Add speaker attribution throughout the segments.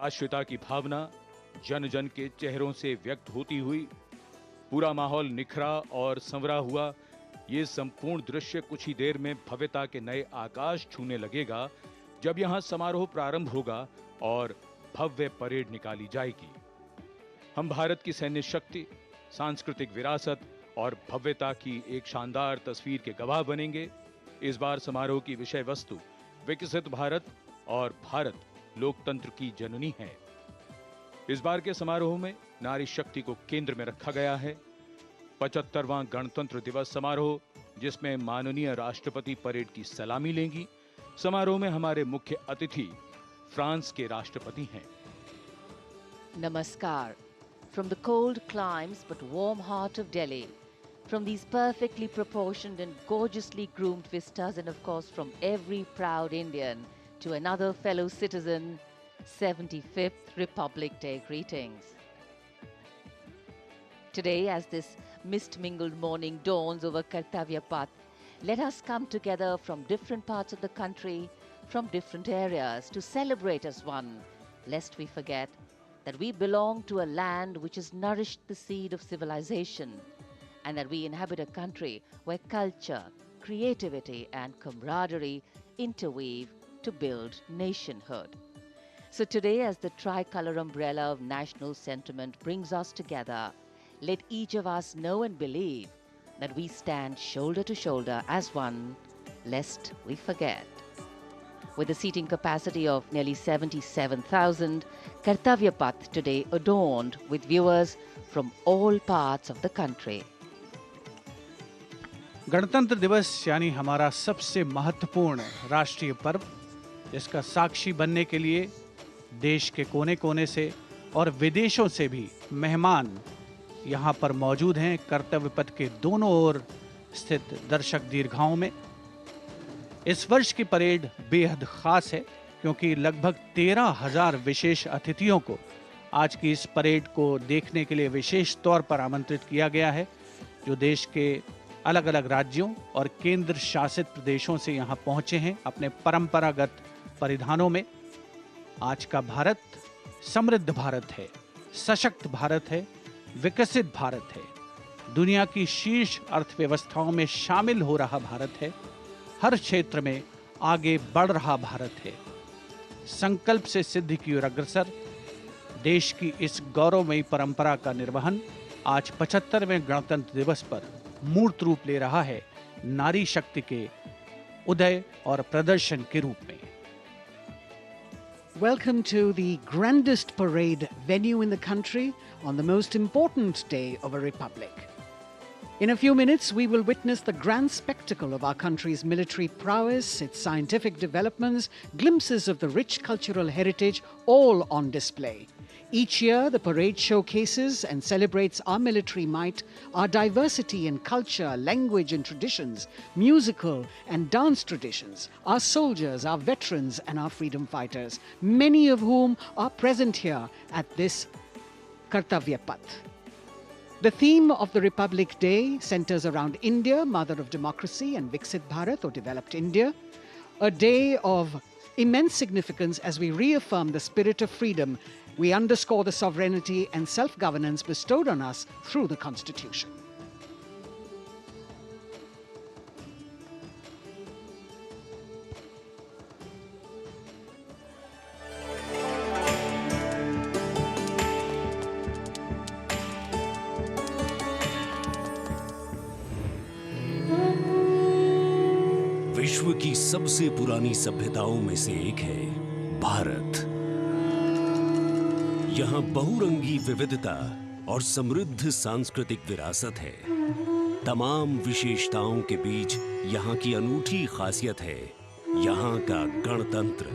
Speaker 1: राष्ट्रीयता की भावना जन जन के चेहरों से व्यक्त होती हुई, पूरा माहौल निखरा और संवरा हुआ। ये संपूर्ण दृश्य कुछ ही देर में भव्यता के नए आकाश छूने लगेगा, जब यहां समारोह प्रारंभ होगा और भव्य परेड निकाली जाएगी। हम भारत की सैन्य शक्ति, सांस्कृतिक विरासत और भव्यता की एक शानदार तस्वीर के गवाह बनेंगे। इस बार समारोह की विषय वस्तु विकसित भारत और भारत लोकतंत्र की जननी है। इस बार के समारोह में नारी शक्ति को केंद्र में रखा गया है। 75वां गणतंत्र दिवस समारोह, जिसमें माननीय राष्ट्रपति परेड की सलामी लेंगी। समारोह में हमारे मुख्य अतिथि फ्रांस के राष्ट्रपति हैं।
Speaker 2: Namaskar. From the cold climes but warm heart of Delhi, from these perfectly proportioned and gorgeously groomed vistas, and of course from every proud Indian to another fellow citizen, 75th Republic Day greetings. Today, as this mist-mingled morning dawns over Kartavya Path, let us come together from different parts of the country, from different areas, to celebrate as one, lest we forget that we belong to a land which has nourished the seed of civilization, and that we inhabit a country where culture, creativity, and camaraderie interweave to build nationhood. So today, as the tricolour umbrella of national sentiment brings us together, let each of us know and believe that we stand shoulder to shoulder as one, lest we forget. With a seating capacity of nearly 77,000, Kartavya Path today adorned with viewers from all parts of the country.
Speaker 3: गणतंत्र दिवस यानी हमारा सबसे महत्वपूर्ण राष्ट्रीय पर्व, जिसका साक्षी बनने के लिए देश के कोने कोने से और विदेशों से भी मेहमान यहाँ पर मौजूद हैं। कर्तव्य पथ के दोनों ओर स्थित दर्शक दीर्घाओं में इस वर्ष की परेड बेहद खास है, क्योंकि लगभग 13,000 विशेष अतिथियों को आज की इस परेड को देखने के लिए विशेष तौर पर आमंत्रित किया गया है, जो देश के अलग अलग राज्यों और केंद्र शासित प्रदेशों से यहाँ पहुँचे हैं अपने परंपरागत परिधानों में। आज का भारत समृद्ध भारत है, सशक्त भारत है, विकसित भारत है, दुनिया की शीर्ष अर्थव्यवस्थाओं में शामिल हो रहा भारत है, हर क्षेत्र में आगे बढ़ रहा भारत है, संकल्प से सिद्धि की ओर अग्रसर। देश की इस गौरवमयी परंपरा का निर्वहन आज 75वें गणतंत्र दिवस पर मूर्त रूप ले रहा है, नारी शक्ति के उदय और प्रदर्शन के रूप में।
Speaker 4: Welcome to the grandest parade venue in the country on the most important day of a republic. In a few minutes, we will witness the grand spectacle of our country's military prowess, its scientific developments, glimpses of the rich cultural heritage, all on display. Each year, the parade showcases and celebrates our military might, our diversity in culture, language and traditions, musical and dance traditions, our soldiers, our veterans and our freedom fighters, many of whom are present here at this Kartavya Path. The theme of the Republic Day centers around India, mother of democracy, and Viksit Bharat, or developed India, a day of immense significance as we reaffirm the spirit of freedom. We underscore the sovereignty and self-governance bestowed on us through the Constitution.
Speaker 5: विश्व की सबसे पुरानी सभ्यताओं में से एक है भारत। यहाँ बहुरंगी विविधता और समृद्ध सांस्कृतिक विरासत है। तमाम विशेषताओं के बीच यहाँ की अनूठी खासियत है यहाँ का गणतंत्र।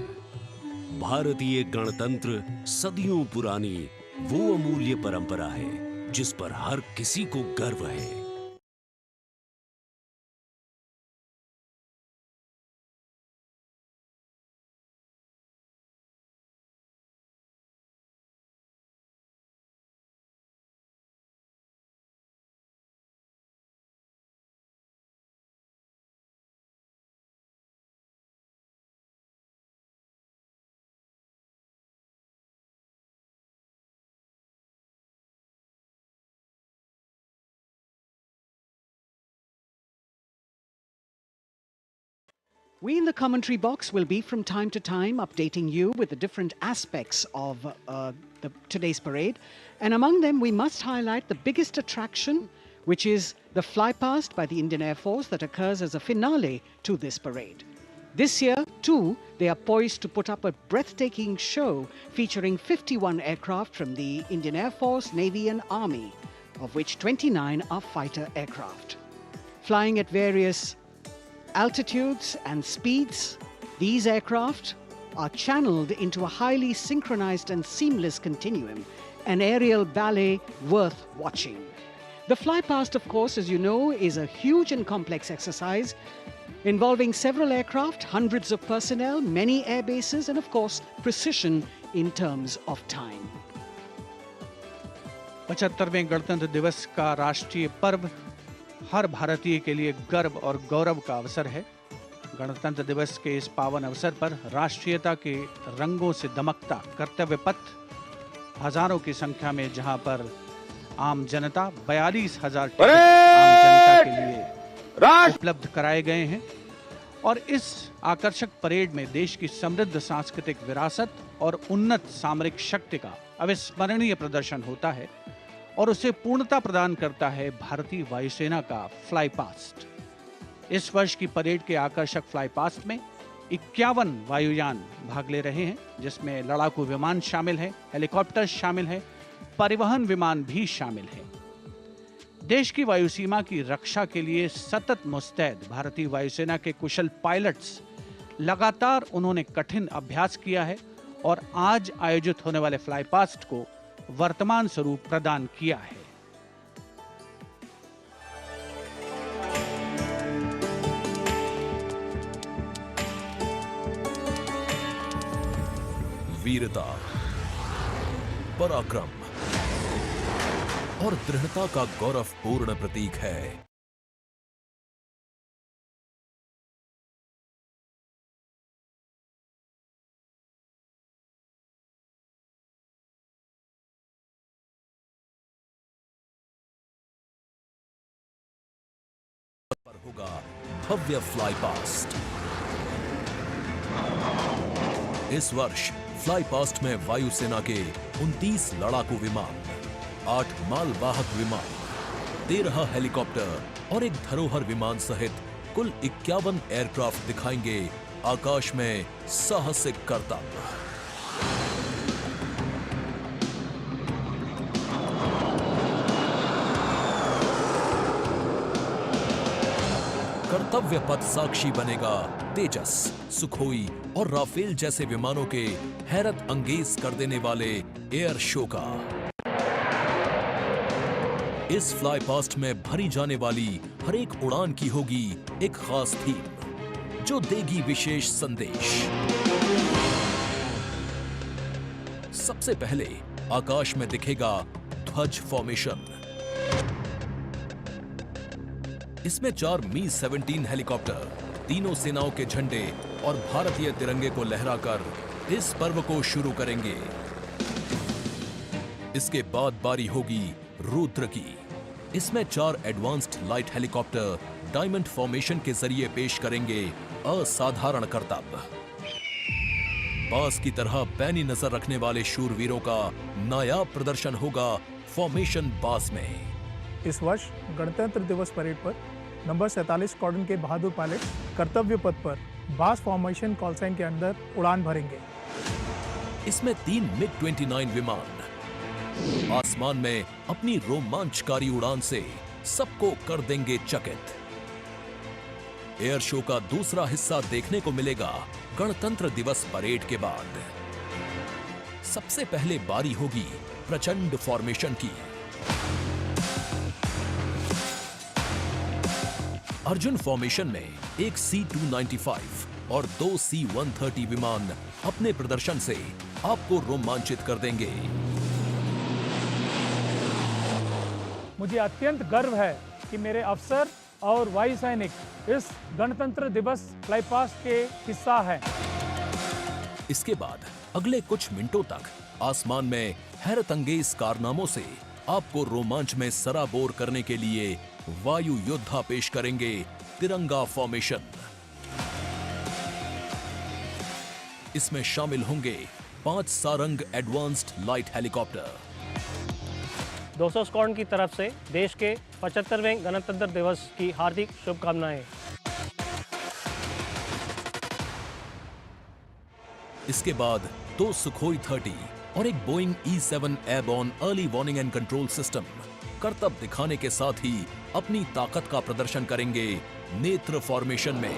Speaker 5: भारतीय गणतंत्र सदियों पुरानी वो अमूल्य परंपरा है जिस पर हर किसी को गर्व है।
Speaker 4: We in the commentary box will be from time to time updating you with the different aspects of today's parade. And among them, we must highlight the biggest attraction, which is the flypast by the Indian Air Force that occurs as a finale to this parade. This year, too, they are poised to put up a breathtaking show featuring 51 aircraft from the Indian Air Force, Navy and Army, of which 29 are fighter aircraft. Flying at various altitudes and speeds, these aircraft are channeled into a highly synchronized and seamless continuum, an aerial ballet worth watching. The flypast, of course, as you know, is a huge and complex exercise involving several aircraft, hundreds of personnel, many air bases, and of course, precision in terms of time.
Speaker 3: 75वें गणतंत्र दिवस का राष्ट्रीय पर्व हर भारतीय के लिए गर्व और गौरव का अवसर है। गणतंत्र दिवस के इस पावन अवसर पर राष्ट्रीयता के रंगों से दमकता कर्तव्य पथ हजारों की संख्या में, जहां पर आम जनता 42,000 टिकट आम जनता के लिए उपलब्ध कराए गए हैं। और इस आकर्षक परेड में देश की समृद्ध सांस्कृतिक विरासत और उन्नत सामरिक शक्ति का अविस्मरणीय प्रदर्शन होता है और उसे पूर्णता प्रदान करता है भारतीय वायुसेना का फ्लाई पास्ट। इस वर्ष की परेड के आकर्षक फ्लाई पास्ट में 51 वायुयान भाग ले रहे हैं, जिसमें लड़ाकू विमान शामिल है, हेलीकॉप्टर शामिल है, परिवहन विमान भी शामिल है। देश की वायुसीमा की रक्षा के लिए सतत मुस्तैद भारतीय वायुसेना के कुशल पायलट्स लगातार उन्होंने कठिन अभ्यास किया है और आज आयोजित होने वाले फ्लाई पास्ट को वर्तमान स्वरूप प्रदान किया है।
Speaker 6: वीरता, पराक्रम और दृढ़ता का गौरवपूर्ण प्रतीक है। पर होगा भव्य फ्लाई पास्ट। इस वर्ष फ्लाई पास्ट में वायुसेना के 29 लड़ाकू विमान, 8 मालवाहक विमान, 13 हेलीकॉप्टर और एक धरोहर विमान सहित कुल 51 एयरक्राफ्ट दिखाएंगे आकाश में साहसिक करतब। कर्तव्य पथ साक्षी बनेगा तेजस, सुखोई और राफेल जैसे विमानों के हैरत अंगेज कर देने वाले एयर शो का। इस फ्लाई पास्ट में भरी जाने वाली हर एक उड़ान की होगी एक खास थीम, जो देगी विशेष संदेश। सबसे पहले आकाश में दिखेगा ध्वज फॉर्मेशन। इसमें 4 मी-17 हेलीकॉप्टर तीनों सेनाओं के झंडे और भारतीय तिरंगे को लहराकर इस पर्व को शुरू करेंगे। इसके बाद बारी होगी रुद्र की। इसमें 4 advanced light helicopter diamond formation के जरिए पेश करेंगे असाधारण करतब। बास की तरह पैनी नजर रखने वाले शूरवीरों का नायाब प्रदर्शन होगा फॉर्मेशन बास में।
Speaker 7: इस वर्ष गणतंत्र दिवस परेड पर नंबर 47 स्क्वाड्रन के बहादुर पायलट कर्तव्य पथ पर बास फॉर्मेशन कॉल साइन के अंदर उड़ान भरेंगे।
Speaker 6: इसमें 3 मिग-29 विमान आसमान में अपनी रोमांचकारी उड़ान से सबको कर देंगे चकित। एयर शो का दूसरा हिस्सा देखने को मिलेगा गणतंत्र दिवस परेड के बाद। सबसे पहले बारी होगी प्रचंड फॉर्मेशन की। अर्जुन फॉर्मेशन में एक C-295 और 2 C-130 विमान अपने प्रदर्शन से आपको रोमांचित कर देंगे।
Speaker 7: मुझे अत्यंत गर्व है कि मेरे अफसर और वायु सैनिक इस गणतंत्र दिवस फ्लाई पास्ट के हिस्सा हैं।
Speaker 6: इसके बाद अगले कुछ मिनटों तक आसमान में हैरत अंगेज कारनामों से आपको रोमांच में सराबोर करने के लिए वायु योद्धा पेश करेंगे तिरंगा फॉर्मेशन। इसमें शामिल होंगे 5 Sarang advanced light helicopter.
Speaker 8: 200 squadron की तरफ से देश के 75वें गणतंत्र दिवस की हार्दिक शुभकामनाएं।
Speaker 6: इसके बाद 2 सुखोई 30 और एक Boeing E-7 airborne early warning and control system करतब दिखाने के साथ ही अपनी ताकत का प्रदर्शन करेंगे नेत्र फॉर्मेशन में।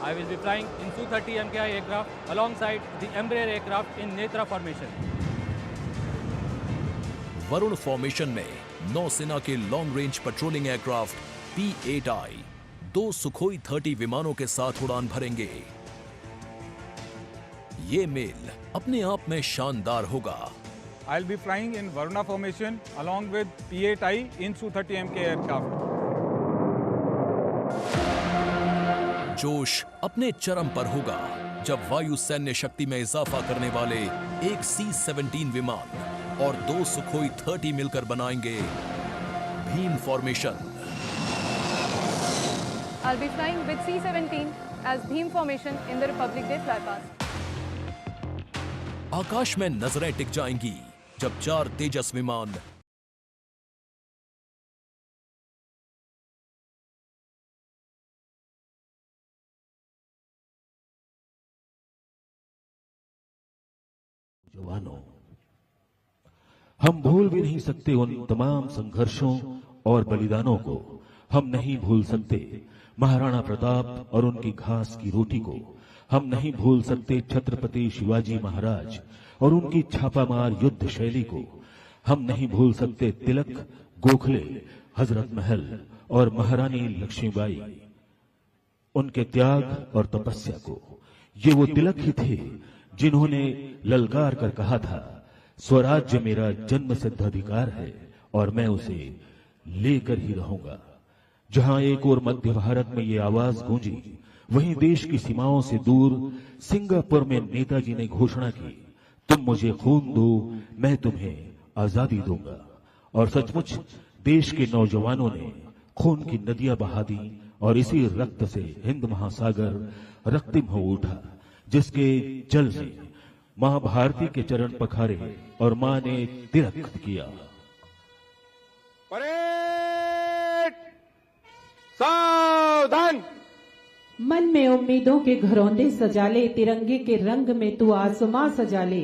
Speaker 9: I will be flying in Su-30 MKI aircraft alongside the Embraer aircraft in Netra formation.
Speaker 6: Varun formation में नौसेना के long range patrolling aircraft P-8I 2 Sukhoi 30 विमानों के साथ उड़ान भरेंगे। ये मेल अपने आप में शानदार होगा।
Speaker 10: I'll be flying in Varuna formation along with P-8I in Su-30 MK aircraft.
Speaker 6: जोश अपने चरम पर होगा जब वायु सैन्य शक्ति में इजाफा करने वाले एक C-17 विमान और 2 सुखोई 30 मिलकर बनाएंगे Bhim formation.
Speaker 11: I'll be flying with C-17 as Bhim formation in the Republic Day flypast.
Speaker 6: आकाश में नजरें टिक जाएंगी जब 4 तेजस विमान
Speaker 12: जवानों, हम भूल भी नहीं सकते उन तमाम संघर्षों और बलिदानों को। हम नहीं भूल सकते महाराणा प्रताप और उनकी घास की रोटी को। हम नहीं भूल सकते छत्रपति शिवाजी महाराज और उनकी छापामार युद्ध शैली को। हम नहीं भूल सकते तिलक, गोखले, हजरत महल और महारानी लक्ष्मीबाई, उनके त्याग और तपस्या को। ये वो तिलक ही थे जिन्होंने ललकार कर कहा था, स्वराज्य मेरा जन्म सिद्ध अधिकार है और मैं उसे लेकर ही रहूंगा। जहां एक और मध्य भारत में ये आवाज गूंजी, वहीं देश की सीमाओं से दूर सिंगापुर में नेताजी ने घोषणा की, तुम मुझे खून दो, मैं तुम्हें आजादी दूंगा। और सचमुच देश के नौजवानों ने खून की नदियां बहा दी और इसी रक्त से हिंद महासागर रक्तिम हो उठा, जिसके जल से मां भारती के चरण पखारे और मां ने तिलक किया।
Speaker 13: सावधान! मन में उम्मीदों के घरौंदे सजा ले, तिरंगे के रंग में तू आसमां सजा ले।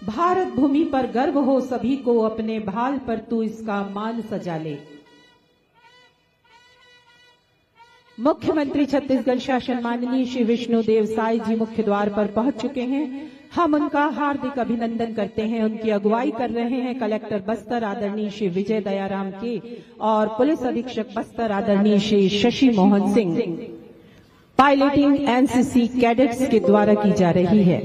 Speaker 13: भारत भूमि पर गर्व हो सभी को, अपने भाल पर तू इसका मान सजा ले। मुख्यमंत्री छत्तीसगढ़ शासन माननीय श्री विष्णुदेव साय जी मुख्य द्वार पर पहुंच चुके हैं। हम उनका हार्दिक अभिनंदन करते हैं। उनकी अगुवाई कर रहे हैं कलेक्टर बस्तर आदरणीय श्री विजय दयाराम के और पुलिस अधीक्षक बस्तर आदरणीय Shri Shashi Mohan Singh. Piloting NCC cadets के द्वारा की जा रही है।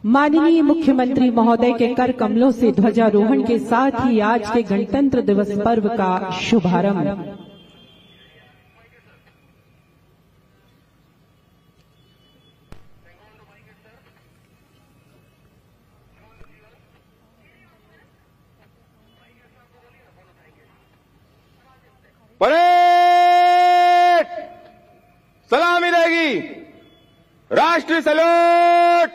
Speaker 13: माननीय मुख्यमंत्री महोदय के कर कमलों से ध्वजारोहण के साथ ही आज के गणतंत्र दिवस पर्व का शुभारंभ।
Speaker 14: परेड सलामी रहेगी। राष्ट्रीय सैल्यूट,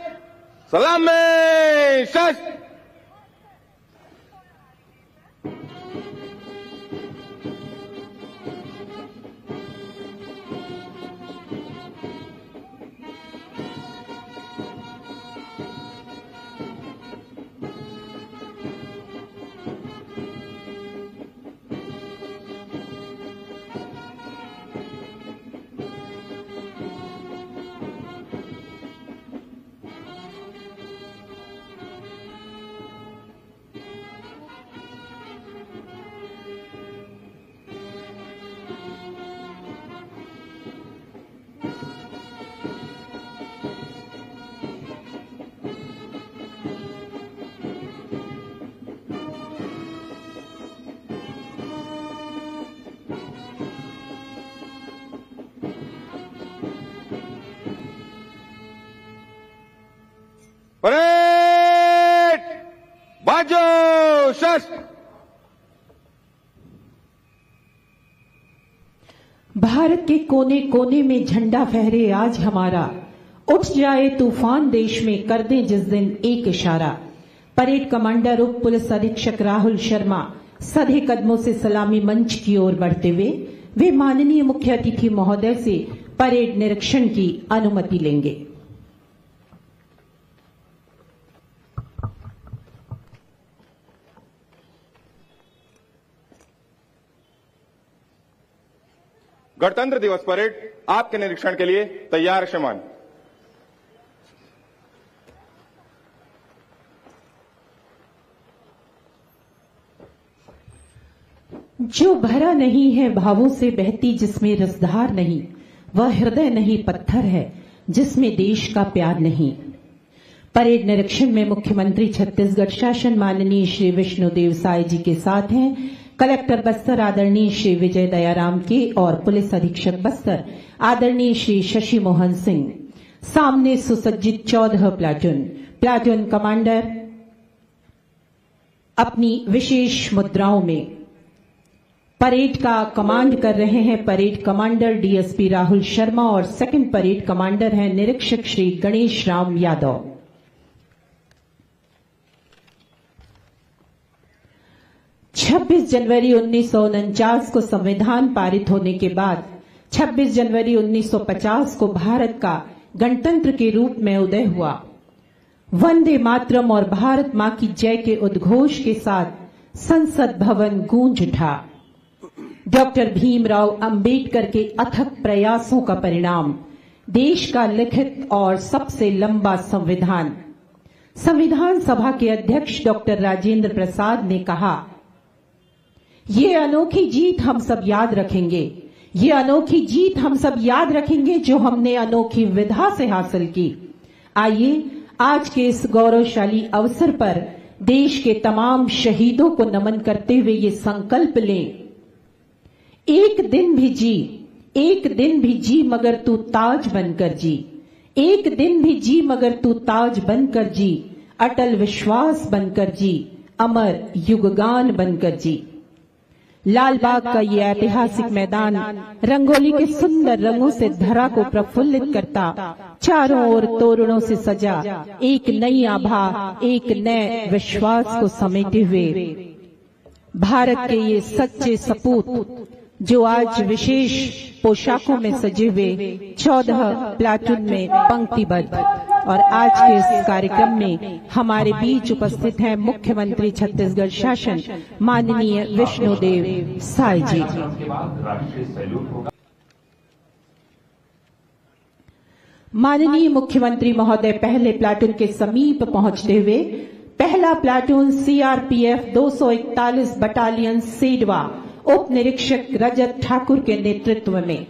Speaker 14: सलाम में शस्त्र। परेड बाजो शस्त्र।
Speaker 13: भारत के कोने कोने में झंडा फहरे आज हमारा, उठ जाए तूफान देश में, कर दें जिस दिन एक इशारा। परेड कमांडर उप पुलिस अधीक्षक राहुल शर्मा सधे कदमों से सलामी मंच की ओर बढ़ते हुए वे माननीय मुख्य अतिथि महोदय से परेड निरीक्षण की अनुमति लेंगे।
Speaker 14: गणतंत्र दिवस परेड आपके निरीक्षण के लिए तैयार है श्रीमान।
Speaker 13: जो भरा नहीं है भावों से बहती जिसमें रसधार नहीं, वह हृदय नहीं पत्थर है जिसमें देश का प्यार नहीं। परेड निरीक्षण में मुख्यमंत्री छत्तीसगढ़ शासन माननीय श्री विष्णुदेव साय जी के साथ हैं कलेक्टर बस्तर आदरणीय श्री विजय दयाराम के और पुलिस अधीक्षक बस्तर आदरणीय श्री शशि मोहन सिंह। सामने सुसज्जित 14 प्लाटून कमांडर अपनी विशेष मुद्राओं में परेड का कमांड कर रहे हैं। Parade commander DSP Rahul Sharma और सेकंड परेड कमांडर हैं निरीक्षक श्री गणेश राम यादव। छब्बीस जनवरी 1949 को संविधान पारित होने के बाद 26 जनवरी 1950 को भारत का गणतंत्र के रूप में उदय हुआ। वंदे मातरम और भारत मां की जय के उद्घोष के साथ संसद भवन गूंज उठा। डॉक्टर भीमराव अंबेडकर के अथक प्रयासों का परिणाम देश का लिखित और सबसे लंबा संविधान। संविधान सभा के अध्यक्ष डॉक्टर राजेंद्र प्रसाद ने कहा, ये अनोखी जीत हम सब याद रखेंगे, ये अनोखी जीत हम सब याद रखेंगे जो हमने अनोखी विधा से हासिल की। आइए आज के इस गौरवशाली अवसर पर देश के तमाम शहीदों को नमन करते हुए ये संकल्प लें, एक दिन भी जी मगर तू ताज बनकर जी, एक दिन भी जी मगर तू ताज बनकर जी, अटल विश्वास बनकर जी, अमर युगगान बनकर जी। लालबाग का ये ऐतिहासिक मैदान रंगोली के सुंदर रंगों से धरा को प्रफुल्लित करता, चारों ओर तोरणों से सजा एक नई आभा, एक नए विश्वास को समेटे हुए भारत के ये सच्चे सपूत जो आज विशेष पोशाकों में सजे हुए 14 प्लाटून में पंक्तिबद्ध और आज के इस कार्यक्रम में हमारे बीच उपस्थित हैं मुख्यमंत्री छत्तीसगढ़ शासन माननीय विष्णुदेव साय जी। माननीय मुख्यमंत्री महोदय पहले प्लाटून के समीप पहुंचते हुए पहला प्लाटून सीआरपीएफ 241 बटालियन सेडवा उप निरीक्षक रजत ठाकुर के नेतृत्व में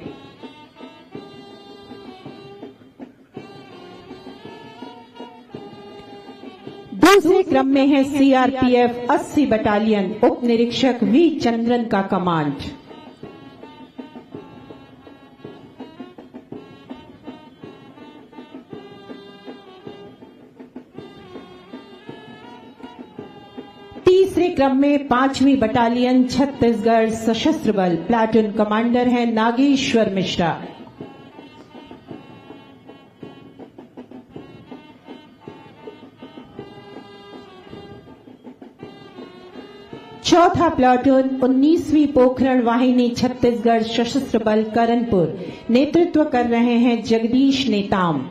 Speaker 13: दूसरे क्रम में है सीआरपीएफ 80 बटालियन उप निरीक्षक वी चंद्रन का कमांड। तीसरे क्रम में 5वीं बटालियन छत्तीसगढ़ सशस्त्र बल प्लाटून कमांडर हैं नागेश्वर मिश्रा। चौथा प्लाटून 19वीं पोखरण वाहिनी छत्तीसगढ़ सशस्त्र बल करनपुर नेतृत्व कर रहे हैं जगदीश नेताम।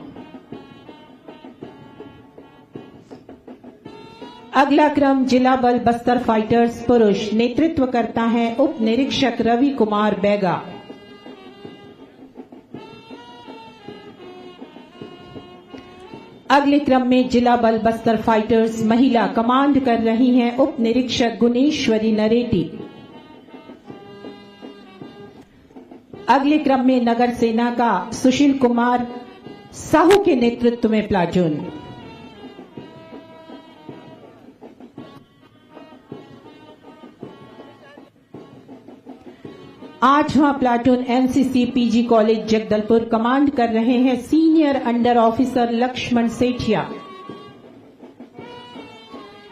Speaker 13: अगला क्रम जिला बल बस्तर फाइटर्स पुरुष नेतृत्व करता है उप निरीक्षक रवि कुमार बैगा। अगले क्रम में जिला बल बस्तर फाइटर्स महिला कमांड कर रही हैं उप निरीक्षक गुणेश्वरी नरेटी। अगले क्रम में नगर सेना का सुशील कुमार साहू के नेतृत्व में प्लाटून। आठवां platoon NCC PG college Jagdalpur command कर रहे हैं senior under officer Laxman Sethiya.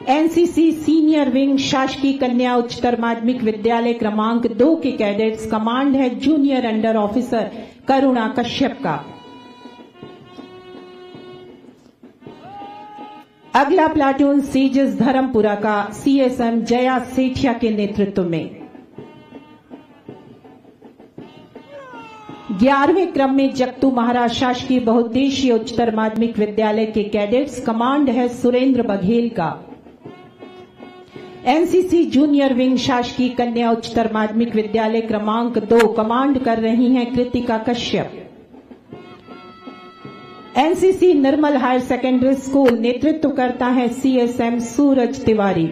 Speaker 13: NCC senior wing शासकीय कन्या उच्चतर माध्यमिक विद्यालय क्रमांक 2 के कैडेट्स। कमांड है junior under officer Karuna Kashyap का। अगला प्लाटून सीजिस धर्मपुरा का सीएसएम जया सेठिया के नेतृत्व में। 11वें क्रम में जगतू महाराज शासकीय बहुउद्देशीय उच्चतर माध्यमिक विद्यालय के कैडेट्स। कमांड है सुरेंद्र बघेल का। एनसीसी जूनियर विंग शासकीय कन्या उच्चतर माध्यमिक विद्यालय क्रमांक 2 कमांड कर रही हैं कृतिका कश्यप। एनसीसी निर्मल हायर सेकेंडरी स्कूल नेतृत्व करता है सीएसएम सूरज तिवारी।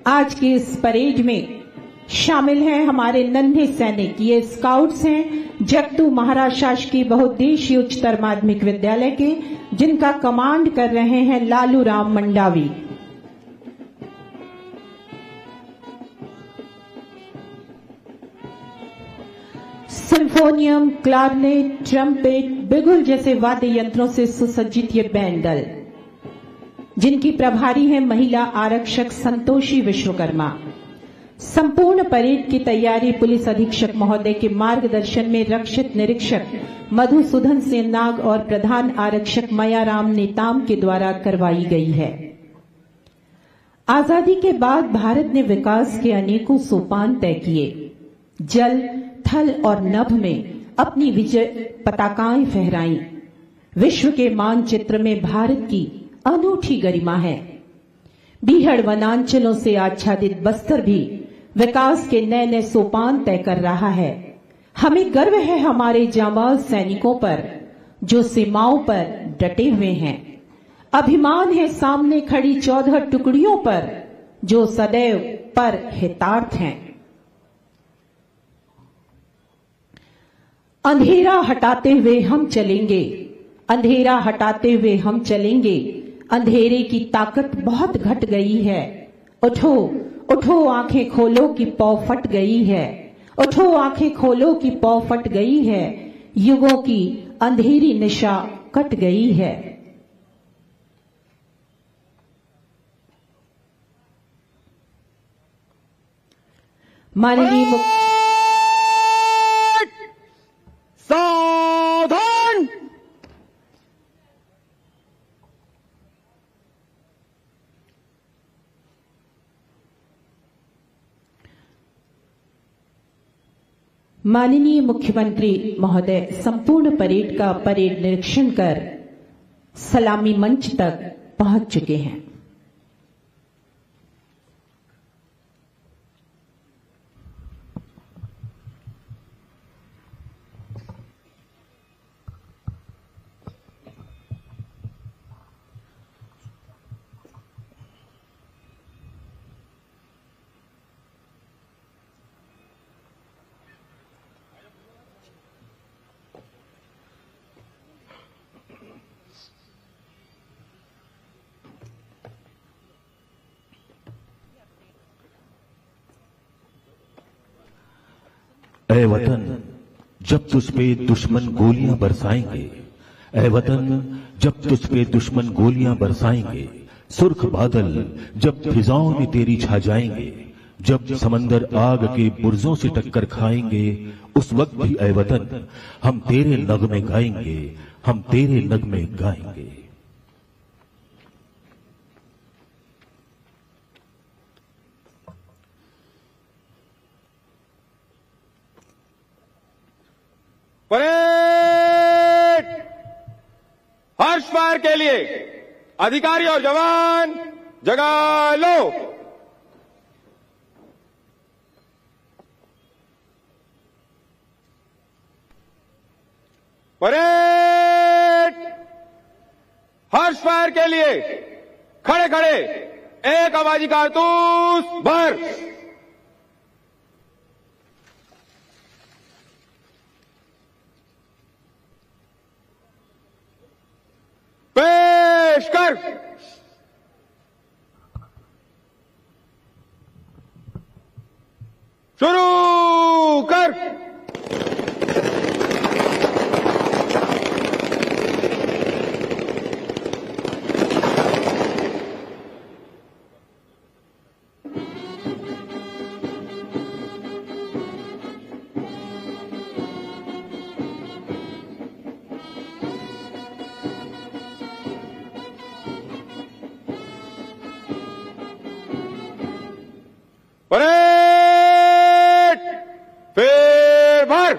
Speaker 13: आज की इस परेड में शामिल हैं हमारे नन्हे सैनिक। ये स्काउट्स हैं जगतू महाराज शासकीय बहुउद्देशीय उच्चतर माध्यमिक विद्यालय के, जिनका कमांड कर रहे हैं लालू राम मंडावी। सिम्फोनियम, क्लारनेट, ट्रम्पेट, बिगुल जैसे वाद्य यंत्रों से सुसज्जित ये बैंड दल, जिनकी प्रभारी है महिला आरक्षक संतोषी विश्वकर्मा। संपूर्ण परेड की तैयारी पुलिस अधीक्षक महोदय के मार्गदर्शन में रक्षित निरीक्षक मधुसूदन सेननाग और प्रधान आरक्षक मयाराम नेताम के द्वारा करवाई गई है। आजादी के बाद भारत ने विकास के अनेकों सोपान तय किए। जल, थल और नभ में अपनी विजय पताकाएं फहराई। विश्व के मानचित्र में भारत की अनूठी गरिमा है। बीहड़ वनांचलों से आच्छादित बस्तर भी विकास के नए नए सोपान तय कर रहा है। हमें गर्व है हमारे जांबाज सैनिकों पर, जो सीमाओं पर डटे हुए हैं। अभिमान है सामने खड़ी 14 टुकड़ियों पर, जो सदैव पर हितार्थ हैं। अंधेरा हटाते हुए हम चलेंगे, अंधेरा हटाते हुए हम चलेंगे। अंधेरे की ताकत बहुत घट गई है। उठो उठो आंखें खोलो कि पौ फट गई है। उठो आंखें खोलो कि पौ फट गई है। युगों की अंधेरी निशा कट गई है। माननीय
Speaker 14: सावधान।
Speaker 13: माननीय मुख्यमंत्री महोदय संपूर्ण परेड का परेड निरीक्षण कर सलामी मंच तक पहुंच चुके हैं।
Speaker 12: ऐ वतन जब तुझ पे दुश्मन गोलियां बरसाएंगे, ऐ वतन जब तुझ पे दुश्मन गोलियां बरसाएंगे, सुर्ख बादल जब फिजाओं में तेरी छा जाएंगे, जब समंदर आग के बुर्जों से टक्कर खाएंगे, उस वक्त भी ऐ वतन हम तेरे नगमे गाएंगे, हम तेरे नगमे गाएंगे।
Speaker 14: परेड हर्ष फायर के लिए अधिकारी और जवान जगा लो। परेड हर्ष फायर के लिए खड़े खड़े एक आवाजी कारतूस भर। पेश कर। शुरू कर। परेड फिर भर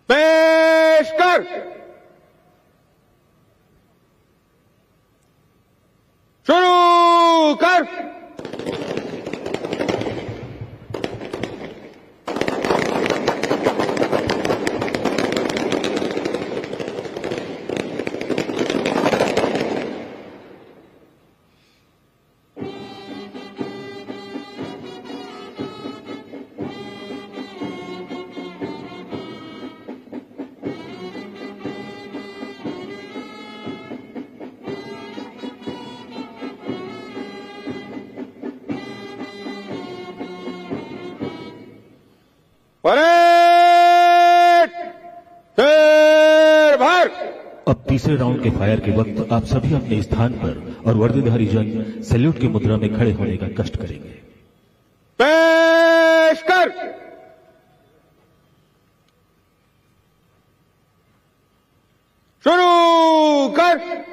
Speaker 14: पेश कर शुरू कर परेड फिर भर।
Speaker 12: अब तीसरे राउंड के फायर के वक्त आप सभी अपने स्थान पर और वर्दीधारी जन सैल्यूट की मुद्रा में खड़े होने का कष्ट करेंगे।
Speaker 14: पेश कर शुरू कर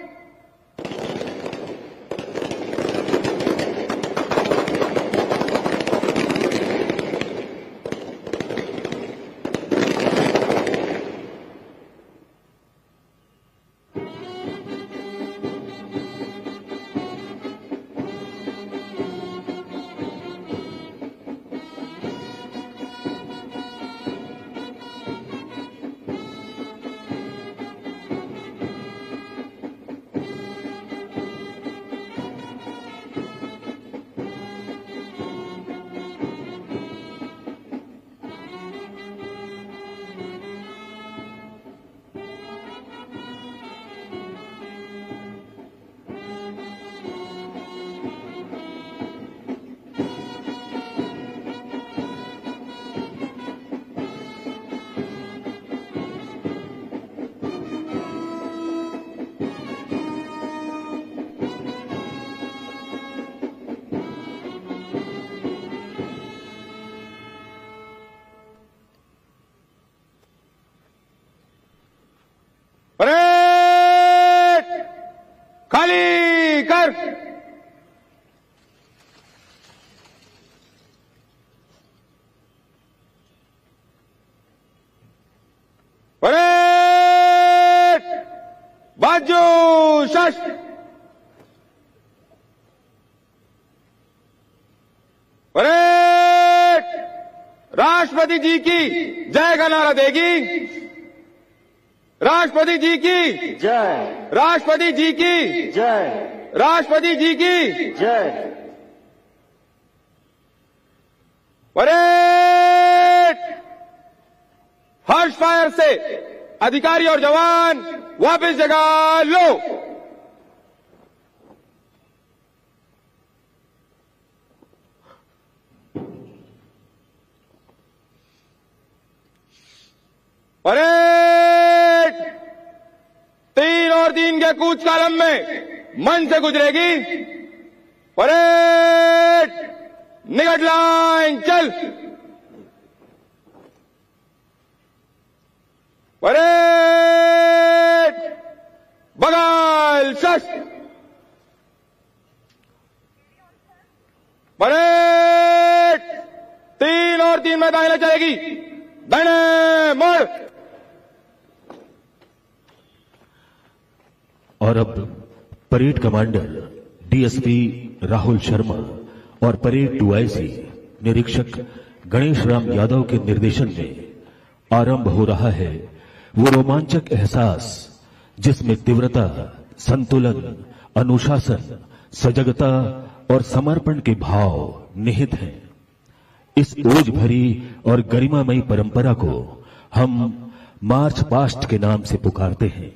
Speaker 14: परेड खाली कर परेड बाजू शस्त्र परेड राष्ट्रपति जी की जय का नारा देगी। राष्ट्रपति जी की जय। राष्ट्रपति जी की जय। राष्ट्रपति जी की जय। परेड हर्ष फायर से अधिकारी और जवान वापस जगह लो। परेड 3 और 3 के कूच कालम में मन से गुजरेगी। परेड निकट लाइन चल। परेड बगल शस्त्र। परेड 3 और 3 में दाहिने चलेगी। दाहिने मोड़।
Speaker 12: और अब parade commander DSP Rahul Sharma और परेड 2IC निरीक्षक गणेश राम यादव के निर्देशन में आरंभ हो रहा है वो रोमांचक एहसास जिसमें तीव्रता, संतुलन, अनुशासन, सजगता और समर्पण के भाव निहित हैं। इस ओज भरी और गरिमामयी परंपरा को हम मार्च पास्ट के नाम से पुकारते हैं।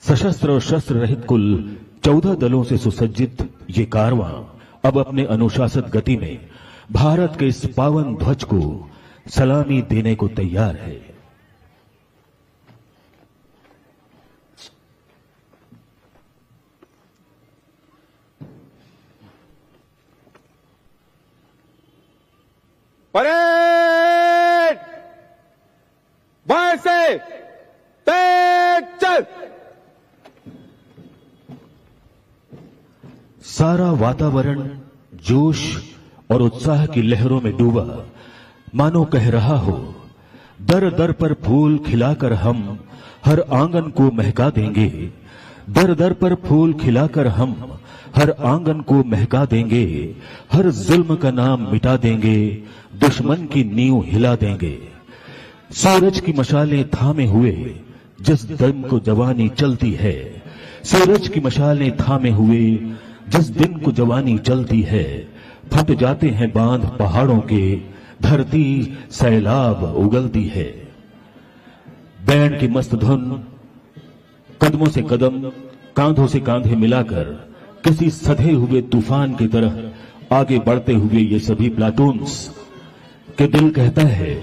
Speaker 12: सशस्त्र और शस्त्र रहित कुल 14 दलों से सुसज्जित ये कारवां अब अपने अनुशासित गति में भारत के इस पावन ध्वज को सलामी देने को तैयार है।
Speaker 14: परेड बाएं से तेज चल।
Speaker 12: सारा वातावरण जोश और उत्साह की लहरों में डूबा, मानो कह रहा हो, दर दर पर फूल खिलाकर हम हर आंगन को महका देंगे, दर दर पर फूल खिलाकर हम हर आंगन को महका देंगे, हर जुल्म का नाम मिटा देंगे, दुश्मन की नींव हिला देंगे। सूरज की मशालें थामे हुए जिस दिन को जवानी चलती है, सूरज की मशालें थामे हुए जिस दिन को जवानी चलती है, फट जाते हैं बांध पहाड़ों के, धरती सैलाब उगलती है। बैंड की मस्त धुन कदमों से कदम, कांधों से कांधे मिलाकर किसी सधे हुए तूफान की तरह आगे बढ़ते हुए ये सभी प्लाटून्स के दिल कहता है,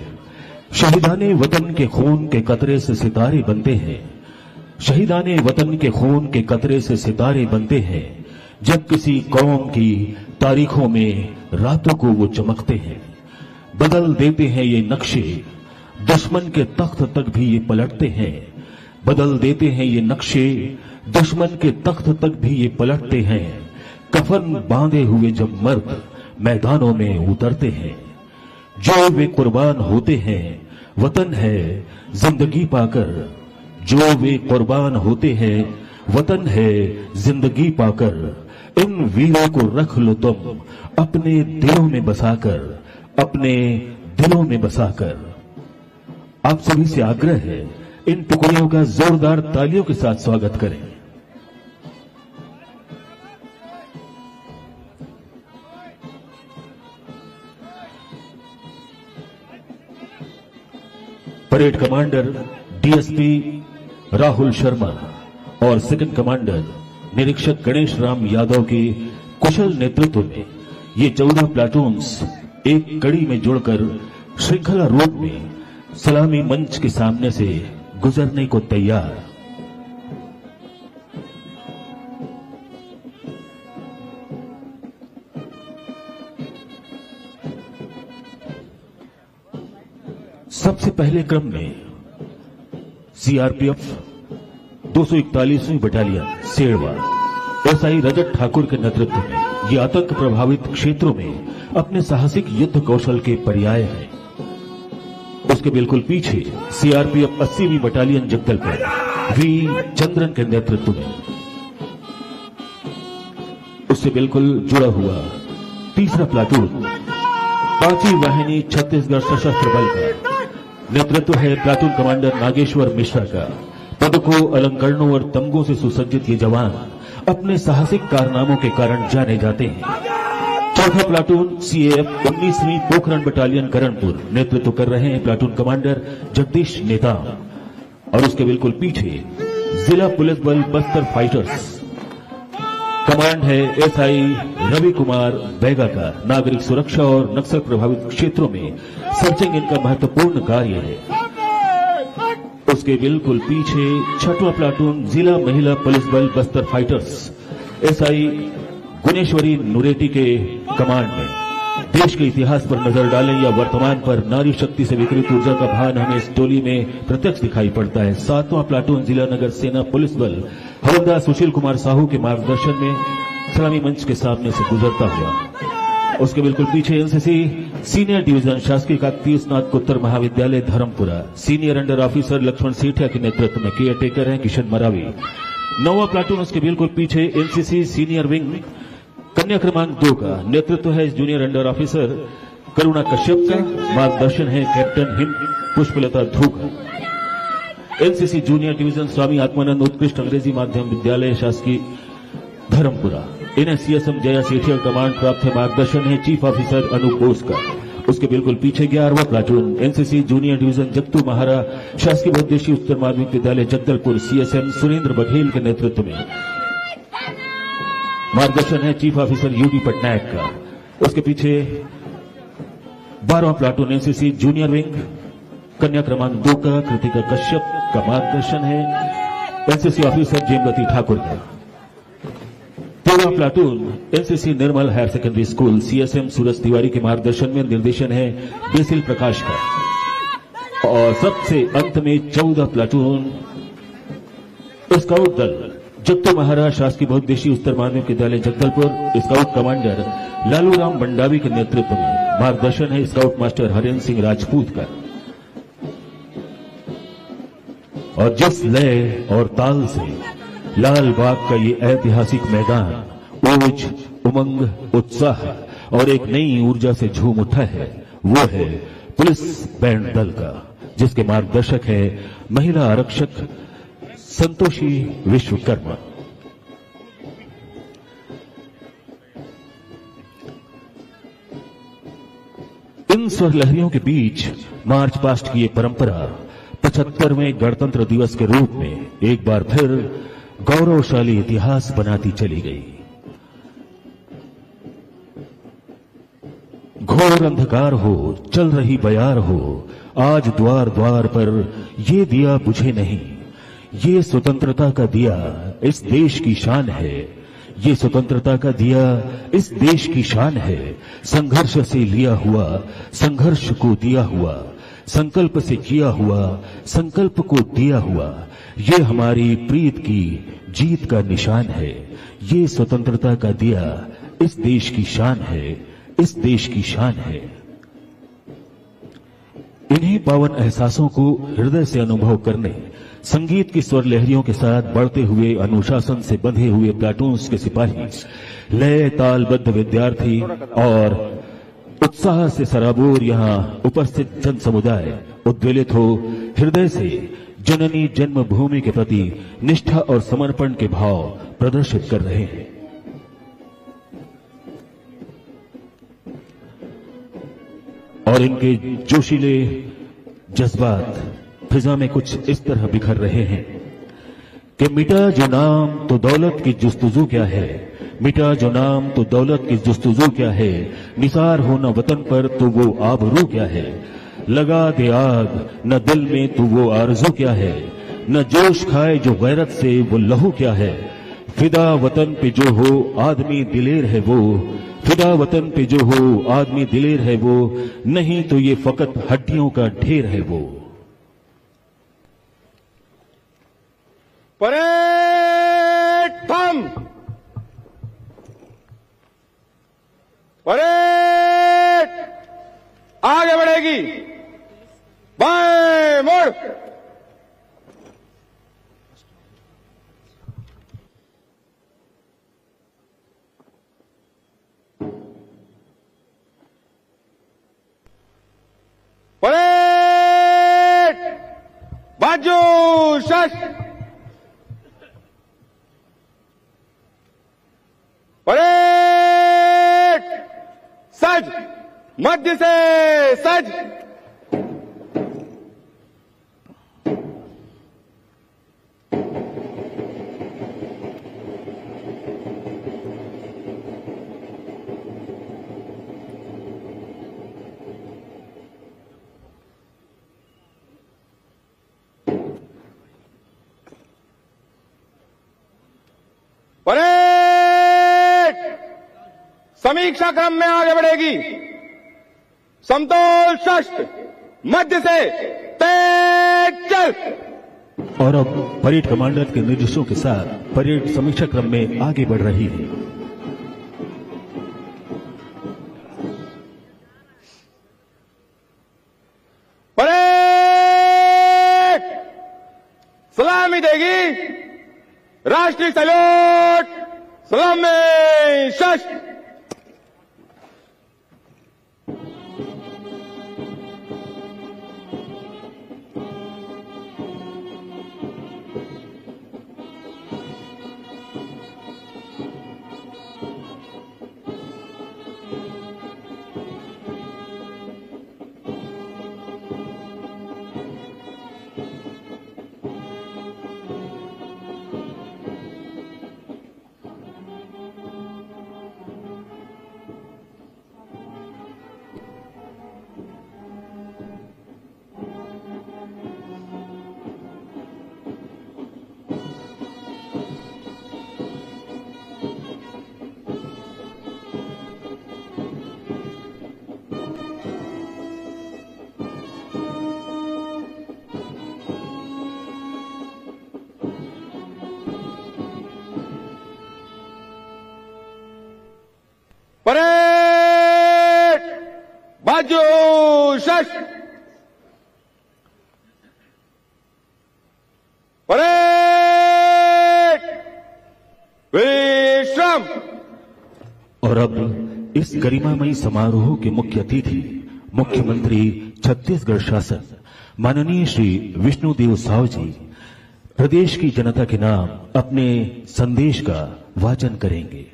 Speaker 12: शहीदाने वतन के खून के कतरे से सितारे बनते हैं, शहीदाने वतन के खून के कतरे से सितारे बनते हैं, जब किसी कौम की तारीखों में रातों को वो चमकते हैं। बदल देते हैं ये नक्शे, दुश्मन के तख्त तक भी ये पलटते हैं, बदल देते हैं ये नक्शे, दुश्मन के तख्त तक भी ये पलटते हैं। कफन बांधे हुए जब मर्द मैदानों में उतरते हैं, जो वे कुर्बान होते हैं वतन है जिंदगी पाकर, जो वे कुर्बान होते हैं वतन है जिंदगी पाकर। इन वीरों को रख लो तुम अपने दिलों में बसाकर, अपने दिलों में बसाकर। आप सभी से आग्रह है, इन टुकड़ियों का जोरदार तालियों के साथ स्वागत करें। Parade commander DSP Rahul Sharma और सेकंड कमांडर निरीक्षक गणेश राम यादव के कुशल नेतृत्व में ये 14 प्लाटून्स एक कड़ी में जुड़कर श्रृंखला रूप में सलामी मंच के सामने से गुजरने को तैयार। सबसे पहले क्रम में सीआरपीएफ 241वीं बटालियन सेड़वा एसआई रजत ठाकुर के नेतृत्व में ये आतंक प्रभावित क्षेत्रों में अपने साहसिक युद्ध कौशल के पर्याय हैं। उसके बिल्कुल पीछे सीआरपीएफ 80वीं बटालियन जगदलपुर वी चंद्रन के नेतृत्व में, उससे बिल्कुल जुड़ा हुआ तीसरा प्लाटून 5वीं वाहिनी छत्तीसगढ़ सशस्त्र बल का नेतृत्व है प्लाटून कमांडर नागेश्वर मिश्रा का। पदकों, अलंकरणों और तमगों से सुसज्जित ये जवान अपने साहसिक कारनामों के कारण जाने जाते हैं। चौथा प्लाटून सीएएफ 19वीं पोखरण बटालियन करणपुर नेतृत्व कर रहे हैं प्लाटून कमांडर जगदीश नेताम, और उसके बिल्कुल पीछे जिला पुलिस बल बस्तर फाइटर्स कमांड है एसआई रवि कुमार बैगा का। नागरिक सुरक्षा और नक्सल प्रभावित क्षेत्रों में सर्चिंग इनका महत्वपूर्ण कार्य है। उसके बिल्कुल पीछे 6वां प्लाटून जिला महिला पुलिस बल बस्तर फाइटर्स एसआई गुणेश्वरी नुरेटी के कमांड में। देश के इतिहास पर नजर डालें या वर्तमान पर नारी शक्ति से विकृत ऊर्जा का भान हमें इस टोली में प्रत्यक्ष दिखाई पड़ता है। 7वां प्लाटून जिला नगर सेना पुलिस बल हवलदार सुशील कुमार साहू के मार्गदर्शन में सलामी मंच के सामने से गुजरता हुआ। उसके बिल्कुल पीछे एनसीसी सीनियर डिवीजन शासकीय काकतीय स्नातकोत्तर महाविद्यालय Dharmapura senior under officer Laxman Sethiya के नेतृत्व में केयर टेकर हैं किशन मरावी। 9वां प्लाटून उसके बिल्कुल पीछे एनसीसी सीनियर विंग कन्या क्रमांक 2 का नेतृत्व है junior under officer Karuna Kashyap का। मार्गदर्शन है कैप्टन हिम पुष्पलता ध्रुव। NCC junior division Swami Atmanand उत्कृष्ट अंग्रेजी माध्यम विद्यालय शासकीय धर्मपुरा। इन्हें सीएसएम जया सेठिया कमांड प्राप्त है। मार्गदर्शन है चीफ ऑफिसर अनूप बोस का। उसके बिल्कुल पीछे 11वां platoon NCC junior division Jugto महारा शासकीय बहुउद्देशीय उच्चतर माध्यमिक विद्यालय जगदलपुर सीएसएम सुरेंद्र बघेल के नेतृत्व में। मार्गदर्शन है चीफ ऑफिसर यूडी पटनायक का। उसके पीछे 12वां प्लाटून एनसीसी जूनियर विंग कन्या क्रमांक 2 का कृतिका कश्यप का। मार्गदर्शन है एनसीसी ऑफिसर जेमवती ठाकुर का। 13वां प्लाटून एनसीसी निर्मल हायर सेकेंडरी स्कूल सीएसएम सूरज तिवारी के मार्गदर्शन में। निर्देशन है बेसिल प्रकाश का। और सबसे अंत में 14 प्लाटून स्काउट दल जगतो महाराज शासकीय बहुउद्देशीय उच्चतर माध्यमिक विद्यालय जगदलपुर स्काउट कमांडर लालूराम भंडावी के नेतृत्व में मार्गदर्शन है स्काउट मास्टर हरेंद्र सिंह राजपूत का। और जिस लय और ताल से लाल बाग का ये ऐतिहासिक मैदान ऊर्ज, उमंग, उत्साह और एक नई ऊर्जा से झूम उठा है, वो है पुलिस बैंड दल का, जिसके मार्गदर्शक है महिला आरक्षक संतोषी विश्वकर्मा। इन स्वर लहरियों के बीच मार्च पास्ट की ये परंपरा 75वें गणतंत्र दिवस के रूप में एक बार फिर गौरवशाली इतिहास बनाती चली गई। घोर अंधकार हो, चल रही बयार हो, आज द्वार द्वार पर ये दिया बुझे नहीं। ये स्वतंत्रता का दिया इस देश की शान है, ये स्वतंत्रता का दिया इस देश की शान है। संघर्ष से लिया हुआ, संघर्ष को दिया हुआ, संकल्प से किया हुआ, संकल्प को दिया हुआ, ये हमारी प्रीत की जीत का निशान है। ये स्वतंत्रता का दिया इस देश की शान है, इस देश की शान है। इन्हीं पावन एहसासों को हृदय से अनुभव करने संगीत की स्वर लहरियों के साथ बढ़ते हुए अनुशासन से बंधे हुए प्लाटून्स के सिपाही, लय तालबद्ध विद्यार्थी और उत्साह से सराबोर यहां उपस्थित जन समुदाय उद्वेलित हो हृदय से जननी जन्मभूमि के प्रति निष्ठा और समर्पण के भाव प्रदर्शित कर रहे हैं। और इनके जोशीले जज्बात फिजा में कुछ इस तरह बिखर रहे हैं कि मिटा जो नाम तो दौलत की जुस्तुजू क्या है, मिटा जो नाम तो दौलत की जुस्तुजू क्या है, निसार होना वतन पर तो वो आबरू क्या है, लगा दे आग न दिल में तो वो आरज़ू क्या है, न जोश खाए जो गैरत से वो लहू क्या है, फिदा वतन पे जो हो आदमी दिलेर है वो, फिदा वतन पे जो हो आदमी दिलेर है वो, नहीं तो ये फकत हड्डियों का ढेर है वो।
Speaker 14: परेड थम, परेड आगे बढ़ेगी, बाएं मुड़, परेड बाजू शश, परेड सज, मध्य से सज, परेड समीक्षा क्रम में आगे बढ़ेगी, समतोल शस्त्र मध्य से तेज चल।
Speaker 12: और अब परेड कमांडर के निर्देशों के साथ परेड समीक्षा क्रम में आगे बढ़ रही है।
Speaker 14: परेड सलामी देगी, राष्ट्रीय सैल्यूट, सलामी शस्त्र। अजोशश परेड विश्राम।
Speaker 12: और अब इस गरिमामयी समारोह के मुख्य अतिथि मुख्यमंत्री छत्तीसगढ़ शासन माननीय श्री विष्णुदेव साव जी प्रदेश की जनता के नाम अपने संदेश का वाचन करेंगे।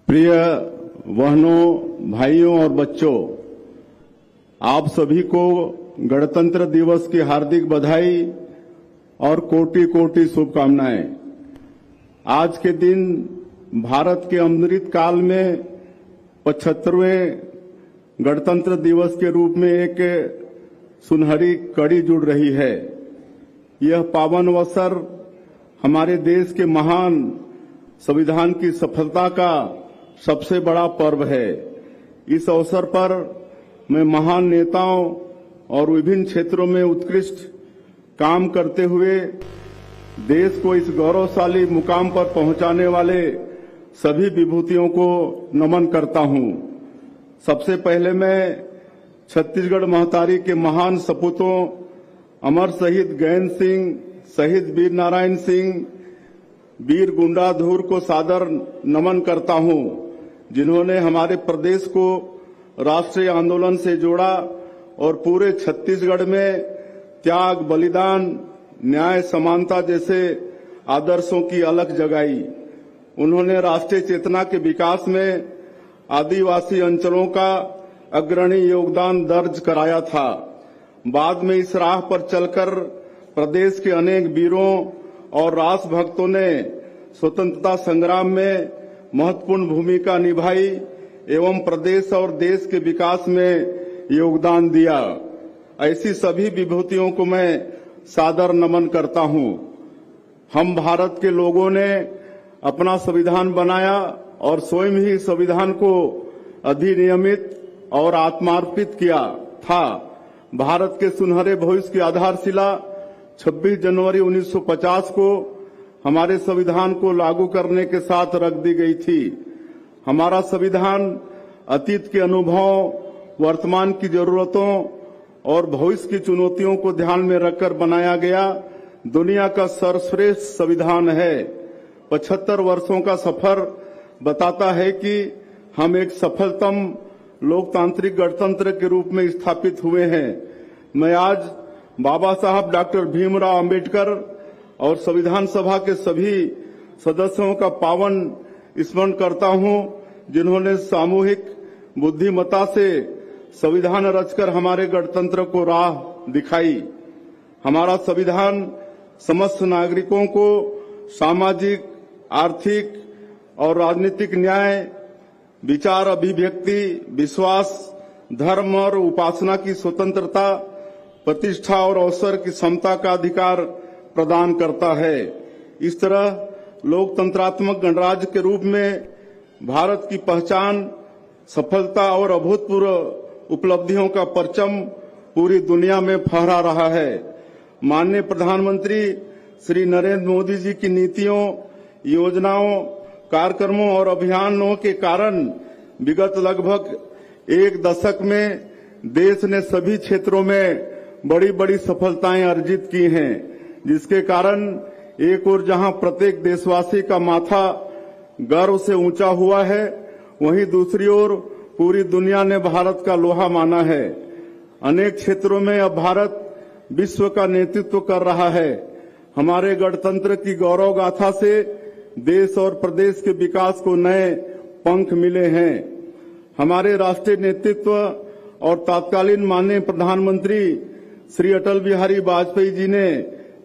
Speaker 15: प्रिय बहनों, भाइयों और बच्चों, आप सभी को गणतंत्र दिवस की हार्दिक बधाई और कोटि कोटि शुभकामनाएं। आज के दिन भारत के अमृत काल में 75वें गणतंत्र दिवस के रूप में एक सुनहरी कड़ी जुड़ रही है। यह पावन अवसर हमारे देश के महान संविधान की सफलता का सबसे बड़ा पर्व है। इस अवसर पर मैं महान नेताओं और विभिन्न क्षेत्रों में उत्कृष्ट काम करते हुए देश को इस गौरवशाली मुकाम पर पहुंचाने वाले सभी विभूतियों को नमन करता हूं। सबसे पहले मैं छत्तीसगढ़ महतारी के महान सपूतों अमर शहीद गैंद सिंह, शहीद वीर नारायण सिंह, वीर गुंडाधुर को सादर नमन करता हूं, जिन्होंने हमारे प्रदेश को राष्ट्रीय आंदोलन से जोड़ा और पूरे छत्तीसगढ़ में त्याग, बलिदान, न्याय, समानता जैसे आदर्शों की अलख जगाई। उन्होंने राष्ट्रीय चेतना के विकास में आदिवासी अंचलों का अग्रणी योगदान दर्ज कराया था। बाद में इस राह पर चलकर प्रदेश के अनेक वीरों और राष्ट्रभक्तों ने स्वतंत्रता संग्राम में महत्वपूर्ण भूमिका निभाई एवं प्रदेश और देश के विकास में योगदान दिया। ऐसी सभी विभूतियों को मैं सादर नमन करता हूं। हम भारत के लोगों ने अपना संविधान बनाया और स्वयं ही संविधान को अधिनियमित और आत्मार्पित किया था। भारत के सुनहरे भविष्य की आधारशिला 26 जनवरी 1950 को हमारे संविधान को लागू करने के साथ रख दी गई थी। हमारा संविधान अतीत के अनुभवों, वर्तमान की जरूरतों और भविष्य की चुनौतियों को ध्यान में रखकर बनाया गया दुनिया का सर्वश्रेष्ठ संविधान है। 75 वर्षों का सफर बताता है कि हम एक सफलतम लोकतांत्रिक गणतंत्र के रूप में स्थापित हुए हैं। मैं आज बाबा साहब डॉक्टर भीमराव अंबेडकर और संविधान सभा के सभी सदस्यों का पावन स्मरण करता हूं, जिन्होंने सामूहिक बुद्धिमत्ता से संविधान रचकर हमारे गणतंत्र को राह दिखाई। हमारा संविधान समस्त नागरिकों को सामाजिक, आर्थिक और राजनीतिक न्याय, विचार अभिव्यक्ति, विश्वास, धर्म और उपासना की स्वतंत्रता, प्रतिष्ठा और अवसर की समता का अधिकार प्रदान करता है। इस तरह लोकतंत्रात्मक गणराज्य के रूप में भारत की पहचान, सफलता और अभूतपूर्व उपलब्धियों का परचम पूरी दुनिया में फहरा रहा है। माननीय प्रधानमंत्री श्री नरेंद्र मोदी जी की नीतियों, योजनाओं, कार्यक्रमों और अभियानों के कारण विगत लगभग एक दशक में देश ने सभी क्षेत्रों में बड़ी बड़ी सफलताएं अर्जित की हैं, जिसके कारण एक ओर जहां प्रत्येक देशवासी का माथा गर्व से ऊंचा हुआ है, वहीं दूसरी ओर पूरी दुनिया ने भारत का लोहा माना है। अनेक क्षेत्रों में अब भारत विश्व का नेतृत्व कर रहा है। हमारे गणतंत्र की गौरव गाथा से देश और प्रदेश के विकास को नए पंख मिले हैं। हमारे राष्ट्रीय नेतृत्व और तत्कालीन माननीय प्रधानमंत्री श्री अटल बिहारी वाजपेयी जी ने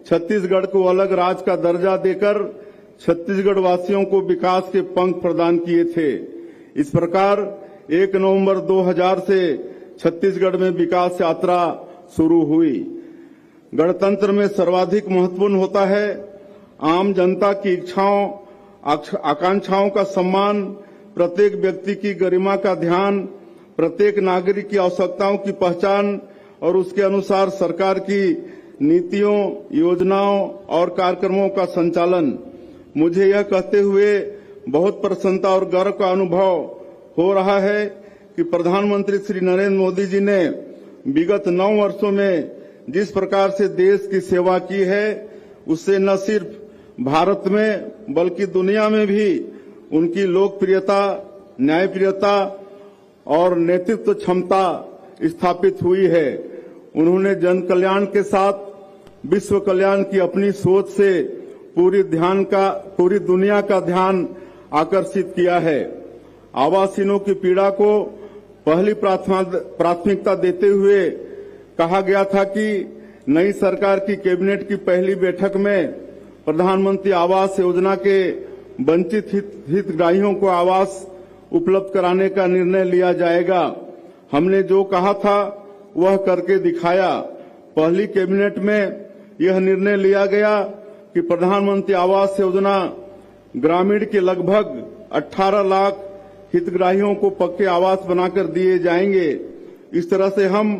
Speaker 15: छत्तीसगढ़ को अलग राज्य का दर्जा देकर छत्तीसगढ़ वासियों को विकास के पंख प्रदान किए थे। इस प्रकार 1 नवंबर 2000 से छत्तीसगढ़ में विकास यात्रा शुरू हुई। गणतंत्र में सर्वाधिक महत्वपूर्ण होता है आम जनता की इच्छाओं, आकांक्षाओं का सम्मान, प्रत्येक व्यक्ति की गरिमा का ध्यान, प्रत्येक नागरिक की आवश्यकताओं की पहचान और उसके अनुसार सरकार की नीतियों, योजनाओं और कार्यक्रमों का संचालन। मुझे यह कहते हुए बहुत प्रसन्नता और गर्व का अनुभव हो रहा है कि प्रधानमंत्री श्री नरेंद्र मोदी जी ने विगत 9 वर्षों में जिस प्रकार से देश की सेवा की है, उससे न सिर्फ भारत में बल्कि दुनिया में भी उनकी लोकप्रियता, न्यायप्रियता और नेतृत्व क्षमता स्थापित हुई है। उन्होंने जन कल्याण के साथ विश्व कल्याण की अपनी सोच से पूरी दुनिया का ध्यान आकर्षित किया है। आवासहीनों की पीड़ा को पहली प्राथमिकता देते हुए कहा गया था कि नई सरकार की कैबिनेट की पहली बैठक में प्रधानमंत्री आवास योजना के वंचित हितग्राहियों को आवास उपलब्ध कराने का निर्णय लिया जाएगा। हमने जो कहा था वह करके दिखाया। पहली कैबिनेट में यह निर्णय लिया गया कि प्रधानमंत्री आवास योजना ग्रामीण के लगभग 18 लाख हितग्राहियों को पक्के आवास बनाकर दिए जाएंगे। इस तरह से हम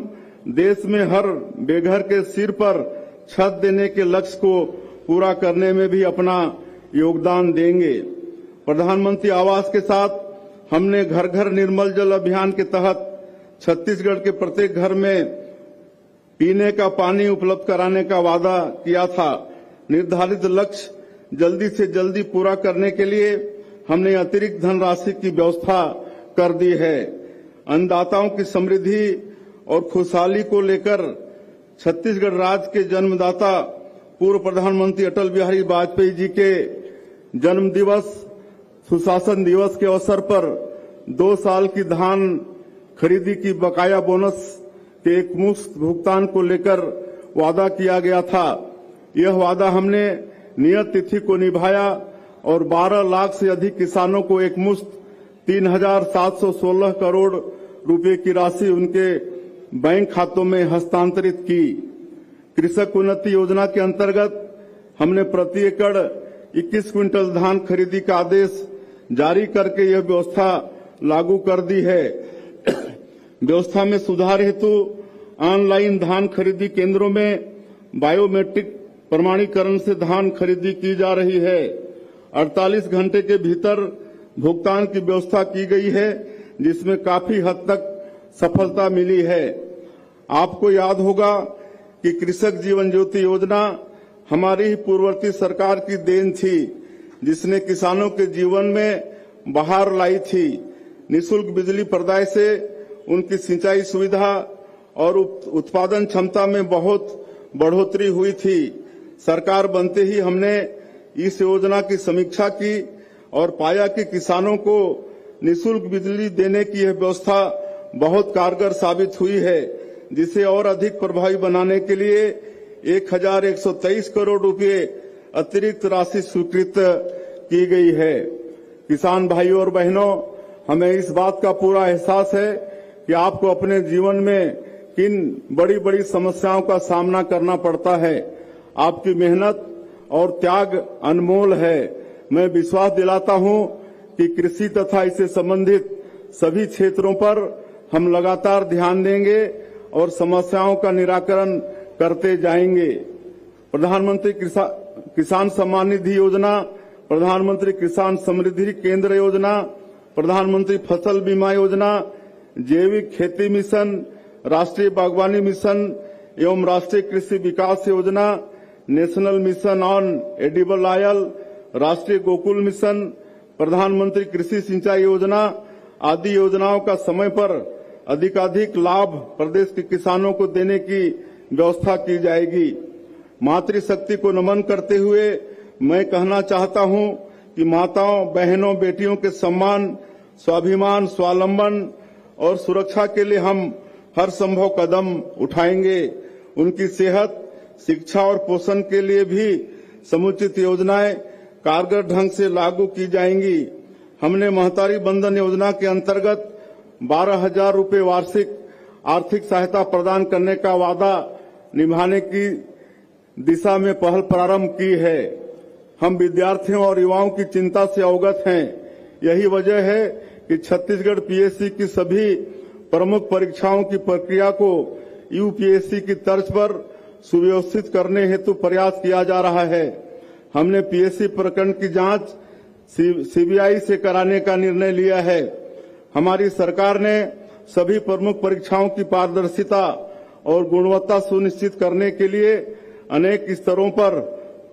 Speaker 15: देश में हर बेघर के सिर पर छत देने के लक्ष्य को पूरा करने में भी अपना योगदान देंगे। प्रधानमंत्री आवास के साथ हमने घर घर निर्मल जल अभियान के तहत छत्तीसगढ़ के प्रत्येक घर में पीने का पानी उपलब्ध कराने का वादा किया था। निर्धारित लक्ष्य जल्दी से जल्दी पूरा करने के लिए हमने अतिरिक्त धनराशि की व्यवस्था कर दी है। अन्नदाताओं की समृद्धि और खुशहाली को लेकर छत्तीसगढ़ राज्य के जन्मदाता पूर्व प्रधानमंत्री अटल बिहारी वाजपेयी जी के जन्म दिवस, सुशासन दिवस के अवसर पर 2 साल की धान खरीदी की बकाया बोनस के एकमुश्त भुगतान को लेकर वादा किया गया था। यह वादा हमने नियत तिथि को निभाया और 12 लाख से अधिक किसानों को एकमुश्त 3,716 करोड़ रुपए की राशि उनके बैंक खातों में हस्तांतरित की। कृषक उन्नति योजना के अंतर्गत हमने प्रति एकड़ 21 क्विंटल धान खरीदी का आदेश जारी करके यह व्यवस्था लागू कर दी है। व्यवस्था में सुधार हेतु ऑनलाइन धान खरीदी केंद्रों में बायोमेट्रिक प्रमाणीकरण से धान खरीदी की जा रही है। 48 घंटे के भीतर भुगतान की व्यवस्था की गई है, जिसमें काफी हद तक सफलता मिली है। आपको याद होगा कि कृषक जीवन ज्योति योजना हमारी ही पूर्ववर्ती सरकार की देन थी, जिसने किसानों के जीवन में बहार लाई थी। निःशुल्क बिजली प्रदाय से उनकी सिंचाई सुविधा और उत्पादन क्षमता में बहुत बढ़ोतरी हुई थी। सरकार बनते ही हमने इस योजना की समीक्षा की और पाया कि किसानों को निःशुल्क बिजली देने की यह व्यवस्था बहुत कारगर साबित हुई है, जिसे और अधिक प्रभावी बनाने के लिए 1,123 करोड़ रुपए अतिरिक्त राशि स्वीकृत की गई है। किसान भाइयों और बहनों, हमें इस बात का पूरा एहसास है कि आपको अपने जीवन में किन बड़ी बड़ी समस्याओं का सामना करना पड़ता है। आपकी मेहनत और त्याग अनमोल है। मैं विश्वास दिलाता हूं कि कृषि तथा इससे संबंधित सभी क्षेत्रों पर हम लगातार ध्यान देंगे और समस्याओं का निराकरण करते जाएंगे। प्रधानमंत्री किसान सम्मान निधि योजना, प्रधानमंत्री किसान समृद्धि केंद्र योजना, प्रधानमंत्री फसल बीमा योजना, जैविक खेती मिशन, राष्ट्रीय बागवानी मिशन एवं राष्ट्रीय कृषि विकास योजना, national mission on edible oil, राष्ट्रीय गोकुल मिशन, प्रधानमंत्री कृषि सिंचाई योजना आदि योजनाओं का समय पर अधिकाधिक लाभ प्रदेश के किसानों को देने की व्यवस्था की जाएगी। मातृशक्ति को नमन करते हुए मैं कहना चाहता हूं कि माताओं, बहनों, बेटियों के सम्मान, स्वाभिमान, स्वावलंबन और सुरक्षा के लिए हम हर संभव कदम उठाएंगे। उनकी सेहत, शिक्षा और पोषण के लिए भी समुचित योजनाएं कारगर ढंग से लागू की जाएंगी। हमने महतारी बंधन योजना के अंतर्गत 12,000 रुपए वार्षिक आर्थिक सहायता प्रदान करने का वादा निभाने की दिशा में पहल प्रारंभ की है। हम विद्यार्थियों और युवाओं की चिंता से अवगत हैं। यही वजह है कि छत्तीसगढ़ पीएससी की सभी प्रमुख परीक्षाओं की प्रक्रिया को यूपीएससी की तर्ज पर सुव्यवस्थित करने हेतु प्रयास किया जा रहा है। हमने पीएससी प्रकरण की जांच सीबीआई से कराने का निर्णय लिया है। हमारी सरकार ने सभी प्रमुख परीक्षाओं की पारदर्शिता और गुणवत्ता सुनिश्चित करने के लिए अनेक स्तरों पर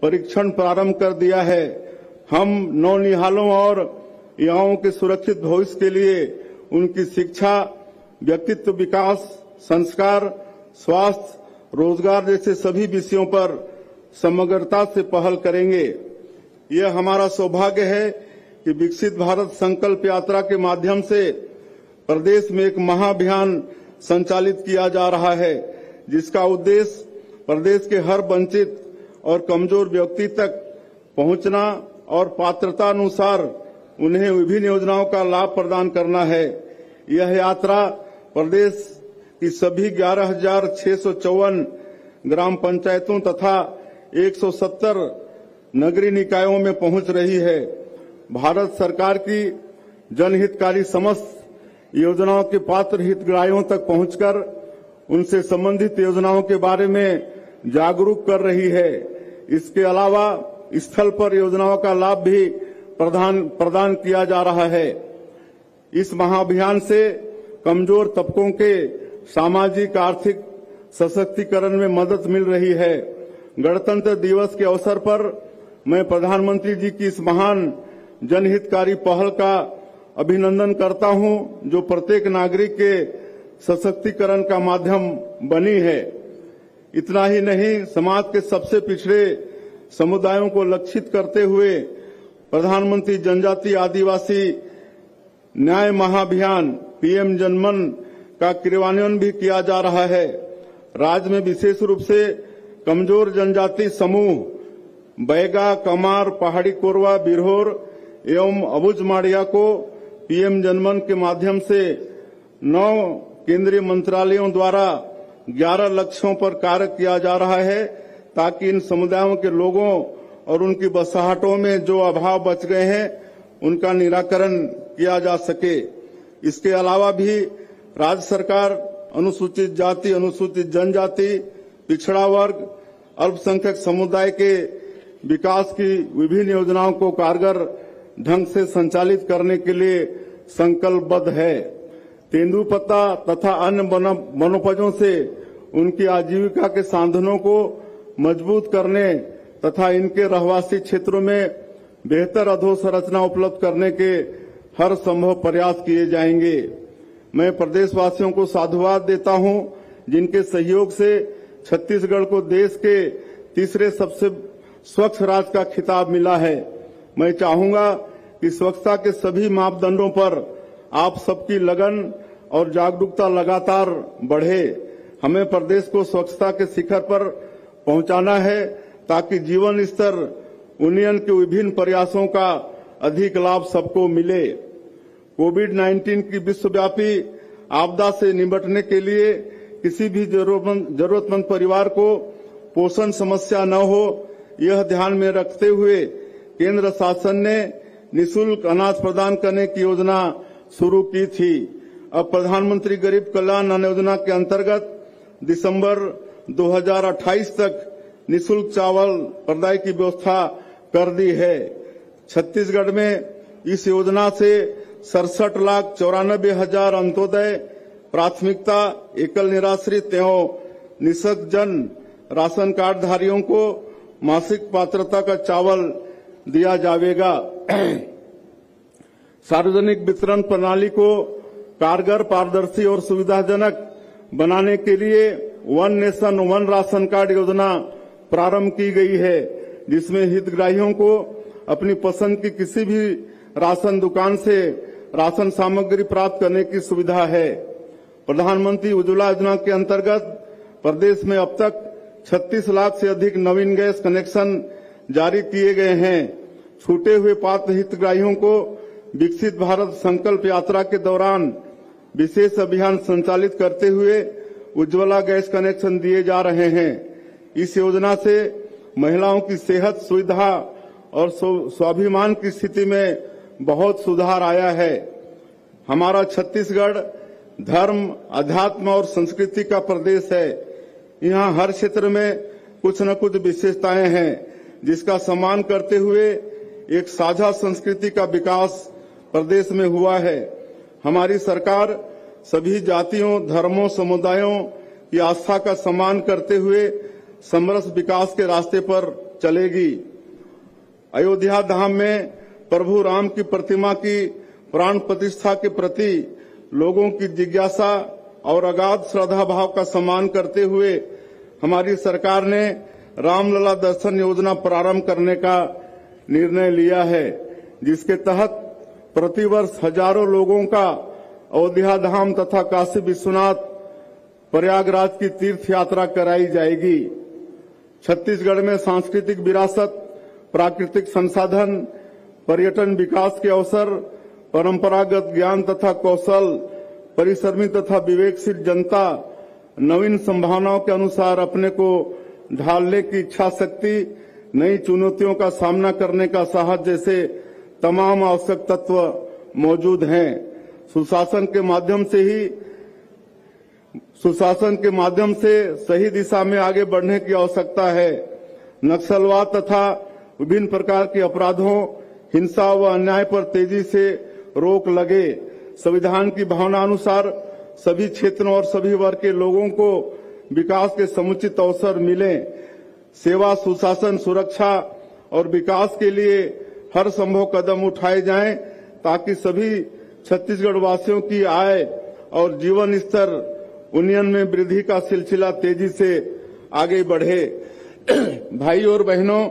Speaker 15: परीक्षण प्रारंभ कर दिया है। हम नौनिहालों और युवाओं के सुरक्षित भविष्य के लिए उनकी शिक्षा, व्यक्तित्व विकास, संस्कार, स्वास्थ्य, रोजगार जैसे सभी विषयों पर समग्रता से पहल करेंगे। यह हमारा सौभाग्य है कि विकसित भारत संकल्प यात्रा के माध्यम से प्रदेश में एक महाअभियान संचालित किया जा रहा है, जिसका उद्देश्य प्रदेश के हर वंचित और कमजोर व्यक्ति तक पहुंचना और पात्रता अनुसार उन्हें विभिन्न योजनाओं का लाभ प्रदान करना है। यह यात्रा प्रदेश की सभी 11,654 ग्राम पंचायतों तथा 170 नगरीय निकायों में पहुंच रही है। भारत सरकार की जनहितकारी समस्त योजनाओं के पात्र हितग्राहियों तक पहुंचकर उनसे संबंधित योजनाओं के बारे में जागरूक कर रही है। इसके अलावा स्थल पर योजनाओं का लाभ भी प्रदान किया जा रहा है। इस महाअभियान से कमजोर तबकों के सामाजिक आर्थिक सशक्तिकरण में मदद मिल रही है। गणतंत्र दिवस के अवसर पर मैं प्रधानमंत्री जी की इस महान जनहितकारी पहल का अभिनंदन करता हूं, जो प्रत्येक नागरिक के सशक्तिकरण का माध्यम बनी है। इतना ही नहीं, समाज के सबसे पिछड़े समुदायों को लक्षित करते हुए प्रधानमंत्री जनजातीय आदिवासी न्याय महाअभियान पीएम जनमन का क्रियान्वयन भी किया जा रहा है। राज्य में विशेष रूप से कमजोर जनजाति समूह बैगा, कमार, पहाड़ी कोरवा, बिरहोर एवं अबुझ माड़िया को पीएम जनमन के माध्यम से 9 केंद्रीय मंत्रालयों द्वारा 11 लक्ष्यों पर कार्य किया जा रहा है, ताकि इन समुदायों के लोगों और उनकी बसाहटों में जो अभाव बच गए हैं उनका निराकरण किया जा सके। इसके अलावा भी राज्य सरकार अनुसूचित जाति, अनुसूचित जनजाति, पिछड़ा वर्ग, अल्पसंख्यक समुदाय के विकास की विभिन्न योजनाओं को कारगर ढंग से संचालित करने के लिए संकल्पबद्ध है। तेंदुपत्ता तथा अन्य वनोपजों से उनकी आजीविका के साधनों को मजबूत करने तथा इनके रहवासी क्षेत्रों में बेहतर अधोसंरचना उपलब्ध करने के हर संभव प्रयास किए जाएंगे। मैं प्रदेशवासियों को साधुवाद देता हूं, जिनके सहयोग से छत्तीसगढ़ को देश के तीसरे सबसे स्वच्छ राज्य का खिताब मिला है। मैं चाहूंगा कि स्वच्छता के सभी मापदंडों पर आप सबकी लगन और जागरूकता लगातार बढ़े। हमें प्रदेश को स्वच्छता के शिखर पर पहुंचाना है, ताकि जीवन स्तर यूनियन के विभिन्न प्रयासों का अधिक लाभ सबको मिले। कोविड-19 की विश्वव्यापी आपदा से निपटने के लिए किसी भी जरूरतमंद परिवार को पोषण समस्या न हो, यह ध्यान में रखते हुए केंद्र शासन ने निःशुल्क अनाज प्रदान करने की योजना शुरू की थी। अब प्रधानमंत्री गरीब कल्याण अन्न योजना के अंतर्गत दिसंबर 2028 तक निःशुल्क चावल प्रदाय की व्यवस्था कर दी है। छत्तीसगढ़ में इस योजना से 67,94,000 अंत्योदय, प्राथमिकता, एकल निराश्रित एवं निःशक्त जन राशन कार्ड धारियों को मासिक पात्रता का चावल दिया जाएगा। सार्वजनिक वितरण प्रणाली को कारगर, पारदर्शी और सुविधाजनक बनाने के लिए one nation one ration card योजना प्रारंभ की गई है, जिसमें हितग्राहियों को अपनी पसंद की किसी भी राशन दुकान से राशन सामग्री प्राप्त करने की सुविधा है। प्रधानमंत्री उज्ज्वला योजना के अंतर्गत प्रदेश में अब तक 36 लाख से अधिक नवीन गैस कनेक्शन जारी किए गए हैं। छूटे हुए पात्र हितग्राहियों को विकसित भारत संकल्प यात्रा के दौरान विशेष अभियान संचालित करते हुए उज्ज्वला गैस कनेक्शन दिए जा रहे हैं। इस योजना से महिलाओं की सेहत, सुविधा और स्वाभिमान की स्थिति में बहुत सुधार आया है। हमारा छत्तीसगढ़ धर्म, अध्यात्म और संस्कृति का प्रदेश है। यहाँ हर क्षेत्र में कुछ न कुछ विशेषताएं हैं, जिसका सम्मान करते हुए एक साझा संस्कृति का विकास प्रदेश में हुआ है। हमारी सरकार सभी जातियों, धर्मों, समुदायों की आस्था का सम्मान करते हुए समरस विकास के रास्ते पर चलेगी। अयोध्या धाम में प्रभु राम की प्रतिमा की प्राण प्रतिष्ठा के प्रति लोगों की जिज्ञासा और अगाध श्रद्धा भाव का सम्मान करते हुए हमारी सरकार ने रामलला दर्शन योजना प्रारंभ करने का निर्णय लिया है, जिसके तहत प्रतिवर्ष हजारों लोगों का अयोध्या धाम तथा काशी विश्वनाथ प्रयागराज की तीर्थ यात्रा कराई जाएगी। छत्तीसगढ़ में सांस्कृतिक विरासत, प्राकृतिक संसाधन, पर्यटन विकास के अवसर, परंपरागत ज्ञान तथा कौशल, परिश्रमी तथा विवेकशील जनता नवीन संभावनाओं के अनुसार अपने को ढालने की इच्छा शक्ति, नई चुनौतियों का सामना करने का साहस जैसे तमाम आवश्यक तत्व मौजूद हैं। सुशासन के माध्यम से सही दिशा में आगे बढ़ने की आवश्यकता है। नक्सलवाद तथा विभिन्न प्रकार के अपराधों, हिंसा व अन्याय पर तेजी से रोक लगे। संविधान की भावना अनुसार सभी क्षेत्रों और सभी वर्ग के लोगों को विकास के समुचित अवसर मिले। सेवा, सुशासन, सुरक्षा और विकास के लिए हर संभव कदम उठाए जाएं ताकि सभी छत्तीसगढ़ वासियों की आय और जीवन स्तर उन्नयन में वृद्धि का सिलसिला तेजी से आगे बढ़े। भाई और बहनों,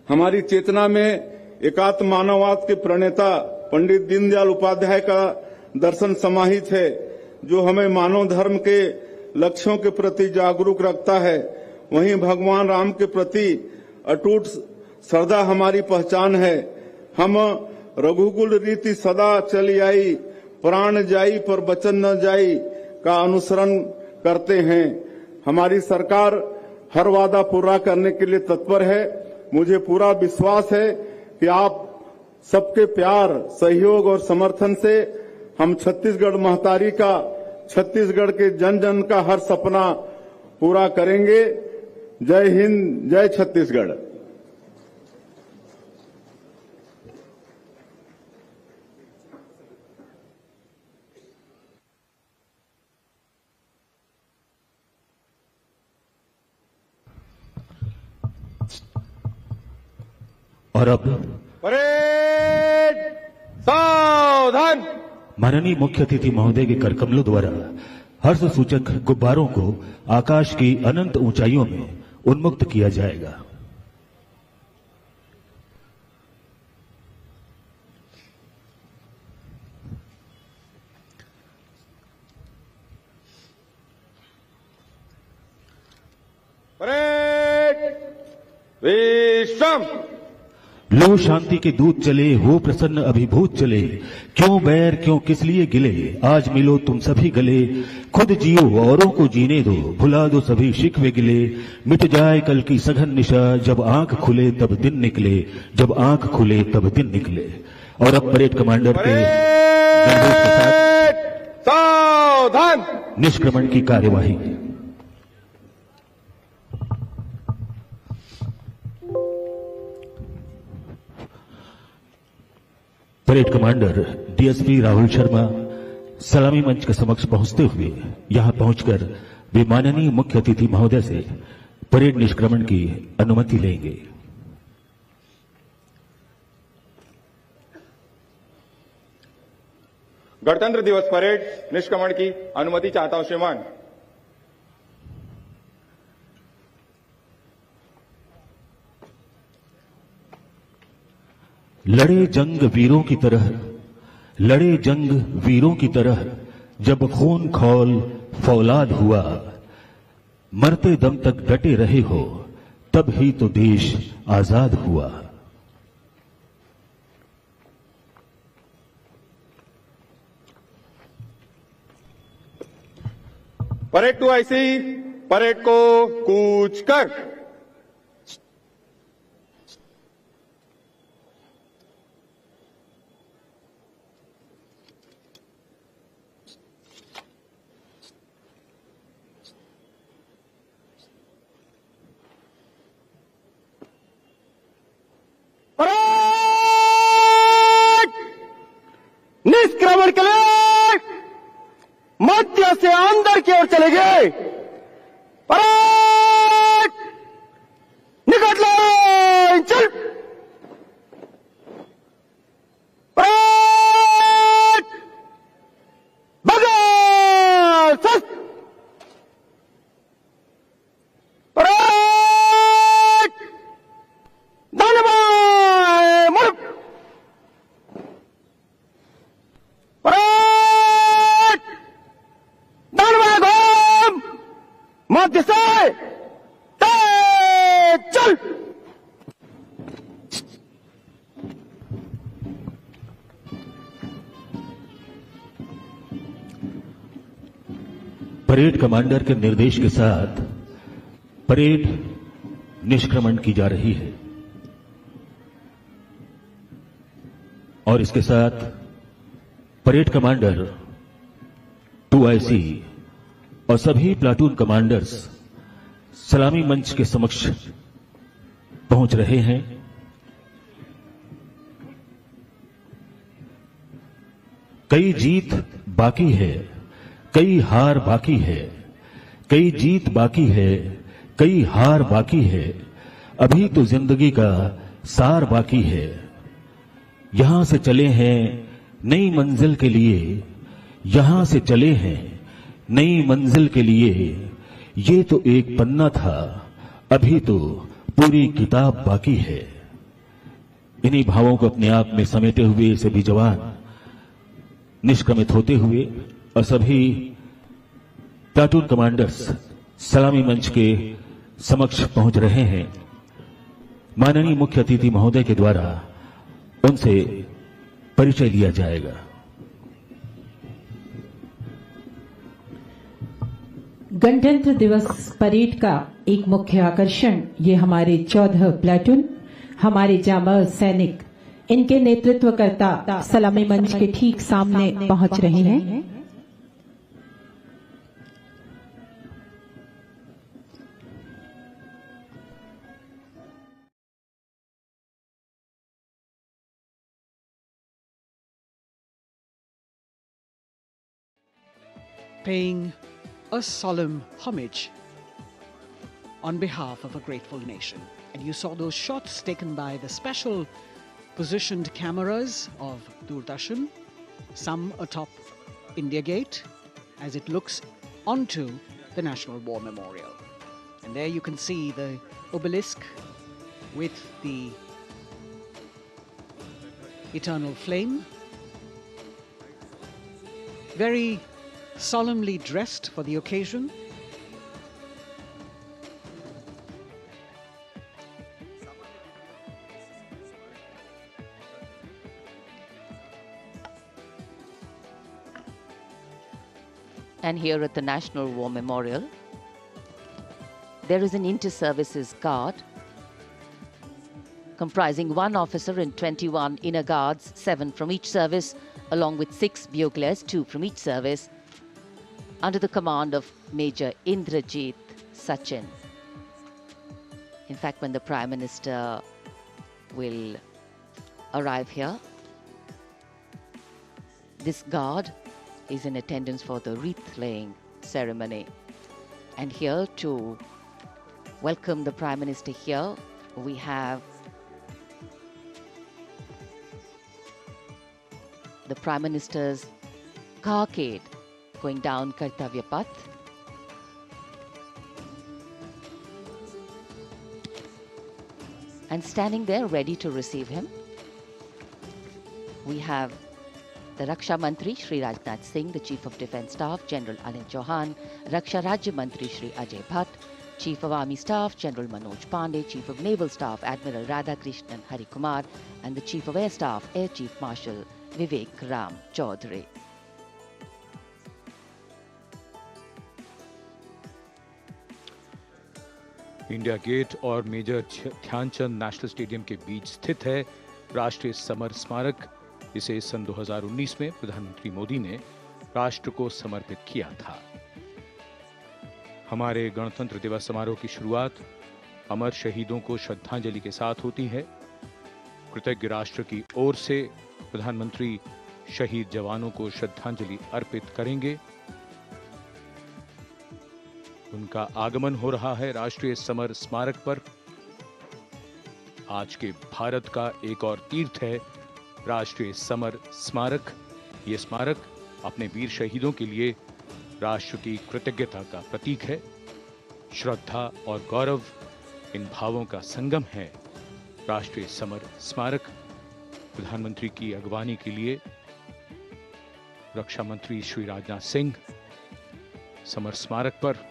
Speaker 15: हमारी चेतना में एकात्म मानववाद के प्रणेता पंडित दीनदयाल उपाध्याय का दर्शन समाहित है, जो हमें मानव धर्म के लक्ष्यों के प्रति जागरूक रखता है। वहीं भगवान राम के प्रति अटूट श्रद्धा हमारी पहचान है। हम रघुकुल रीति सदा चली आई, प्राण जाई पर वचन न जाई का अनुसरण करते हैं। हमारी सरकार हर वादा पूरा करने के लिए तत्पर है। मुझे पूरा विश्वास है कि आप सबके प्यार, सहयोग और समर्थन से हम छत्तीसगढ़ महतारी का, छत्तीसगढ़ के जन जन का हर सपना पूरा करेंगे। जय हिंद, जय छत्तीसगढ़।
Speaker 12: और अब
Speaker 14: परेड सावधान।
Speaker 12: माननीय मुख्य अतिथि महोदय के करकमलों द्वारा हर्ष सूचक गुब्बारों को आकाश की अनंत ऊंचाइयों में उन्मुक्त किया जाएगा।
Speaker 14: परेड विश्राम।
Speaker 12: लो शांति के दूत चले, हो प्रसन्न अभिभूत चले, क्यों बैर क्यों किस लिए गिले, आज मिलो तुम सभी गले, खुद जियो औरों को जीने दो, भुला दो सभी शिकवे गिले, मिट जाए कल की सघन निशा, जब आंख खुले तब दिन निकले, जब आंख खुले तब दिन निकले। और अब परेड कमांडर के निर्देश के साथ
Speaker 14: सावधान
Speaker 12: निष्क्रमण की कार्यवाही। Parade commander DSP Rahul Sharma सलामी मंच के समक्ष पहुंचते हुए यहां पहुंचकर वे माननीय मुख्य अतिथि महोदय से परेड निष्क्रमण की अनुमति लेंगे।
Speaker 14: गणतंत्र दिवस परेड निष्क्रमण की अनुमति चाहता हूं श्रीमान।
Speaker 12: लड़े जंग वीरों की तरह, लड़े जंग वीरों की तरह, जब खून खौल फौलाद हुआ, मरते दम तक डटे रहे हो, तब ही तो देश आजाद हुआ।
Speaker 14: परेड टू आईसी, परेड को कूच कर। परेड अतिक्रमण के लिए मध्य से अंदर की ओर चले गए। परेड निकट लाइन चल। परेड बगल सस्त। परेड दानवाए मुड़। परेड दानवाए घूम। मध्य से तेज चल।
Speaker 12: परेड कमांडर के निर्देश के साथ परेड निष्क्रमण की जा रही है और इसके साथ परेड कमांडर 2IC और सभी प्लाटून कमांडर्स सलामी मंच के समक्ष पहुंच रहे हैं। कई जीत बाकी है, कई हार बाकी है, कई जीत बाकी है, कई हार बाकी है, अभी तो जिंदगी का सार बाकी है। यहां से चले हैं नई मंजिल के लिए, यहां से चले हैं नई मंजिल के लिए। ये तो एक पन्ना था, अभी तो पूरी किताब बाकी है। इन्हीं भावों को अपने आप में समेटे हुए सभी जवान निष्क्रमित होते हुए और सभी प्लाटून कमांडर्स सलामी मंच के समक्ष पहुंच रहे हैं। माननीय मुख्य अतिथि महोदय के द्वारा उनसे परिचय लिया जाएगा।
Speaker 13: गणतंत्र दिवस परेड का एक मुख्य आकर्षण ये हमारे 14 प्लाटून, हमारे जांबाज सैनिक, इनके नेतृत्वकर्ता सलामी मंच के ठीक सामने पहुंच रहे हैं।
Speaker 4: Paying a solemn homage on behalf of a grateful nation. And you saw those shots taken by the special positioned cameras of Doordarshan, some atop India Gate as it looks onto the National War Memorial. And there you can see the obelisk with the eternal flame, very solemnly dressed for the occasion.
Speaker 2: And here at the National War Memorial, there is an inter-services guard comprising 1 officer and 21 inner guards, 7 from each service, along with 6 buglers, 2 from each service, under the command of Major Indrajit Sachin. In fact, when the Prime Minister will arrive here, this guard is in attendance for the wreath-laying ceremony. And here to welcome the Prime Minister here, we have the Prime Minister's carcade going down Kartavya Path. And standing there ready to receive him, we have the Raksha Mantri Shri Rajnath Singh, the Chief of Defence Staff General Anil Chauhan, Raksha Rajya Mantri Shri Ajay Bhatt, Chief of Army Staff General Manoj Pandey, Chief of Naval Staff Admiral Radhakrishnan Harikumar, and the Chief of Air Staff Air Chief Marshal Vivek Ram Chaudhary.
Speaker 1: India Gate और Major Dhyanchand National Stadium के बीच स्थित है राष्ट्रीय summer स्मारक। इसे सन 2019 में प्रधानमंत्री मोदी ने राष्ट्र को समर्पित किया था। हमारे गणतंत्र दिवस समारोह की शुरुआत अमर शहीदों को श्रद्धांजलि के साथ होती है। कृतज्ञ राष्ट्र की ओर से प्रधानमंत्री शहीद जवानों को श्रद्धांजलि अर्पित करेंगे। उनका आगमन हो रहा है राष्ट्रीय समर स्मारक पर। आज के भारत का एक और तीर्थ है राष्ट्रीय समर स्मारक। ये स्मारक अपने वीर शहीदों के लिए राष्ट्र की कृतज्ञता का प्रतीक है। श्रद्धा और गौरव इन भावों का संगम है राष्ट्रीय समर स्मारक। प्रधानमंत्री की अगवानी के लिए रक्षा मंत्री श्री राजनाथ सिंह समर स्मारक पर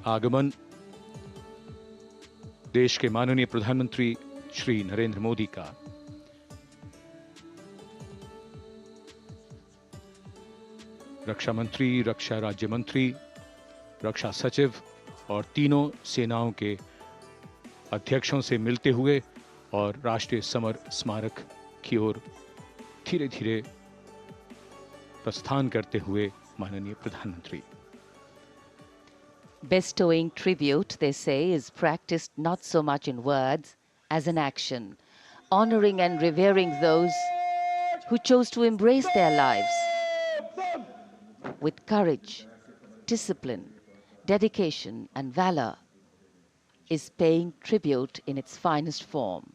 Speaker 1: आगमन देश के माननीय प्रधानमंत्री श्री नरेंद्र मोदी का। रक्षा मंत्री, रक्षा राज्य मंत्री, रक्षा सचिव और तीनों सेनाओं के अध्यक्षों से मिलते हुए और राष्ट्रीय समर स्मारक की ओर धीरे धीरे प्रस्थान करते हुए माननीय प्रधानमंत्री।
Speaker 2: Bestowing tribute, they say, is practiced not so much in words as in action, honoring and revering those who chose to embrace their lives with courage, discipline, dedication and valor is paying tribute in its finest form.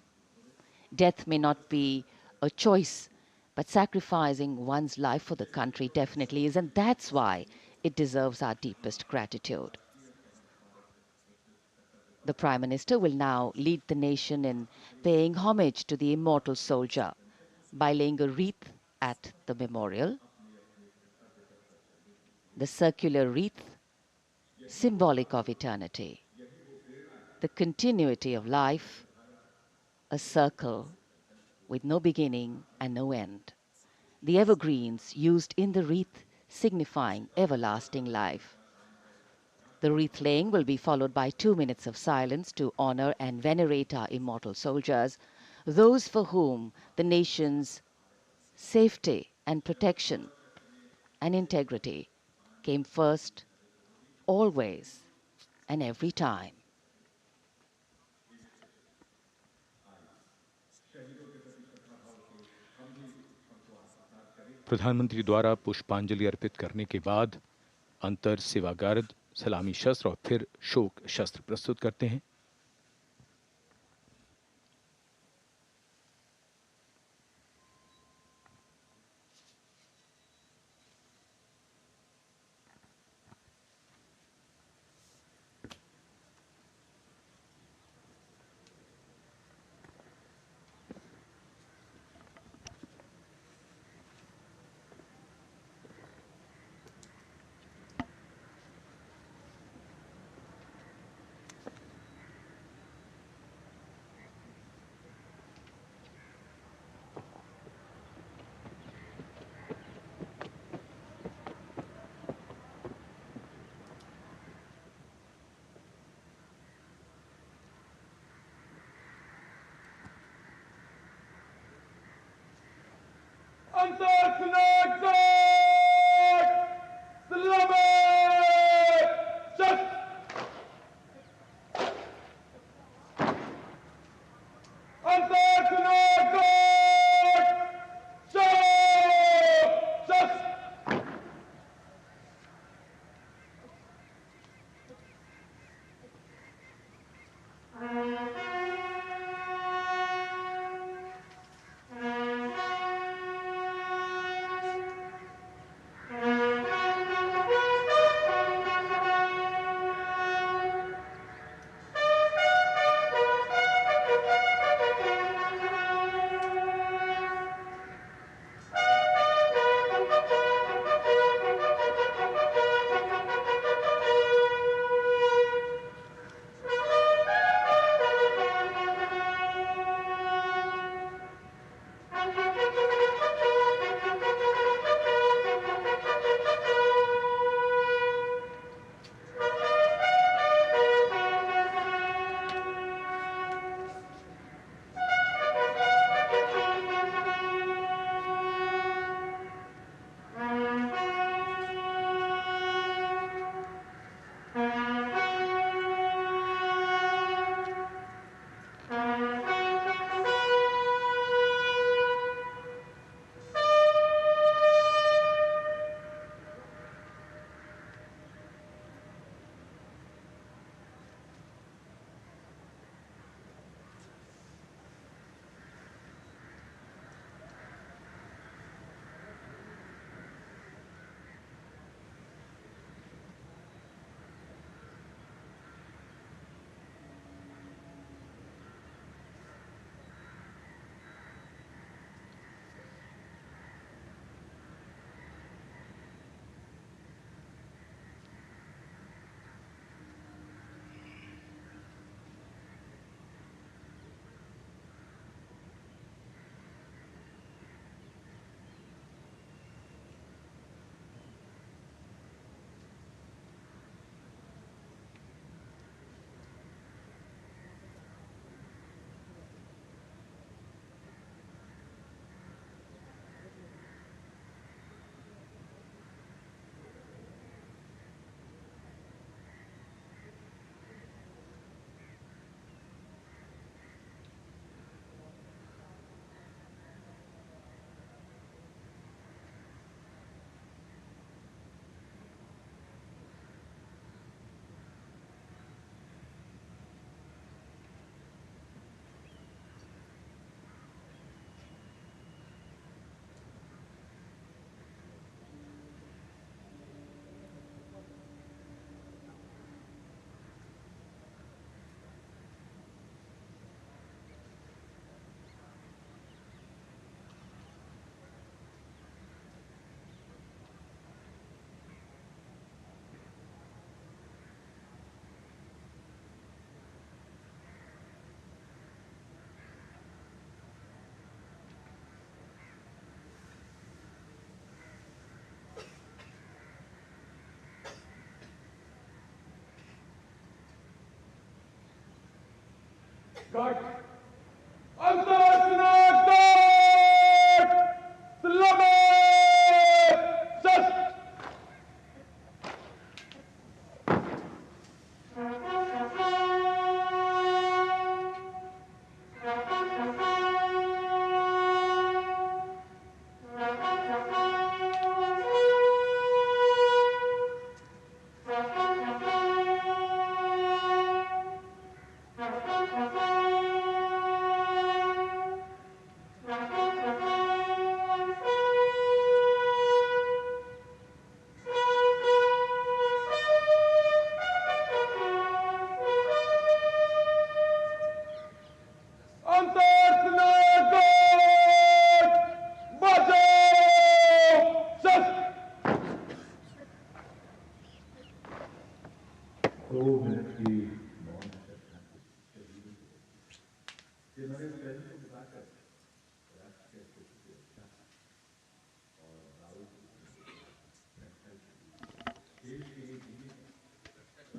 Speaker 2: Death may not be a choice, but sacrificing one's life for the country definitely is, and that's why it deserves our deepest gratitude. The Prime Minister will now lead the nation in paying homage to the immortal soldier by laying a wreath at the memorial. The circular wreath, symbolic of eternity, the continuity of life, a circle with no beginning and no end. The evergreens used in the wreath signifying everlasting life. The wreath laying will be followed by 2 minutes of silence to honor and venerate our immortal soldiers, those for whom the nation's safety and protection and integrity came first, always and every time.
Speaker 1: प्रधानमंत्री द्वारा पुष्पांजलि अर्पित करने के बाद अंतर सेवागार्द सलामी शस्त्र और फिर शोक शस्त्र प्रस्तुत करते हैं।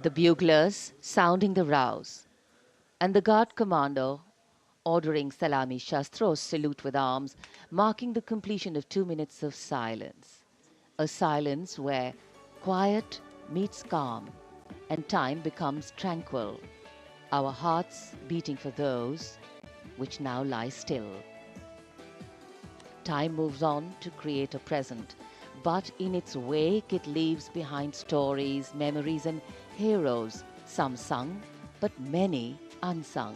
Speaker 2: The buglers sounding the rouse, and the guard commander ordering Salami Shastros salute with arms, marking the completion of 2 minutes of silence. A silence where quiet meets calm and time becomes tranquil, our hearts beating for those which now lie still. Time moves on to create a present, but in its wake it leaves behind stories, memories and heroes, some sung, but many unsung.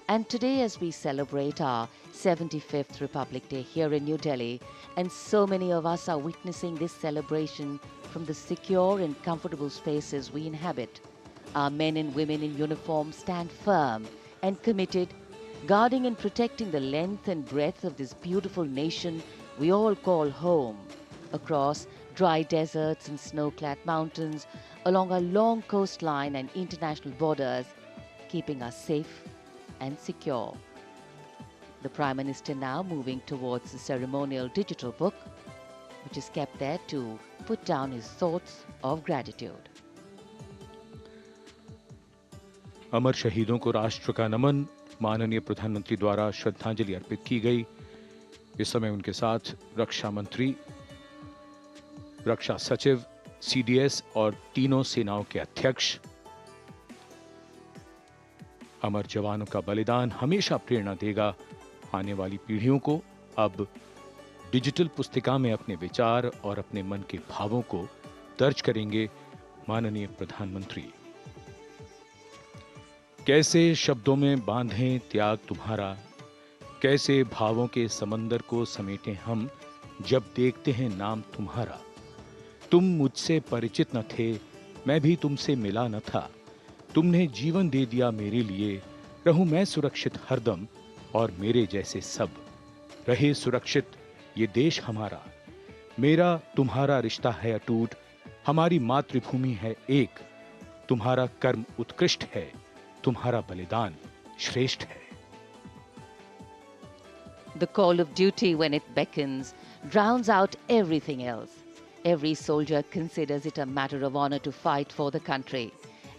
Speaker 2: And today, as we celebrate our 75th Republic Day here in New Delhi, and so many of us are witnessing this celebration from the secure and comfortable spaces we inhabit, our men and women in uniform stand firm and committed, guarding and protecting the length and breadth of this beautiful nation we all call home, across dry deserts and snow-clad mountains, along our long coastline and international borders, keeping us safe and secure. The Prime Minister now moving towards the ceremonial digital book, which is kept there to put down his thoughts of gratitude.
Speaker 1: अमर शहीदों को राष्ट्र का नमन, माननीय प्रधानमंत्री द्वारा श्रद्धांजलि अर्पित की गई। इस समय उनके साथ रक्षा मंत्री, रक्षा सचिव, सीडीएस और तीनों सेनाओं के अध्यक्ष। अमर जवानों का बलिदान हमेशा प्रेरणा देगा आने वाली पीढ़ियों को। अब डिजिटल पुस्तिका में अपने विचार और अपने मन के भावों को दर्ज करेंगे माननीय प्रधानमंत्री। कैसे शब्दों में बांधें त्याग तुम्हारा, कैसे भावों के समंदर को समेटें हम जब देखते हैं नाम तुम्हारा। तुम मुझसे परिचित न थे, मैं भी तुमसे मिला न था, तुमने जीवन दे दिया मेरे लिए, रहूं मैं सुरक्षित हरदम और मेरे जैसे सब रहे सुरक्षित ये देश हमारा। मेरा तुम्हारा रिश्ता है अटूट, हमारी मातृभूमि है एक, तुम्हारा कर्म उत्कृष्ट है, तुम्हारा बलिदान श्रेष्ठ है।
Speaker 2: The call of duty, when it beckons, drowns out everything else. Every soldier considers it a matter of honor to fight for the country.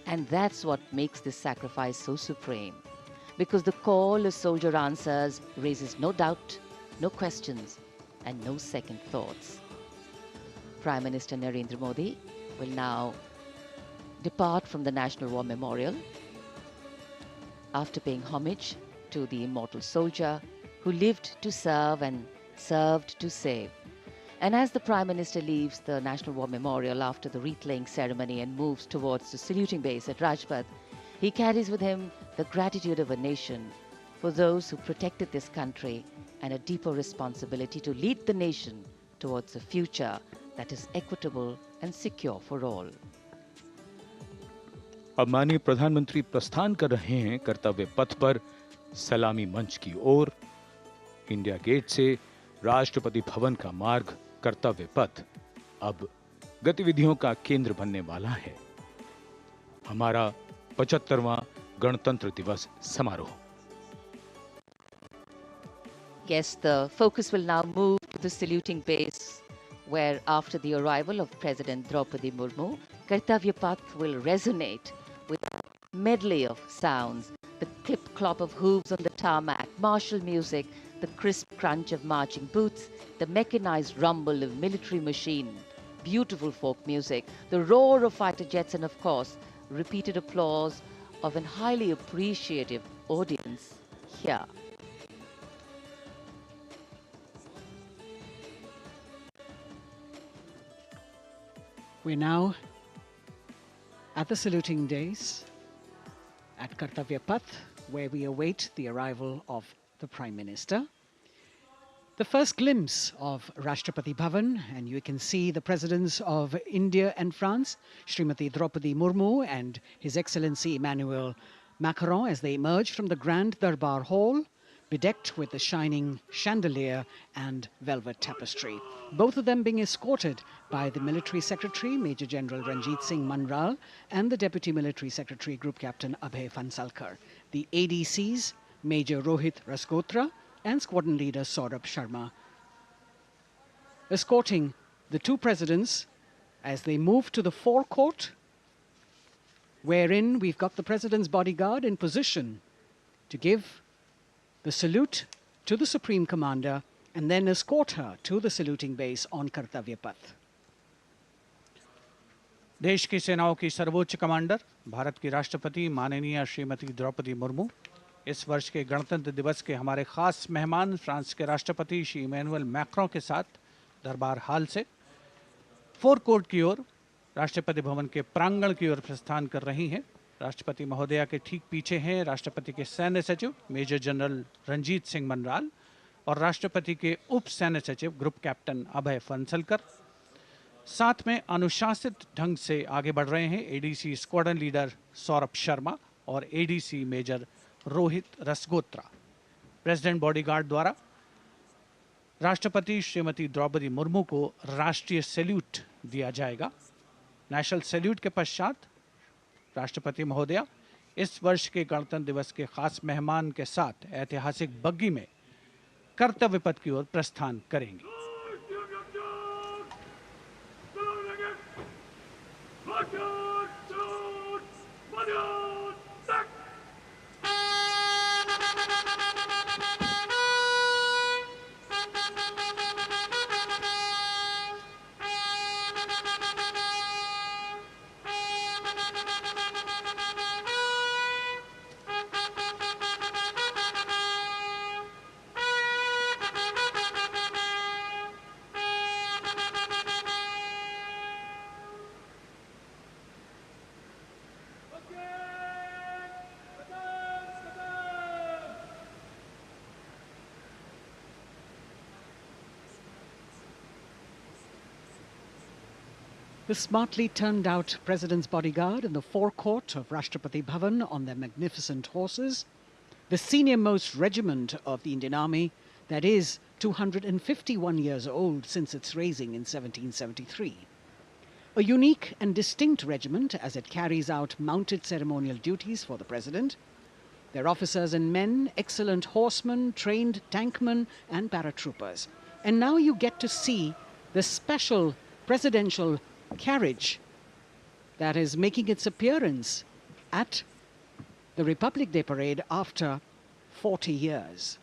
Speaker 2: And that's what makes this sacrifice so supreme. Because the call a soldier answers raises no doubt, no questions, and no second thoughts. Prime Minister Narendra Modi will now depart from the National War Memorial after paying homage to the immortal soldier who lived to serve and served to save. And as the Prime Minister leaves the National War Memorial after the wreath-laying ceremony and moves towards the saluting base at Rajpath, he carries with him the gratitude of a nation for those who protected this country and a deeper responsibility to lead the nation towards a future that is equitable and secure for all.
Speaker 1: अब माननीय प्रधानमंत्री प्रस्थान कर रहे हैं कर्तव्य पथ पर सलामी मंच की ओर। इंडिया गेट से राष्ट्रपति भवन का मार्ग कर्तव्य पथ अब गतिविधियों का केंद्र बनने वाला है। हमारा 75वां गणतंत्र दिवस समारोह।
Speaker 2: Yes, the focus will now move to the saluting base, where after the arrival of President Draupadi Murmu, Kartavya Path will resonate with a medley of sounds, the clip-clop of hooves on the tarmac, martial music, the crisp crunch of marching boots, the mechanized rumble of military machine, beautiful folk music, the roar of fighter jets, and of course, repeated applause of an highly appreciative audience here.
Speaker 4: We're now at the saluting days at Kartavya Path, where we await the arrival of the Prime Minister. The first glimpse of Rashtrapati Bhavan, and you can see the presidents of India and France, Srimati Draupadi Murmu and His Excellency Emmanuel Macron, as they emerge from the Grand Darbar Hall, bedecked with the shining chandelier and velvet tapestry. Both of them being escorted by the Military Secretary, Major General Ranjit Singh Manral, and the Deputy Military Secretary, Group Captain Abhay Phansalkar. The ADCs, Major Rohit Rasgotra and Squadron Leader Saurabh Sharma, escorting the two presidents as they move to the forecourt, wherein we've got the President's bodyguard in position to give the salute to the Supreme Commander and then escort her to the saluting base on Kartavya Path.
Speaker 3: देश की सेनाओं की सर्वोच्च commander Bharat की राष्ट्रपति माननीय श्रीमती द्रौपदी मुर्मू इस वर्ष के गणतंत्र दिवस के हमारे खास मेहमान फ्रांस के राष्ट्रपति श्री इमैनुअल मैक्रों के साथ दरबार हाल से फोरकोर्ट की ओर राष्ट्रपति भवन के प्रांगण की ओर प्रस्थान कर रही हैं। राष्ट्रपति महोदया के ठीक पीछे हैं राष्ट्रपति के सैन्य सचिव मेजर जनरल रंजीत सिंह मनराल और राष्ट्रपति के उप सैन्य सचिव ग्रुप कैप्टन अभय फंसलकर। साथ में अनुशासित ढंग से आगे बढ़ रहे हैं ADC squadron leader Saurabh Sharma और ADC major Rohit Rasgotra. President bodyguard द्वारा राष्ट्रपति श्रीमती द्रौपदी मुर्मू को राष्ट्रीय सैल्यूट दिया जाएगा। नेशनल सैल्यूट के पश्चात राष्ट्रपति महोदया इस वर्ष के गणतंत्र दिवस के खास मेहमान के साथ ऐतिहासिक बग्गी में कर्तव्य पथ की ओर प्रस्थान करेंगी।
Speaker 4: The smartly turned out President's bodyguard in the forecourt of Rashtrapati Bhavan on their magnificent horses, the senior-most regiment of the Indian Army that is 251 years old since its raising in 1773. A unique and distinct regiment as it carries out mounted ceremonial duties for the President. Their officers and men, excellent horsemen, trained tankmen and paratroopers. And now you get to see the special presidential carriage that is making its appearance at the Republic Day Parade after 40 years.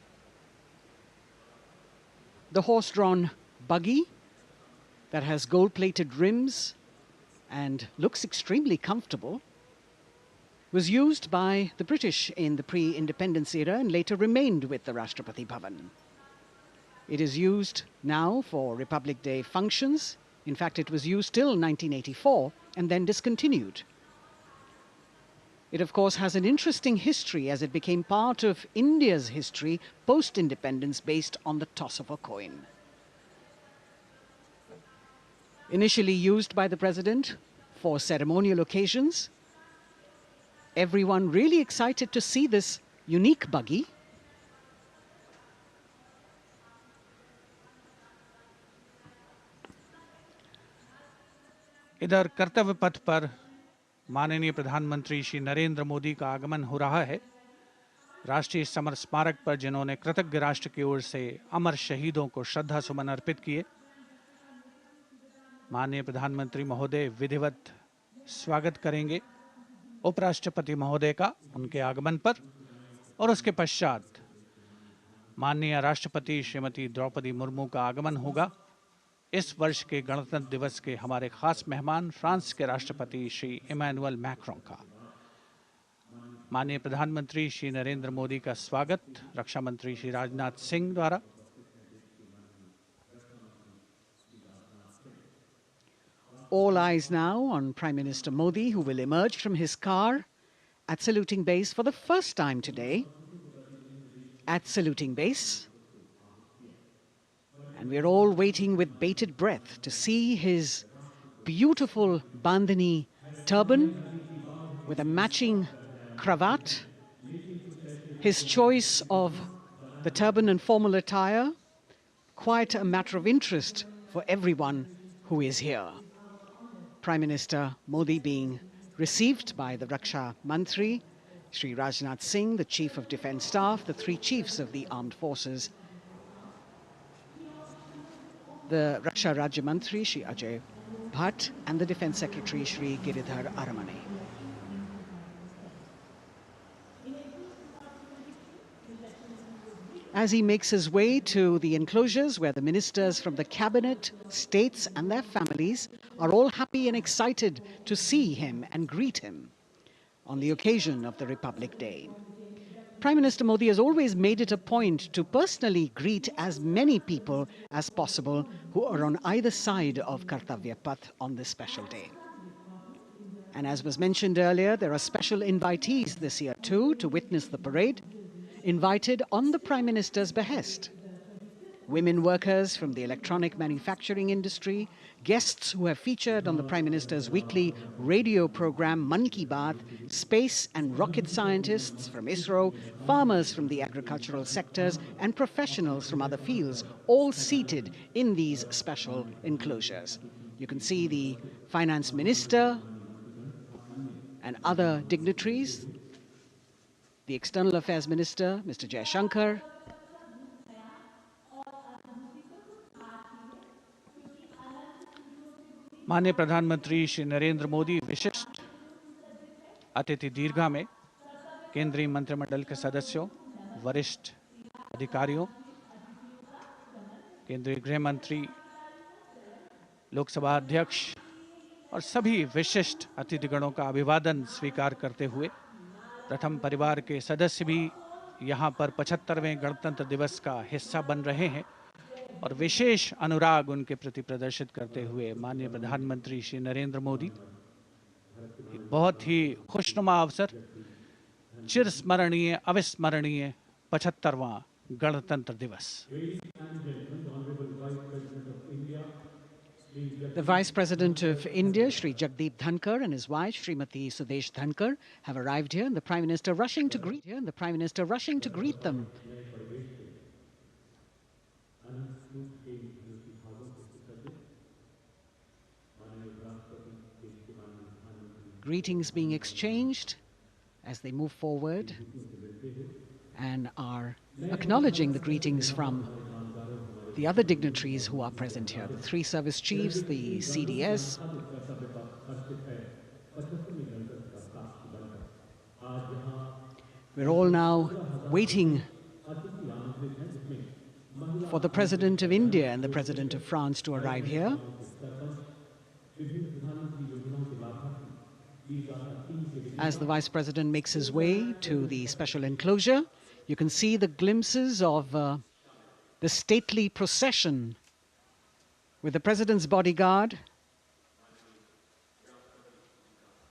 Speaker 4: The horse-drawn buggy that has gold-plated rims and looks extremely comfortable was used by the British in the pre-independence era and later remained with the Rashtrapati Bhavan. It is used now for Republic Day functions. In fact, it was used till 1984 and then discontinued. It, of course, has an interesting history as it became part of India's history post-independence based on the toss of a coin. Initially used by the President for ceremonial occasions, everyone really excited to see this unique buggy.
Speaker 3: इधर कर्तव्य पथ पर माननीय प्रधानमंत्री श्री नरेंद्र मोदी का आगमन हो रहा है। राष्ट्रीय समर स्मारक पर जिन्होंने कृतज्ञ राष्ट्र की ओर से अमर शहीदों को श्रद्धा सुमन अर्पित किए, माननीय प्रधानमंत्री महोदय विधिवत स्वागत करेंगे उपराष्ट्रपति महोदय का उनके आगमन पर। और उसके पश्चात माननीय राष्ट्रपति श्रीमती द्रौपदी मुर्मू का आगमन होगा। इस वर्ष के गणतंत्र दिवस के हमारे खास मेहमान फ्रांस के राष्ट्रपति श्री इमैनुअल मैक्रों का। माननीय प्रधानमंत्री श्री नरेंद्र मोदी का स्वागत रक्षा मंत्री श्री राजनाथ सिंह द्वारा।
Speaker 4: All eyes now on Prime Minister Modi, who will emerge from his car at saluting base for the first time today. At saluting base. And we're all waiting with bated breath to see his beautiful bandhani turban with a matching cravat. His choice of the turban and formal attire, quite a matter of interest for everyone who is here. Prime Minister Modi being received by the Raksha Mantri, Shri Rajnath Singh, the Chief of Defence Staff, the three chiefs of the armed forces, the Raksha Rajya Mantri, Shri Ajay Bhatt, and the Defence Secretary, Shri Giridhar Aramane. As he makes his way to the enclosures where the ministers from the cabinet, states and their families are all happy and excited to see him and greet him on the occasion of the Republic Day. Prime Minister Modi has always made it a point to personally greet as many people as possible who are on either side of Kartavya Path on this special day. And as was mentioned earlier, there are special invitees this year too to witness the parade, invited on the Prime Minister's behest. Women workers from the electronic manufacturing industry, guests who have featured on the Prime Minister's weekly radio program Mann Ki Baat, space and rocket scientists from ISRO, farmers from the agricultural sectors and professionals from other fields, all seated in these special enclosures. You can see the Finance Minister and other dignitaries, the External Affairs Minister, Mr. Jaishankar,
Speaker 3: माननीय प्रधानमंत्री श्री नरेंद्र मोदी विशिष्ट अतिथि दीर्घा में केंद्रीय मंत्रिमंडल के सदस्यों, वरिष्ठ अधिकारियों, केंद्रीय गृह मंत्री, लोकसभा अध्यक्ष और सभी विशिष्ट अतिथिगणों का अभिवादन स्वीकार करते हुए प्रथम परिवार के सदस्य भी यहाँ पर 75वें गणतंत्र दिवस का हिस्सा बन रहे हैं और विशेष अनुराग उनके प्रति प्रदर्शित करते हुए माननीय प्रधानमंत्री श्री नरेंद्र मोदी बहुत ही खुशनुमा अवसर, चिरस्मरणीय अविस्मरणीय 75वां गणतंत्र दिवस।
Speaker 4: The Vice President of India, Shri Jagdeep Dhankar, and his wife, Srimati Sudesh Dhankar, have arrived here, and the Prime Minister rushing to greet them. Greetings being exchanged as they move forward and are acknowledging the greetings from the other dignitaries who are present here, the three service chiefs, the CDS. We're all now waiting for the President of India and the President of France to arrive here. As the Vice President makes his way to the special enclosure, you can see the glimpses of the stately procession with the President's bodyguard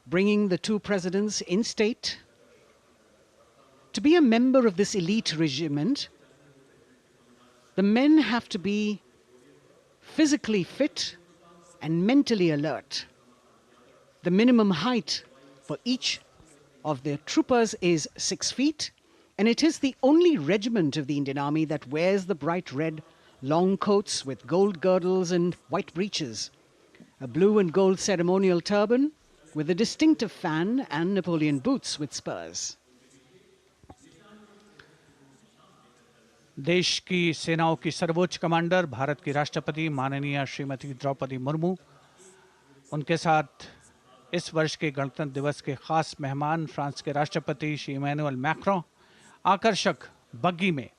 Speaker 4: bringing the two presidents in state. To be a member of this elite regiment, the men have to be physically fit and mentally alert. The minimum height for each of the troopers is 6 feet, and it is the only regiment of the Indian Army that wears the bright red long coats with gold girdles and white breeches, a blue and gold ceremonial turban with a distinctive fan and Napoleon boots with spurs.
Speaker 3: देश की सेनाओं की सर्वोच्च commander Bharat की राष्ट्रपति माननीय श्रीमती द्रौपदी मुर्मू, उनके साथ इस वर्ष के गणतंत्र दिवस के खास मेहमान फ्रांस के राष्ट्रपति श्री इमैनुअल मैक्रों आकर्षक बग्गी में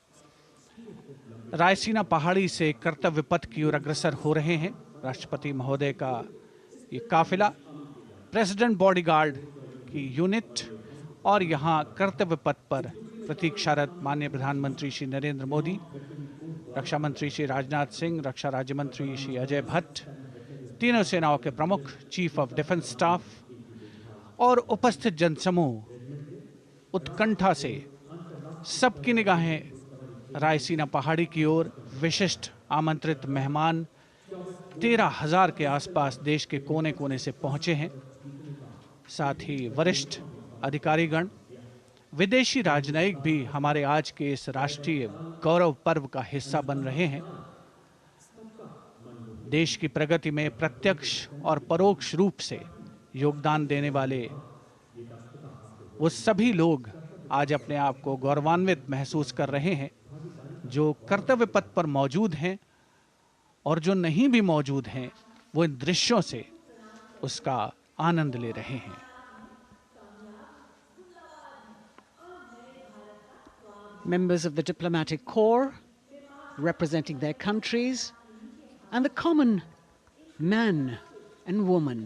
Speaker 3: रायसीना पहाड़ी से कर्तव्य पथ की ओर अग्रसर हो रहे हैं। राष्ट्रपति महोदय का ये काफिला, प्रेसिडेंट बॉडीगार्ड की यूनिट और यहाँ कर्तव्य पथ पर प्रतीक्षारत माननीय प्रधानमंत्री श्री नरेंद्र मोदी, रक्षा मंत्री श्री राजनाथ सिंह, रक्षा राज्य मंत्री श्री अजय भट्ट, तीनों सेनाओं के प्रमुख, चीफ ऑफ डिफेंस स्टाफ और उपस्थित जनसमूह उत्कंठा से सबकी निगाहें रायसीना पहाड़ी की ओर। विशिष्ट आमंत्रित मेहमान 13,000 के आसपास देश के कोने कोने से पहुंचे हैं। साथ ही वरिष्ठ अधिकारीगण, विदेशी राजनयिक भी हमारे आज के इस राष्ट्रीय गौरव पर्व का हिस्सा बन रहे हैं। देश की प्रगति में प्रत्यक्ष और परोक्ष रूप से योगदान देने वाले वो सभी लोग आज अपने आप को गौरवान्वित महसूस कर रहे हैं, जो कर्तव्य पथ पर मौजूद हैं और जो नहीं भी मौजूद हैं, वो इन दृश्यों से उसका आनंद ले रहे हैं।
Speaker 4: Members of the diplomatic corps representing their countries and the common man and woman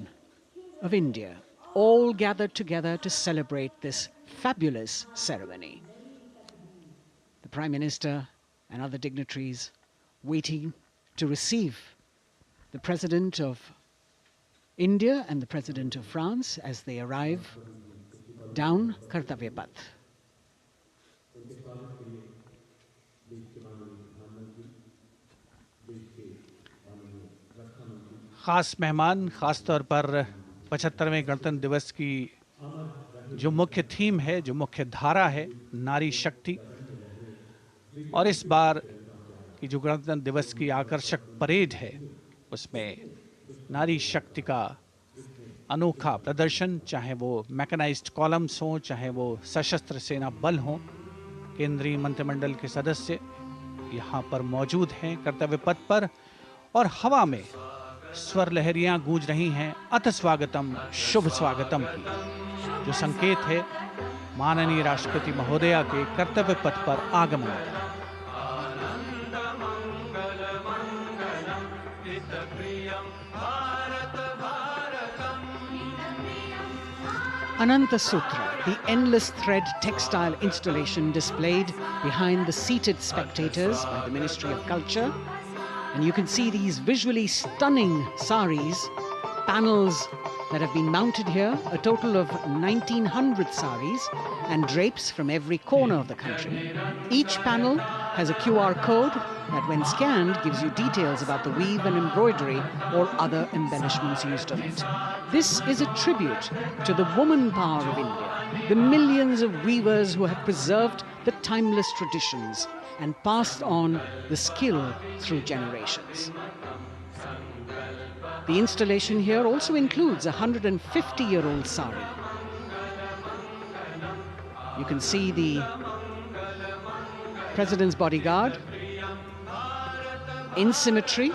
Speaker 4: of India all gathered together to celebrate this fabulous ceremony. The Prime Minister and other dignitaries waiting to receive the President of India and the President of France as they arrive down Kartavya Path.
Speaker 3: खास मेहमान, खास तौर पर 75वें गणतंत्र दिवस की जो मुख्य थीम है, जो मुख्य धारा है, नारी शक्ति, और इस बार की जो गणतंत्र दिवस की आकर्षक परेड है उसमें नारी शक्ति का अनोखा प्रदर्शन, चाहे वो मैकेनाइज्ड कॉलम्स हों, चाहे वो सशस्त्र सेना बल हों। केंद्रीय मंत्रिमंडल के सदस्य यहाँ पर मौजूद हैं कर्तव्य पथ पर, और हवा में स्वर लहरियां गूंज रही हैं अथ स्वागतम, शुभ स्वागतम की, जो संकेत है माननीय राष्ट्रपति महोदया के कर्तव्य पथ पर आगमन का।
Speaker 4: Ananta Sutra, the endless thread textile installation displayed behind the seated spectators by the Ministry of Culture. And you can see these visually stunning saris, panels that have been mounted here, a total of 1,900 saris and drapes from every corner of the country. Each panel has a QR code that when scanned gives you details about the weave and embroidery or other embellishments used on it. This is a tribute to the woman power of India, the millions of weavers who have preserved the timeless traditions and passed on the skill through generations. The installation here also includes a 150-year-old sari. You can see the President's bodyguard in symmetry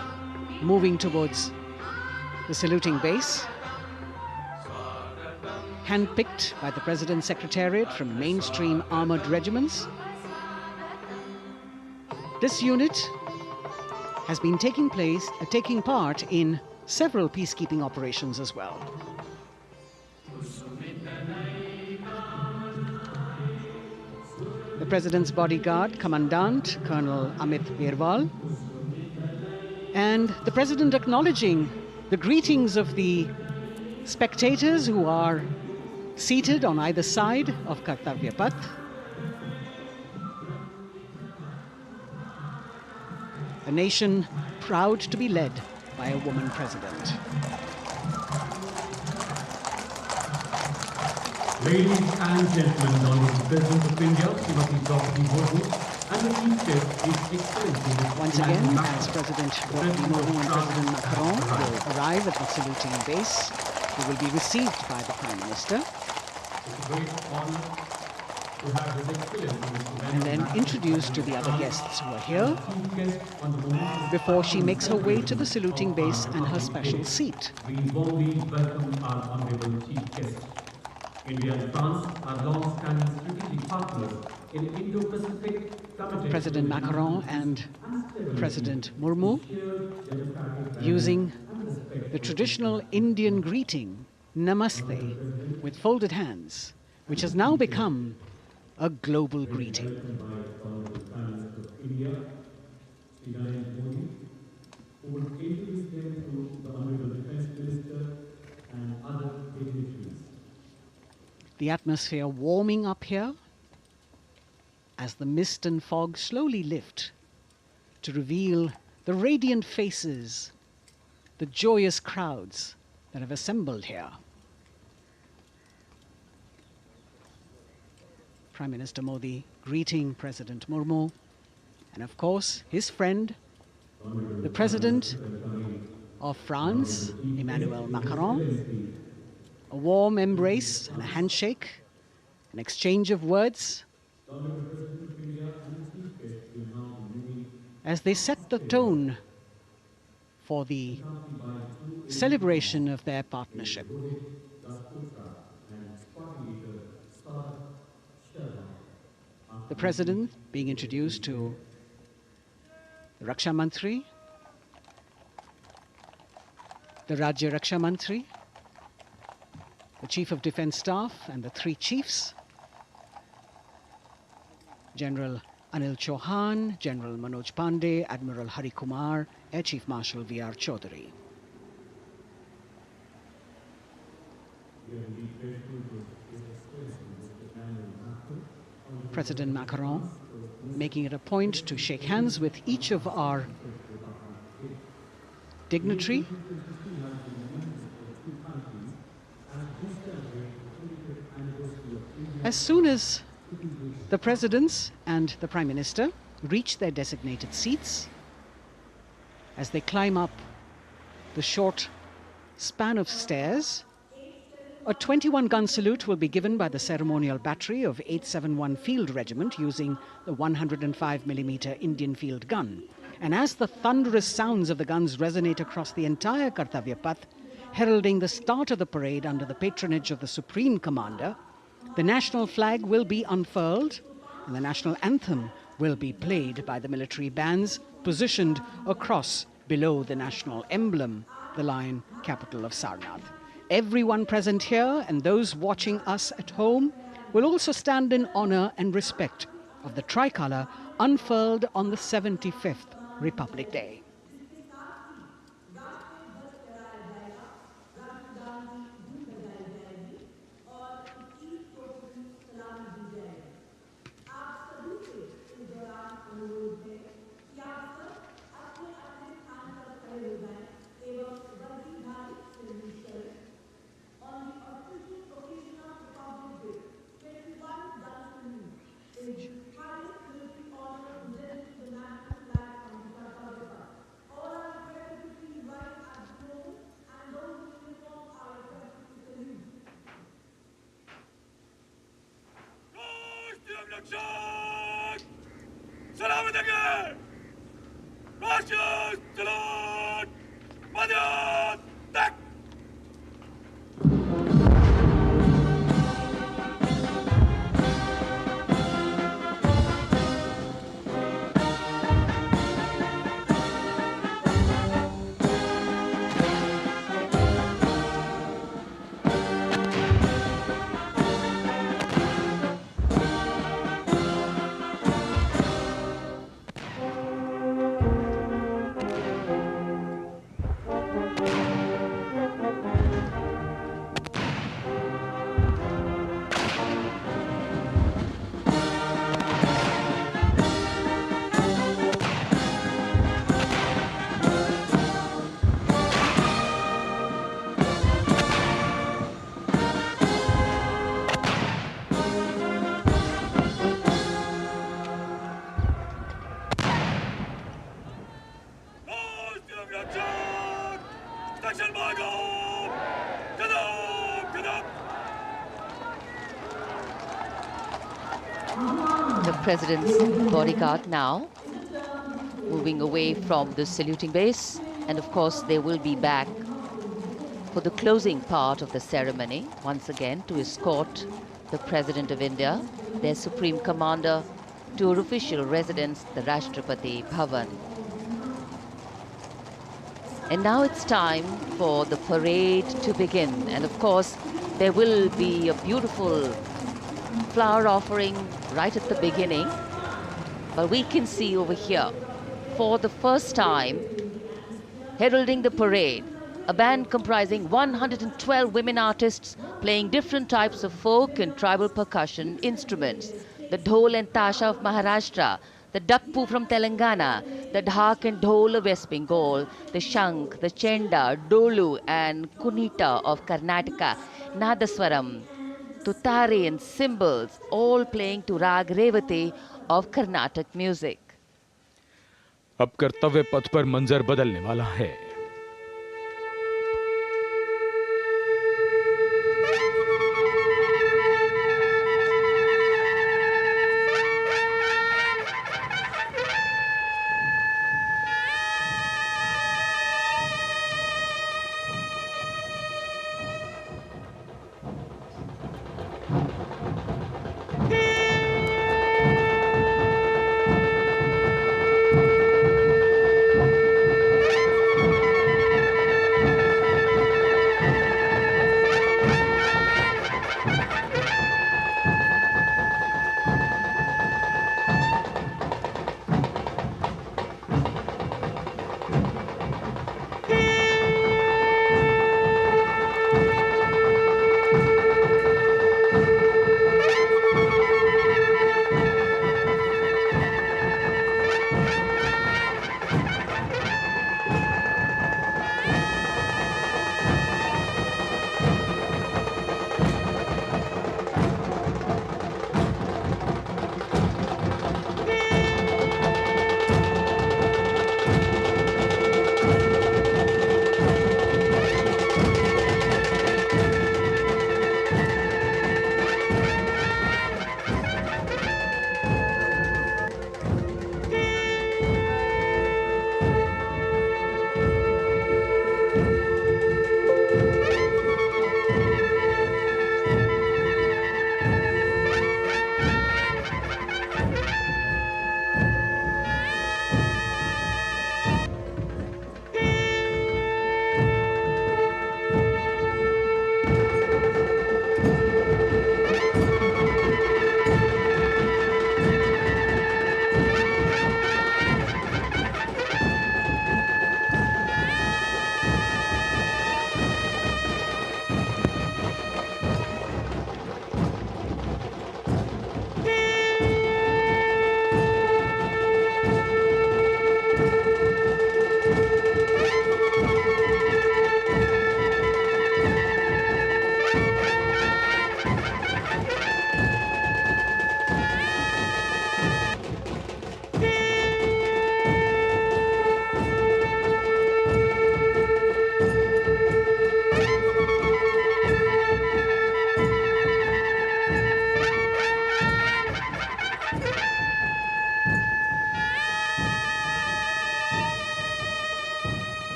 Speaker 4: moving towards the saluting base, handpicked by the President's Secretariat from mainstream armored regiments. This unit has been taking part in several peacekeeping operations as well. The President's bodyguard, Commandant Colonel Amit Birwal, and the President acknowledging the greetings of the spectators who are seated on either side of Kartavya Path. A nation proud to be led by a woman president.
Speaker 16: Ladies and gentlemen, Honorable President of India, Srimati Draupadi Murmu, and the Chief Guest, His Excellency.
Speaker 4: Once again, as President Draupadi Murmu and President Macron will arrive at the saluting base, they will be received by the Prime Minister.
Speaker 16: It's a great honor to have His Excellency
Speaker 4: and then introduced to the other guests who are here before she makes her way to the saluting base and her special seat.
Speaker 16: We warmly welcome our Honorable Chief Guest. India and France are long-standing strategic partners in Indo-Pacific committed
Speaker 4: President Macron and President Murmu using the traditional Indian greeting, Namaste, with folded hands, which has now become a global greeting. The atmosphere warming up here as the mist and fog slowly lift to reveal the radiant faces, the joyous crowds that have assembled here. Prime Minister Modi greeting President Murmu, and of course his friend, the President of France, Emmanuel Macron. A warm embrace and a handshake, an exchange of words as they set the tone for the celebration of their partnership. The President being introduced to the Raksha Mantri, the Rajya Raksha Mantri, the Chief of Defence Staff and the three chiefs, General Anil Chauhan, General Manoj Pandey, Admiral Hari Kumar, Air Chief Marshal V.R. Chaudhary. President Macron making it a point to shake hands with each of our dignitary. As soon as the presidents and the Prime Minister reach their designated seats, as they climb up the short span of stairs, a 21-gun salute will be given by the ceremonial battery of 871 Field Regiment using the 105mm Indian field gun. And as the thunderous sounds of the guns resonate across the entire Kartavya Path, heralding the start of the parade under the patronage of the Supreme Commander, the national flag will be unfurled and the national anthem will be played by the military bands positioned across below the national emblem, the lion capital of Sarnath. Everyone present here and those watching us at home will also stand in honor and respect of the tricolour unfurled on the 75th Republic Day.
Speaker 2: The President's bodyguard now moving away from the saluting base, and of course they will be back for the closing part of the ceremony once again to escort the President of India, their Supreme Commander, to her official residence, the Rashtrapati Bhavan. And now it's time for the parade to begin. And of course, there will be a beautiful flower offering right at the beginning. But we can see over here, for the first time, heralding the parade, a band comprising 112 women artists playing different types of folk and tribal percussion instruments. The dhol and tasha of Maharashtra, the dakpu from Telangana, the dhak and dhol of West Bengal, the shank, the chenda, dolu and kunita of Karnataka, nadaswaram, tutari and cymbals, all playing to Rag Revati of Carnatic music.
Speaker 1: अब कर्तव्य पथ पर मंजर बदलने वाला है।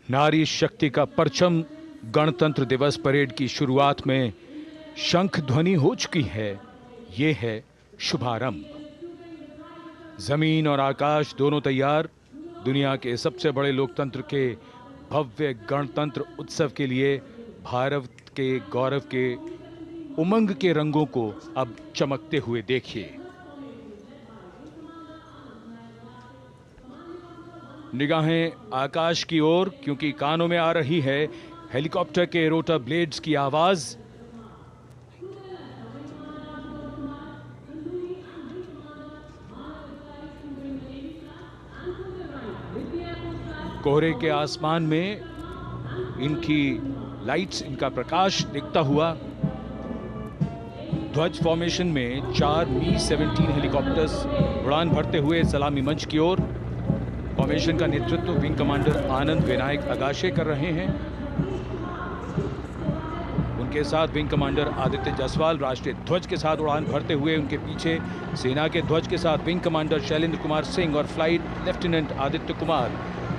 Speaker 1: नारी शक्ति का परचम गणतंत्र दिवस परेड की शुरुआत में शंख ध्वनि हो चुकी है। ये है शुभारंभ। जमीन और आकाश दोनों तैयार दुनिया के सबसे बड़े लोकतंत्र के भव्य गणतंत्र उत्सव के लिए भारत के गौरव के उमंग के रंगों को अब चमकते हुए देखिए। निगाहें आकाश की ओर, क्योंकि कानों में आ रही है हेलीकॉप्टर के रोटर ब्लेड्स की आवाज। कोहरे के आसमान में इनकी लाइट्स, इनका प्रकाश दिखता हुआ ध्वज फॉर्मेशन में 4 Mi-17 हेलीकॉप्टर्स उड़ान भरते हुए सलामी मंच की ओर। फॉर्मेशन का नेतृत्व विंग कमांडर आनंद विनायक अगाशे कर रहे हैं। उनके उनके साथ विंग कमांडर आदित्य जायसवाल राष्ट्रीय ध्वज के साथ उड़ान भरते हुए उनके पीछे सेना के ध्वज के साथ विंग कमांडर शैलेंद्र कुमार सिंह और flight lieutenant Aditya Kumar,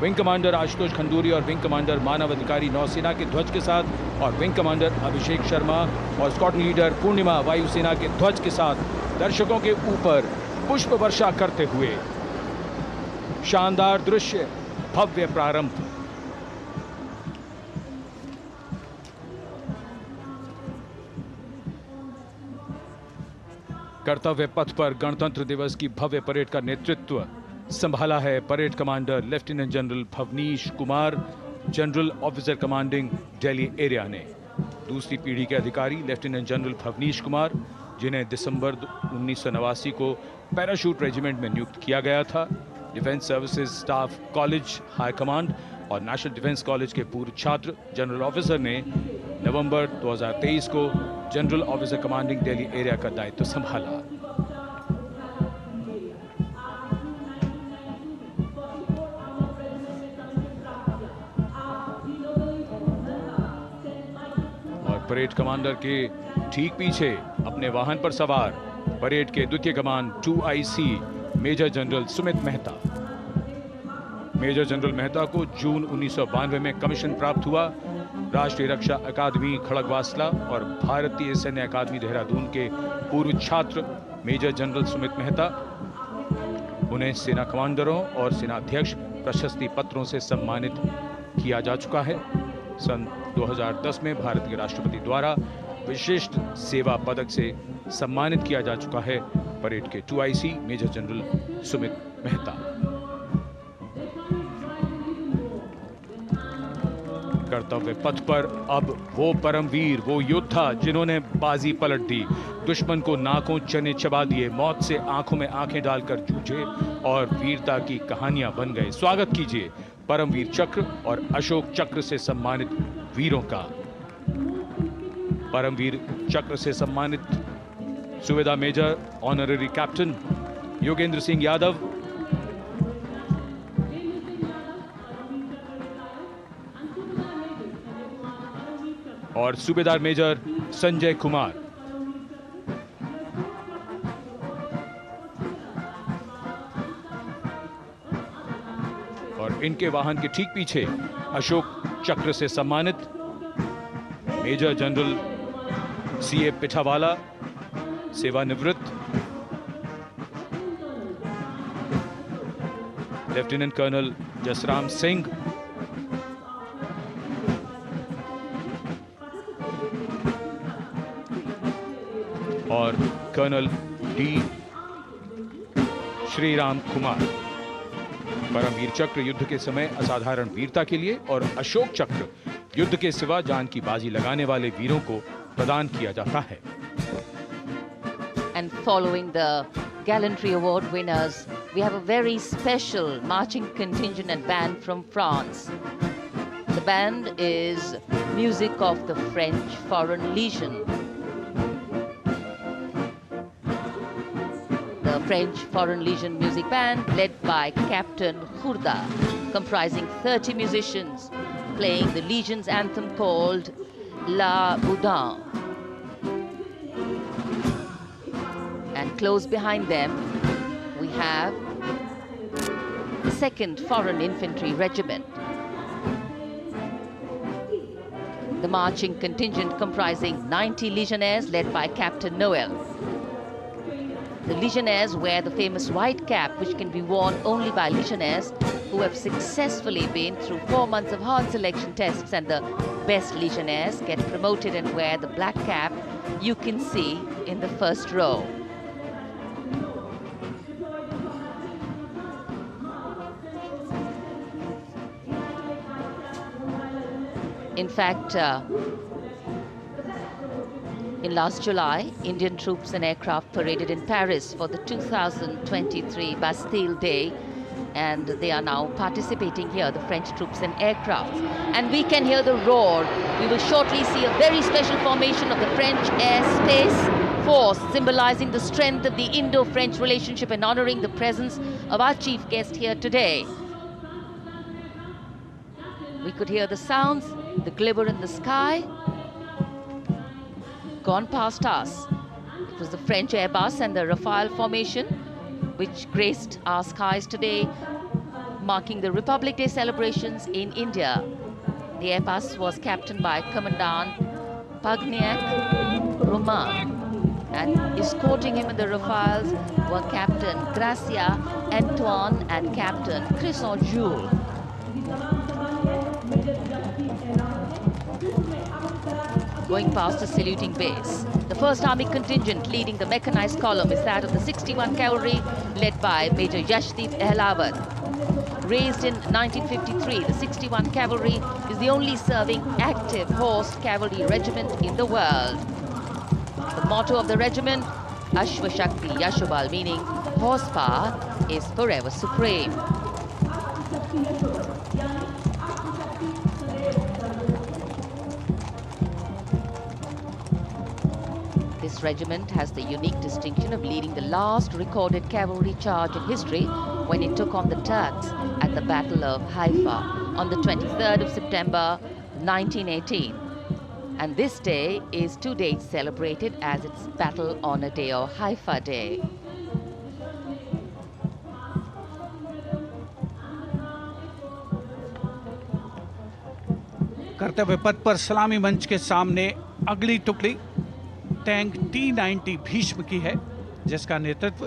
Speaker 1: wing commander Ashutosh Khanduri और विंग कमांडर मानव अधिकारी नौसेना के ध्वज के साथ और विंग कमांडर अभिषेक शर्मा और स्क्वाड्रन लीडर पूर्णिमा वायुसेना के ध्वज के साथ दर्शकों के ऊपर पुष्प वर्षा करते हुए। शानदार दृश्य, भव्य प्रारंभ। कर्तव्य पथ पर गणतंत्र दिवस की भव्य परेड का नेतृत्व संभाला है parade commander lieutenant general Bhavnish Kumar, general officer commanding Delhi area ने। दूसरी पीढ़ी के अधिकारी लेफ्टिनेंट जनरल भवनीश कुमार, जिन्हें दिसंबर 1989 को पैराशूट रेजिमेंट में नियुक्त किया गया था, defence services staff college high command और नेशनल डिफेंस कॉलेज के पूर्व छात्र जनरल ऑफिसर ने नवंबर 2023 को general officer commanding Delhi area का दायित्व संभाला। और परेड कमांडर के ठीक पीछे अपने वाहन पर सवार परेड के द्वितीय कमान 2IC major general Sumit Mehta. Major general Mehta को जून 1992 में कमीशन प्राप्त हुआ। राष्ट्रीय रक्षा अकादमी खड़गवासला और भारतीय सैन्य अकादमी देहरादून के पूर्व छात्र मेजर जनरल सुमित मेहता। उन्हें सेना कमांडरों और सेनाध्यक्ष प्रशस्ति पत्रों से सम्मानित किया जा चुका है। सन 2010 में भारत के राष्ट्रपति द्वारा विशिष्ट सेवा पदक से सम्मानित किया जा चुका है परेड के 2IC major general Sumit Mehta. कर्तव्य पथ पर अब वो परमवीर, वो योद्धा जिन्होंने बाजी पलट दी, दुश्मन को नाकों चने चबा दिए, मौत से आंखों में आंखें डालकर जूझे और वीरता की कहानियां बन गए। स्वागत कीजिए परमवीर चक्र और अशोक चक्र से सम्मानित वीरों का। परमवीर चक्र से सम्मानित Subedar major honorary captain Yogendra Singh Yadav, और सूबेदार मेजर संजय कुमार। और इनके वाहन के ठीक पीछे अशोक चक्र से सम्मानित मेजर जनरल CA पिठावाला, सेवानिवृत्त, लेफ्टिनेंट कर्नल जसराम सिंह, और कर्नल D श्रीराम कुमार। परमवीर चक्र युद्ध के समय असाधारण वीरता के लिए और अशोक चक्र युद्ध के सिवा जान की बाजी लगाने वाले वीरों को प्रदान किया जाता है।
Speaker 2: And following the Gallantry Award winners, we have a very special marching contingent and band from France. The band is music of the French Foreign Legion. The French Foreign Legion music band led by Captain Khourda, comprising 30 musicians, playing the Legion's anthem called La Boudin. And close behind them, we have the 2nd Foreign Infantry Regiment. The marching contingent comprising 90 Legionnaires led by Captain Noel. The Legionnaires wear the famous white cap, which can be worn only by Legionnaires who have successfully been through 4 months of hard selection tests, and the best Legionnaires get promoted and wear the black cap you can see in the first row. In fact, in last July, Indian troops and aircraft paraded in Paris for the 2023 Bastille Day, and they are now participating here, the French troops and aircraft. And we can hear the roar. We will shortly see a very special formation of the French Air Space Force, symbolizing the strength of the Indo-French relationship and honoring the presence of our chief guest here today. We could hear the sounds, the glimmer in the sky. gone past us. It was the French Airbus and the Rafale formation which graced our skies today, marking the Republic Day celebrations in India. The Airbus was captained by Commandant Pagniak Roman, and escorting him in the Rafales were Captain Gracia Antoine and Captain Crisson Jules. Going past the saluting base, the 1st Army contingent leading the mechanized column is that of the 61 Cavalry, led by Major Yashdeep Ehlawat. Raised in 1953, the 61 Cavalry is the only serving active horse cavalry regiment in the world. The motto of the regiment, Ashwa Shakti Yashobal, meaning horsepower is forever supreme. This regiment has the unique distinction of leading the last recorded cavalry charge in history when it took on the Turks at the Battle of Haifa on the 23rd of September 1918. And this day is to date celebrated as its Battle Honor Day or Haifa Day.
Speaker 3: कर्तव्य पथ पर सलामी मंच के सामने अगली टुकड़ी tank T-90 Bhishma की है, जिसका नेतृत्व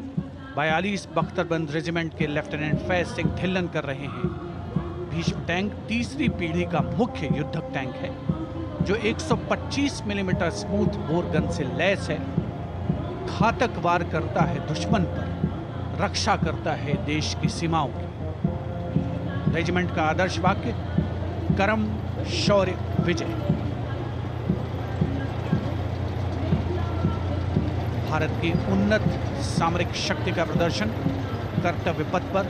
Speaker 3: 42 बख्तरबंद रेजिमेंट के लेफ्टिनेंट फैज सिंह ढिल्लन कर रहे हैं। भीष्म टैंक तीसरी पीढ़ी का मुख्य युद्धक टैंक है, जो 125 मिलीमीटर स्मूथ बोर गन से लैस है, घातक वार करता है दुश्मन पर, रक्षा करता है देश की सीमाओं की। रेजिमेंट का आदर्श वाक्य कर्म शौर्य विजय। भारत की उन्नत सामरिक शक्ति का प्रदर्शन कर्तव्य पथ पर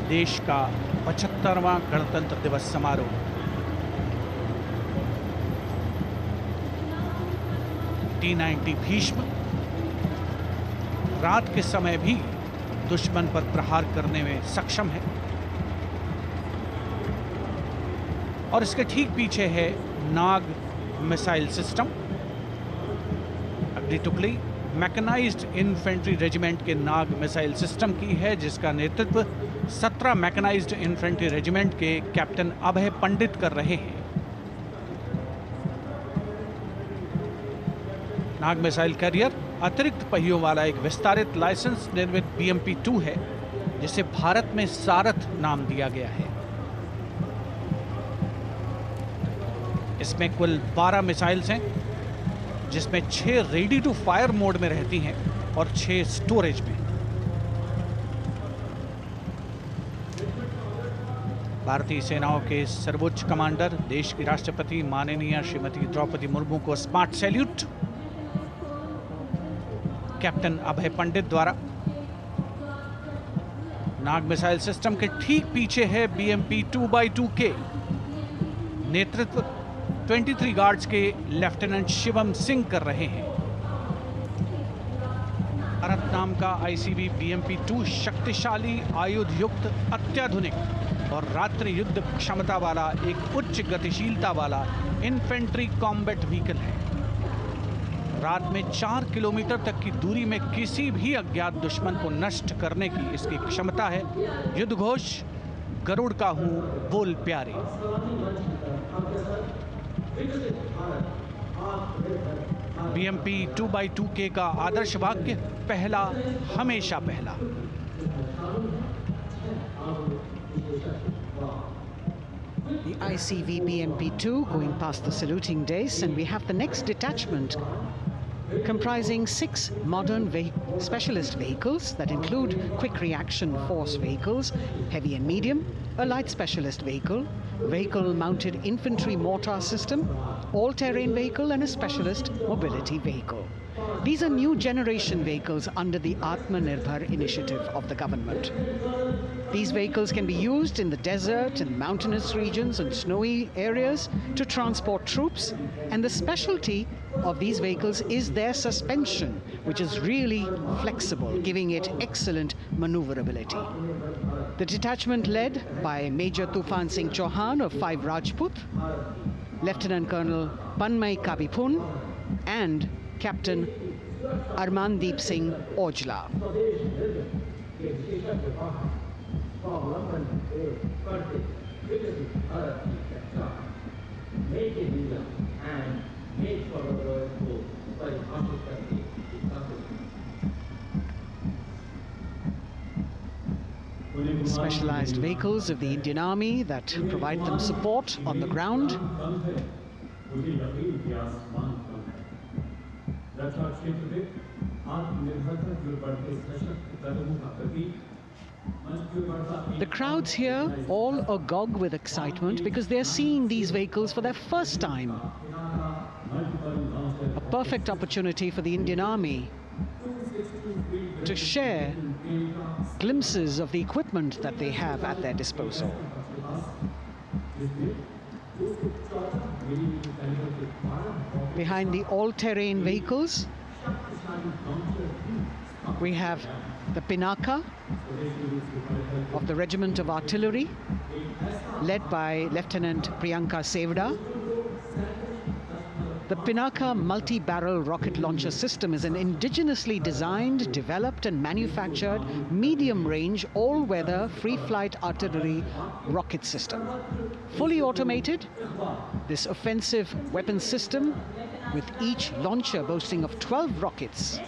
Speaker 3: देश का 75वां गणतंत्र दिवस समारोह। T-90 भीष्म रात के समय भी दुश्मन पर प्रहार करने में सक्षम है और इसके ठीक पीछे है नाग मिसाइल सिस्टम। अगली टुकड़ी मैकेनाइज्ड इन्फेंट्री रेजिमेंट के नाग मिसाइल सिस्टम की है, जिसका नेतृत्व 17 मैकेनाइज्ड इन्फेंट्री रेजिमेंट के कैप्टन अभय पंडित कर रहे हैं। नाग मिसाइल कैरियर अतिरिक्त पहियों वाला एक विस्तारित लाइसेंस निर्मित BMP-2 है, जिसे भारत में सारथ नाम दिया गया है। इसमें कुल 12 मिसाइल्स हैं, जिसमें 6 रेडी टू फायर मोड में रहती हैं और 6 स्टोरेज में। भारतीय सेनाओं के सर्वोच्च कमांडर देश की राष्ट्रपति माननीय श्रीमती द्रौपदी मुर्मू को स्मार्ट सैल्यूट कैप्टन अभय पंडित द्वारा। नाग मिसाइल सिस्टम के ठीक पीछे है BMP 2x2K। नेतृत्व 23 गार्ड्स के लेफ्टिनेंट शिवम सिंह कर रहे हैं। भारत नाम का ICB BMP-2 शक्तिशाली आयुध युक्त अत्याधुनिक और रात्रि युद्ध क्षमता वाला एक उच्च गतिशीलता वाला इन्फेंट्री कॉम्बैट व्हीकल है। रात में 4 किलोमीटर तक की दूरी में किसी भी अज्ञात दुश्मन को नष्ट करने की इसकी क्षमता है। युद्ध घोष गरुड़ का हूं बोल प्यारे। BMP 2x2K का आदर्श वाक्य पहला हमेशा पहला।
Speaker 4: The ICV BMP-2 going past the saluting days, and we have the next detachment comprising 6 modern specialist vehicles that include quick reaction force vehicles, heavy and medium, a light specialist vehicle, vehicle-mounted infantry mortar system, all-terrain vehicle, and a specialist mobility vehicle. These are new generation vehicles under the Atmanirbhar initiative of the government. These vehicles can be used in the desert and mountainous regions and snowy areas to transport troops, and the specialty of these vehicles is their suspension, which is really flexible, giving it excellent maneuverability. The detachment led by Major Tufan Singh Chauhan of 5 Rajput, Lieutenant Colonel Panmay Kabipun, and Captain Armandeep Singh Ojla. Specialized vehicles of the Indian Army that provide them support on the ground. The crowds here all agog with excitement because they're seeing these vehicles for their first time. A perfect opportunity for the Indian Army to share glimpses of the equipment that they have at their disposal. Behind the all-terrain vehicles, we have the Pinaka of the Regiment of Artillery, led by Lieutenant Priyanka Sevda. The Pinaka multi-barrel rocket launcher system is an indigenously designed, developed and manufactured medium-range, all-weather, free-flight artillery rocket system. Fully automated, this offensive weapon system, with each launcher boasting of 12 rockets,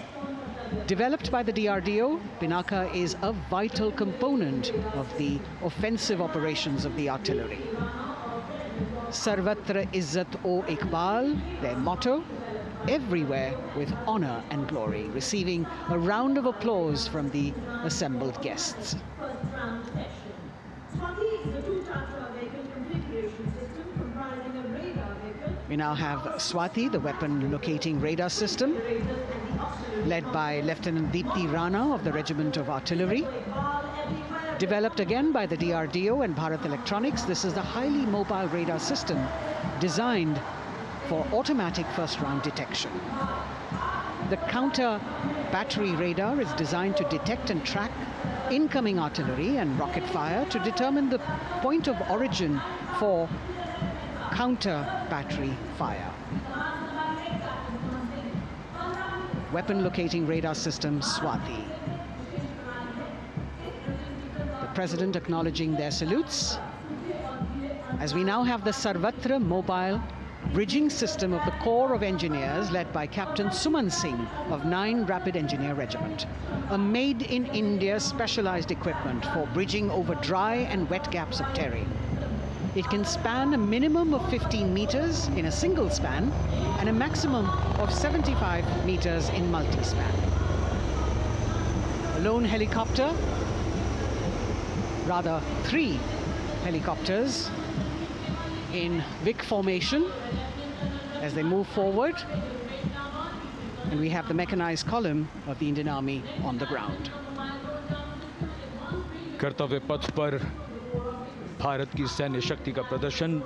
Speaker 4: developed by the DRDO, Pinaka is a vital component of the offensive operations of the artillery. Sarvatra Izzat o Iqbal, their motto, everywhere with honor and glory, receiving a round of applause from the assembled guests. We now have Swati, the weapon locating radar system, led by Lieutenant Deepti Rana of the Regiment of Artillery. Developed again by the DRDO and Bharat Electronics, this is a highly mobile radar system designed for automatic first-round detection. The counter battery radar is designed to detect and track incoming artillery and rocket fire to determine the point of origin for counter battery fire. Weapon locating radar system Swati. President acknowledging their salutes, as we now have the Sarvatra mobile bridging system of the Corps of Engineers, led by Captain Suman Singh of 9 Rapid Engineer Regiment, a made-in-India specialized equipment for bridging over dry and wet gaps of terrain. It can span a minimum of 15 meters in a single span and a maximum of 75 meters in multi-span. A lone helicopter, rather 3 helicopters in Vic formation as they move forward, and we have the mechanized column of the Indian Army on the ground.
Speaker 1: कर्तव्य पथ पर भारत की सैन्य शक्ति का प्रदर्शन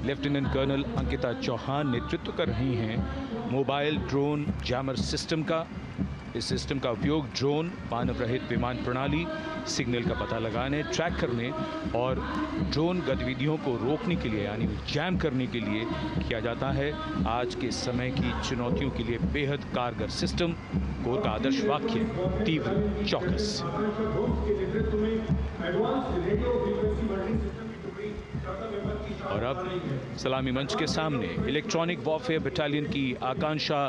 Speaker 1: lieutenant colonel Ankita Chauhan नेतृत्व कर रही हैं मोबाइल ड्रोन जैमर सिस्टम का। इस सिस्टम का उपयोग ड्रोन, मानव रहित विमान प्रणाली, सिग्नल का पता लगाने, ट्रैक करने और ड्रोन गतिविधियों को रोकने के लिए यानी जैम करने के लिए किया जाता है। आज के समय की चुनौतियों के लिए बेहद कारगर सिस्टम। कोर का आदर्श वाक्य, तीव्र चौकस। और अब सलामी मंच के सामने इलेक्ट्रॉनिक वॉरफेयर बटालियन की आकांक्षा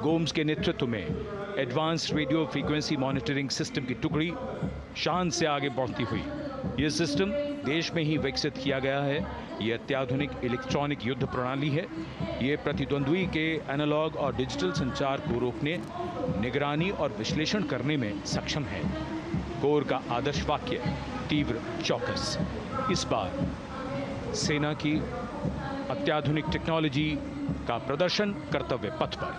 Speaker 1: गोम्स के नेतृत्व में advance radio frequency monitoring system की टुकड़ी शान से आगे बढ़ती हुई। ये सिस्टम देश में ही विकसित किया गया है। ये अत्याधुनिक इलेक्ट्रॉनिक युद्ध प्रणाली है। ये प्रतिद्वंद्वी के एनालॉग और डिजिटल संचार को रोकने, निगरानी और विश्लेषण करने में सक्षम है। कोर का आदर्श वाक्य, तीव्र चौकस। इस बार सेना की अत्याधुनिक टेक्नोलॉजी का प्रदर्शन कर्तव्य पथ पर।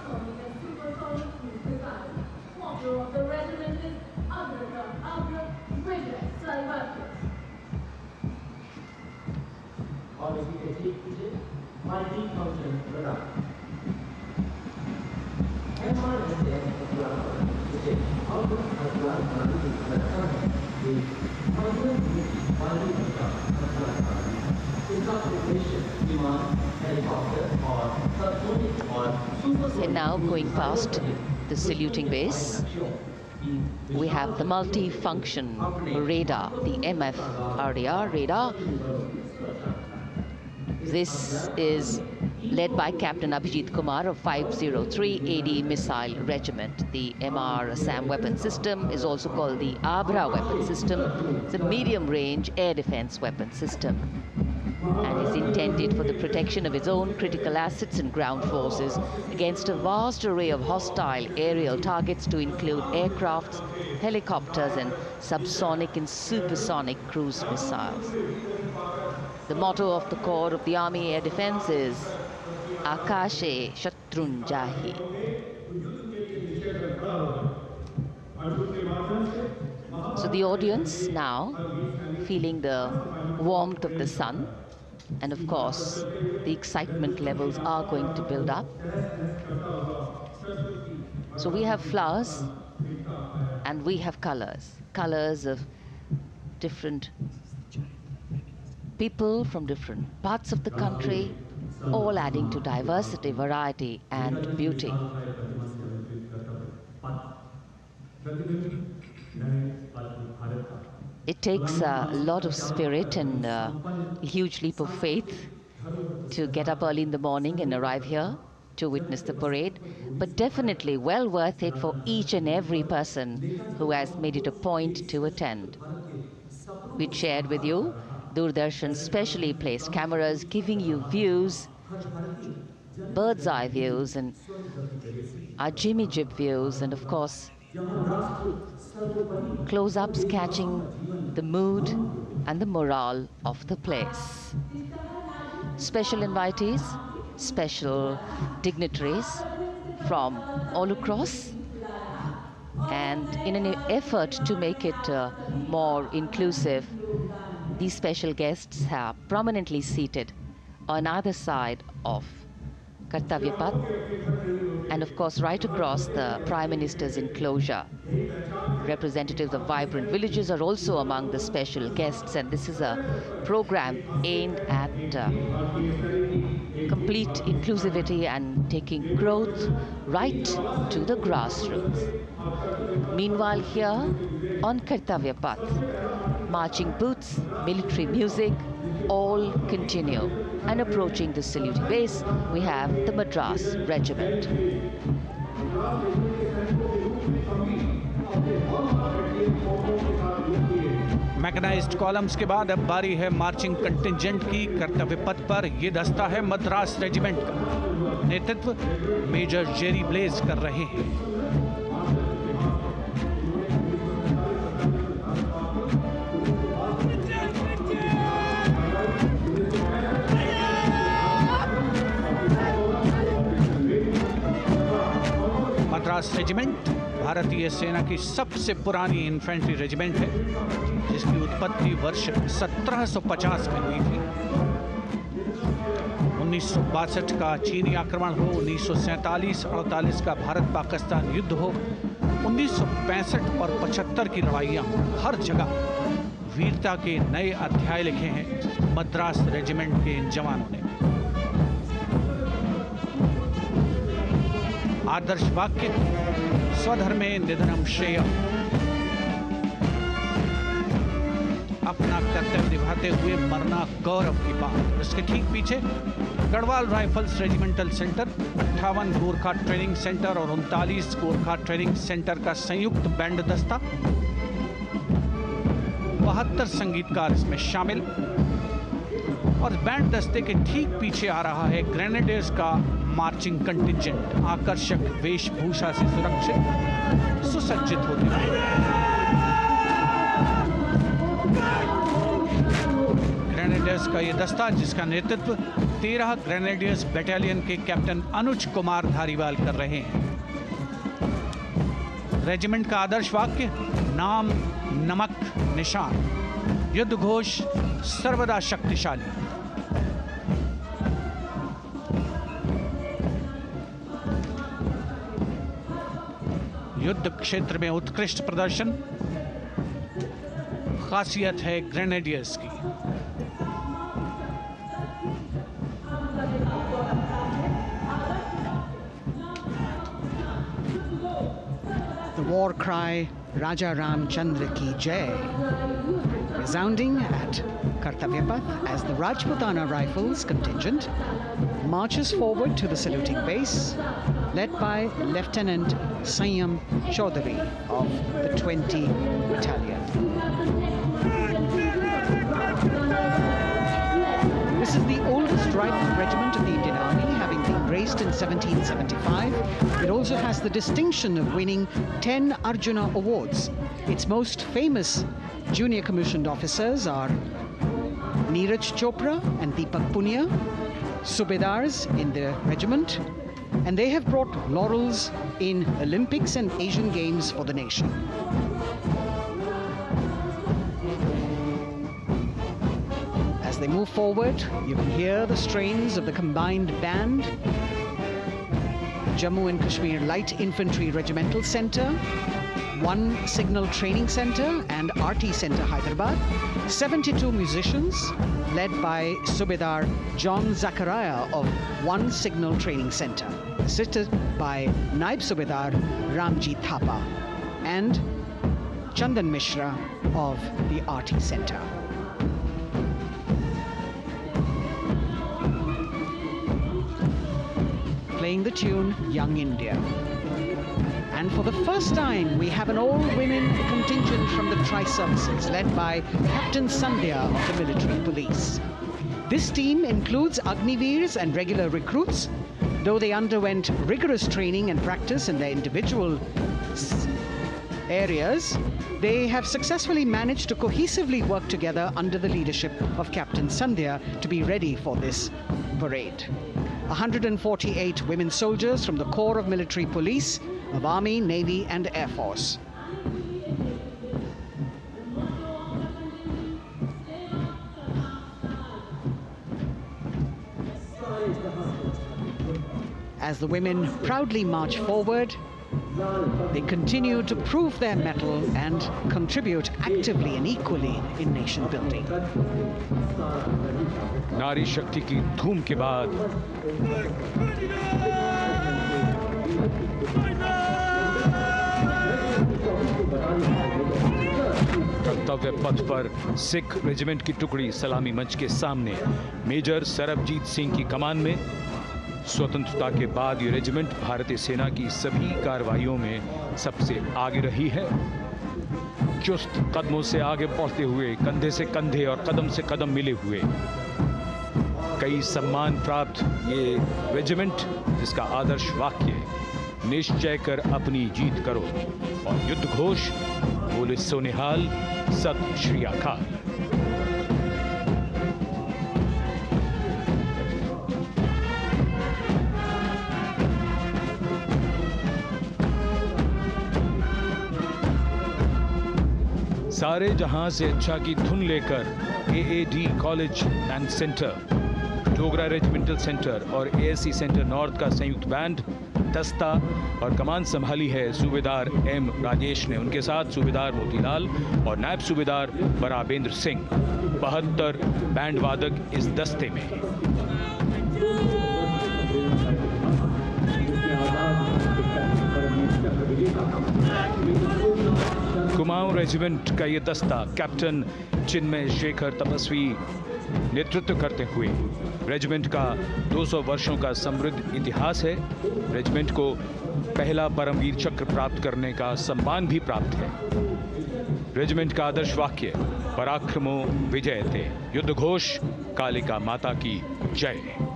Speaker 2: And now going past the saluting base, we have the multi-function radar, the MFRDR radar. This is led by Captain Abhijit Kumar of 503 AD Missile Regiment. The MR Assam weapon system is also called the Abra weapon system. It's a medium-range air defense weapon system and is intended for the protection of its own critical assets and ground forces against a vast array of hostile aerial targets to include aircrafts, helicopters, and subsonic and supersonic cruise missiles. The motto of the Corps of the Army Air Defense is Akashe Shatrun Jahi. So the audience now feeling the warmth of the sun, and of course the excitement levels are going to build up. So we have flowers and we have colors of different people from different parts of the country, all adding to diversity, variety, and beauty. It takes a lot of spirit and a huge leap of faith to get up early in the morning and arrive here to witness the parade, but definitely well worth it for each and every person who has made it a point to attend. We shared with you Doordarshan's specially placed cameras giving you views, bird's eye views, and our Jimmy Jib views, and of course close-ups catching the mood and the morale of the place. Special invitees, special dignitaries from all across, and in an effort to make it more inclusive, these special guests are prominently seated on either side of Kartavya Path, and of course right across the Prime Minister's enclosure. Representatives of vibrant villages are also among the special guests, and this is a program aimed at complete inclusivity and taking growth right to the grassroots. Meanwhile, here on Kartavya Path, marching boots, military music, all continue. And approaching the saluting base, we have the Madras Regiment.
Speaker 3: Mechanised columns के बाद अब बारी है marching contingent की। कर्तव्य पथ पर ये दस्ता है मद्रास रेजिमेंट का। नेतृत्व मेजर जेरी ब्लेज कर रहे हैं। मद्रास रेजिमेंट भारतीय सेना की सबसे पुरानी इन्फेंट्री रेजिमेंट है, जिसकी उत्पत्ति वर्ष 1750 में हुई थी। 1962 का चीनी आक्रमण हो, 1947-48 का भारत पाकिस्तान युद्ध हो, 1965 और 75 की लड़ाइयाँ, हर जगह वीरता के नए अध्याय लिखे हैं मद्रास रेजिमेंट के इन जवानों ने। आदर्श वाक्य स्वधर्मे निधनम श्रेय, अपना कर्तव्य निभाते हुए मरना गौरव की बात। इसके ठीक पीछे Garhwal rifles regimental centre, 58 Gorkha training centre और 39 गोरखा ट्रेनिंग सेंटर का संयुक्त बैंड दस्ता, 72 संगीतकार इसमें शामिल। और बैंड दस्ते के ठीक पीछे आ रहा है ग्रेनेडियर्स का मार्चिंग कंटिंजेंट, आकर्षक वेशभूषा से सुरक्षित सुसज्जित होते हुए। ग्रेनेडियर्स का ये दस्ता, जिसका नेतृत्व 13 ग्रेनेडियर्स बटालियन के कैप्टन अनुज कुमार धारीवाल कर रहे हैं। रेजिमेंट का आदर्श वाक्य नाम नमक निशान, युद्ध घोष सर्वदा शक्तिशाली। युद्ध क्षेत्र में उत्कृष्ट प्रदर्शन खासियत है ग्रेनेडियर्स की।
Speaker 4: war cry Raja Ram Chandra Ki Jai, resounding at Kartavya Path as the Rajputana Rifles contingent marches forward to the saluting base, led by Lieutenant Sanyam Chaudhary of the 20 Battalion. This is the oldest rifle regiment of the Indian Army, having been raised in 1775. It also has the distinction of winning 10 Arjuna Awards. Its most famous junior commissioned officers are Neeraj Chopra and Deepak Punia, Subedars in the regiment, and they have brought laurels in Olympics and Asian Games for the nation. As they move forward, you can hear the strains of the combined band. Jammu and Kashmir Light Infantry Regimental Centre, 1 Signal Training Centre and RT Centre Hyderabad, 72 musicians led by Subedar John Zachariah of 1 Signal Training Centre, assisted by Naib Subedar Ramji Thapa and Chandan Mishra of the RT Centre. Playing the tune Young India. And for the first time, we have an all-women contingent from the Tri-Services, led by Captain Sandhya of the military police. This team includes Agniveers and regular recruits. Though they underwent rigorous training and practice in their individual areas, they have successfully managed to cohesively work together under the leadership of Captain Sandhya to be ready for this parade. 148 women soldiers from the Corps of Military Police of Army, Navy and Air Force. As the women proudly march forward, they continue to prove their mettle and contribute actively and equally in nation building.
Speaker 1: नारी शक्ति की धूम के बाद कर्तव्य पथ पर Sikh regiment की टुकड़ी सलामी मंच के सामने मेजर सरबजीत सिंह की कमान में। स्वतंत्रता के बाद ये रेजिमेंट भारतीय सेना की सभी कार्रवाइयों में सबसे आगे रही है। चुस्त कदमों से आगे बढ़ते हुए, कंधे से कंधे और कदम से कदम मिले हुए, कई सम्मान प्राप्त ये रेजिमेंट, जिसका आदर्श वाक्य निश्चय कर अपनी जीत करो और युद्ध घोष बोले सोनिहाल सत श्री अकाल। सारे जहां से अच्छा की धुन लेकर AAD college and centre, Dogra regimental centre और ASC सेंटर नॉर्थ का संयुक्त बैंड, दस्ता और कमान संभाली है सूबेदार M राजेश ने। उनके साथ सूबेदार मोतीलाल और नायब सूबेदार बराबेंद्र सिंह। 72 बैंड वादक इस दस्ते में। कुमाऊं रेजिमेंट का ये दस्ता कैप्टन चिन्मय शेखर तपस्वी नेतृत्व करते हुए, रेजिमेंट का 200 वर्षों का समृद्ध इतिहास है। रेजिमेंट को पहला परमवीर चक्र प्राप्त करने का सम्मान भी प्राप्त है। रेजिमेंट का आदर्श वाक्य पराक्रमो विजयते, युद्ध घोष कालिका माता की जय।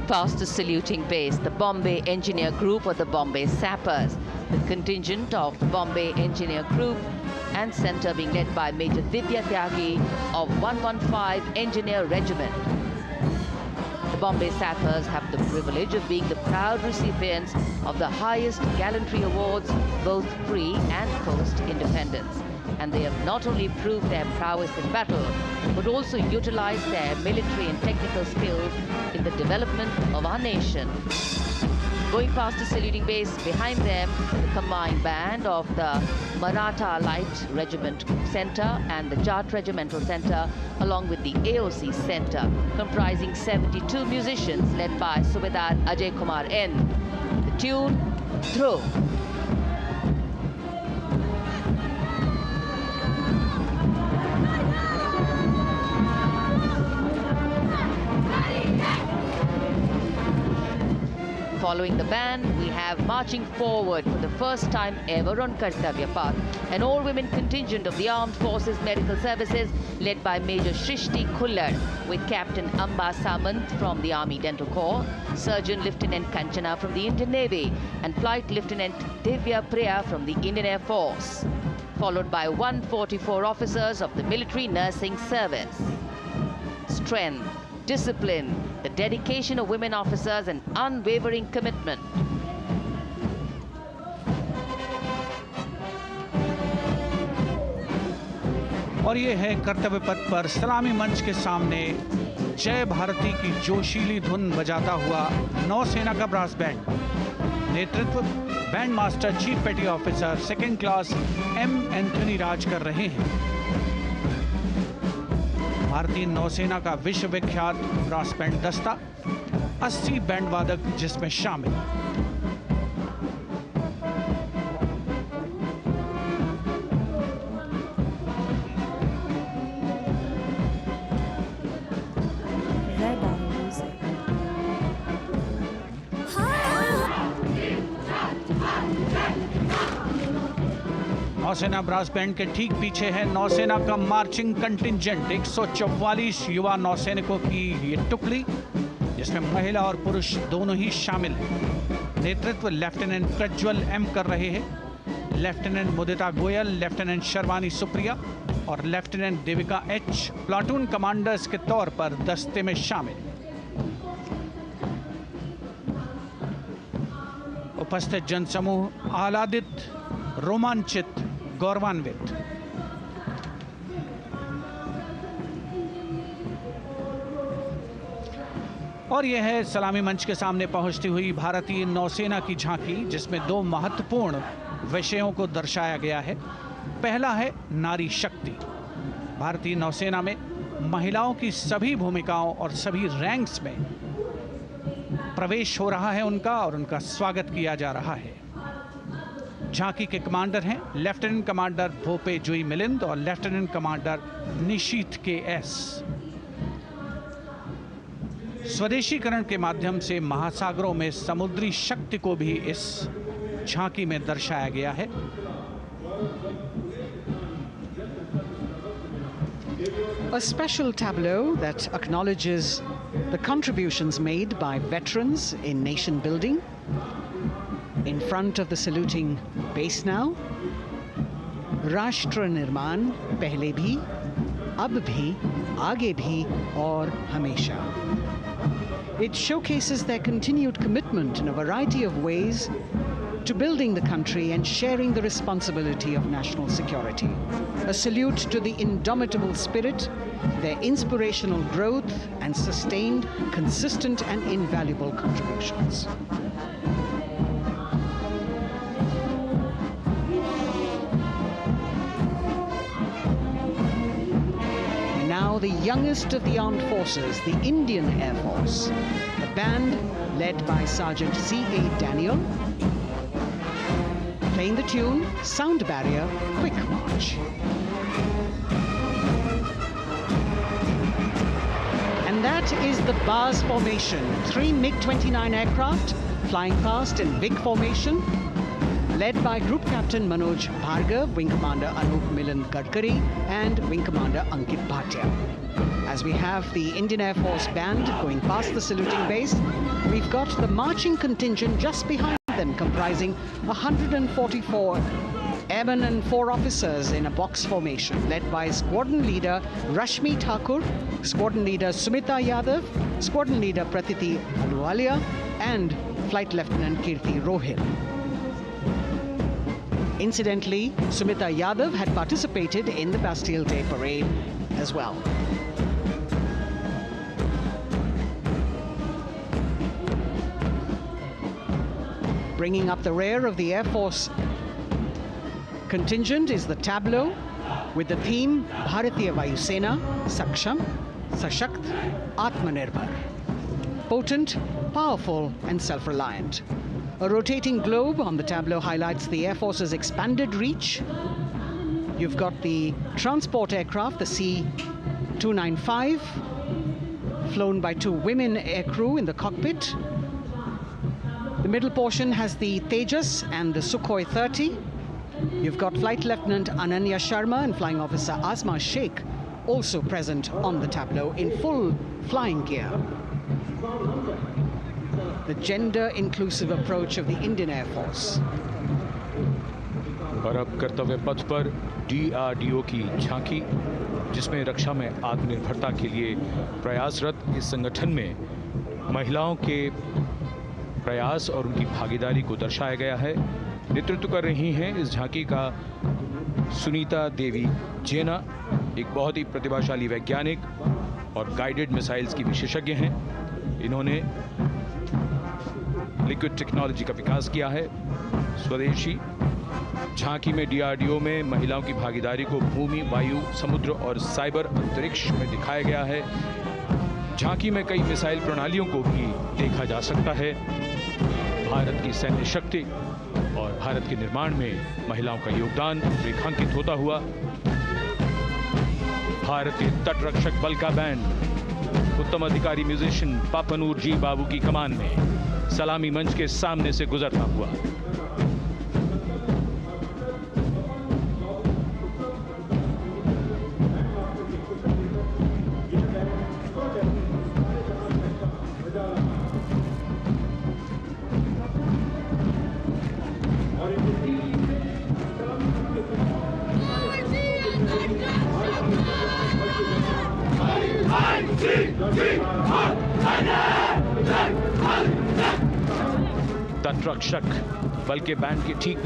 Speaker 2: Past the saluting base, the Bombay Engineer Group or the Bombay Sappers, the contingent of the Bombay Engineer Group and Centre being led by Major Divya Tyagi of 115 Engineer Regiment. The Bombay Sappers have the privilege of being the proud recipients of the highest gallantry awards, both pre and post independence. and they have not only proved their prowess in battle, but also utilized their military and technical skills in the development of our nation. Going past the saluting base, behind them, the combined band of the Maratha Light Regiment Center and the Jat Regimental Center, along with the AOC Center, comprising 72 musicians led by Subedar Ajay Kumar N. The tune, Dhruv. Following the band, we have marching forward for the first time ever on Kartavya Path, an all-women contingent of the Armed Forces Medical Services led by Major Shrishti Khullar, with Captain Amba Samant from the Army Dental Corps, Surgeon Lieutenant Kanchana from the Indian Navy, and Flight Lieutenant Divya Priya from the Indian Air Force, followed by 144 officers of the Military Nursing Service. Strength, discipline, the dedication of women officers and unwavering commitment.
Speaker 3: और ये है कर्तव्य पथ पर सलामी मंच के सामने जय भारती की जोशीली धुन बजाता हुआ नौसेना का ब्रास बैंड। नेतृत्व band master chief petty officer second class M Anthony Raj कर रहे हैं। भारतीय नौसेना का विश्वविख्यात ब्रास बैंड दस्ता, 80 बैंड वादक जिसमें शामिल। नौसेना ब्रास बैंड के ठीक पीछे है नौसेना का मार्चिंग कंटिंजेंट, 144 युवा नौसैनिकों की ये टुकड़ी, जिसमें महिला और पुरुष दोनों ही शामिल हैं। नेतृत्व लेफ्टिनेंट प्रज्वल एम कर रहे हैं। लेफ्टिनेंट मुदिता गोयल, लेफ्टिनेंट शर्वानी सुप्रिया और lieutenant Devika H platoon commanders के तौर पर दस्ते में शामिल। उपस्थित जनसमूह आह्लादित, रोमांचित, गौरवान्वित। और यह है सलामी मंच के सामने पहुंचती हुई भारतीय नौसेना की झांकी, जिसमें दो महत्वपूर्ण विषयों को दर्शाया गया है। पहला है नारी शक्ति। भारतीय नौसेना में महिलाओं की सभी भूमिकाओं और सभी रैंक्स में प्रवेश हो रहा है उनका, और उनका स्वागत किया जा रहा है। झांकी के कमांडर हैं लेफ्टिनेंट कमांडर भोपे जुई मिलिंद और लेफ्टिनेंट कमांडर निशीथ के एस। स्वदेशीकरण के माध्यम से महासागरों में समुद्री शक्ति को भी इस झांकी में दर्शाया गया है।
Speaker 4: A special tableau that acknowledges the contributions made by veterans in nation building. In front of the saluting base now, राष्ट्र निर्माण पहले भी, अब भी, आगे भी और हमेशा. It showcases their continued commitment in a variety of ways to building the country and sharing the responsibility of national security. A salute to the indomitable spirit, their inspirational growth, and sustained, consistent, and invaluable contributions. Now the youngest of the armed forces, the Indian Air Force, the band led by Sergeant C.A. Daniel, playing the tune Sound Barrier Quick March. And that is the Bars formation, 3 MiG-29 aircraft flying past in big formation, led by Group Captain Manoj Bhargav, Wing Commander Anup Milan Gadkari, and Wing Commander Ankit Bhatia. As we have the Indian Air Force band going past the saluting base, we've got the marching contingent just behind them, comprising 144 airmen and 4 officers in a box formation, led by Squadron Leader Rashmi Thakur, Squadron Leader Sumita Yadav, Squadron Leader Pratiti Aluwalia, and Flight Lieutenant Kirti Rohil. Incidentally, Sumita Yadav had participated in the Bastille Day parade as well. Bringing up the rear of the Air Force contingent is the tableau with the theme Bharatiya Vayu Sena, Saksham, Sashakt, Atmanirbhar. Potent, powerful and self-reliant. A rotating globe on the tableau highlights the Air Force's expanded reach. You've got the transport aircraft, the C-295, flown by 2 women aircrew in the cockpit. The middle portion has the Tejas and the Sukhoi 30. You've got Flight Lieutenant Ananya Sharma and Flying Officer Asma Sheikh also present on the tableau in full flying gear. The gender-inclusive approach of the Indian Air Force.
Speaker 1: और अब कर्तव्य पथ पर DRDO की झांकी, जिसमें रक्षा में आत्मनिर्भरता के लिए प्रयासरत इस संगठन में महिलाओं के प्रयास और उनकी भागीदारी को दर्शाया गया है। नेतृत्व कर रही हैं इस झांकी का सुनीता देवी जेना, एक बहुत ही प्रतिभाशाली वैज्ञानिक और गाइडेड मिसाइल्स की विशेषज्ञ हैं। इन्होंने लिक्विड टेक्नोलॉजी का विकास किया है, स्वदेशी। झांकी में DRDO में महिलाओं की भागीदारी को भूमि, वायु, समुद्र और साइबर अंतरिक्ष में दिखाया गया है। झांकी में कई मिसाइल प्रणालियों को भी देखा जा सकता है। भारत की सैन्य शक्ति और भारत के निर्माण में महिलाओं का योगदान रेखांकित होता हुआ भारतीय तटरक्षक बल का बैंड उत्तम अधिकारी म्यूजिशियन पापनूर जी बाबू की कमान में सलामी मंच के सामने से गुजरता हुआ। तटरक्षक बल के बैंड के ठीक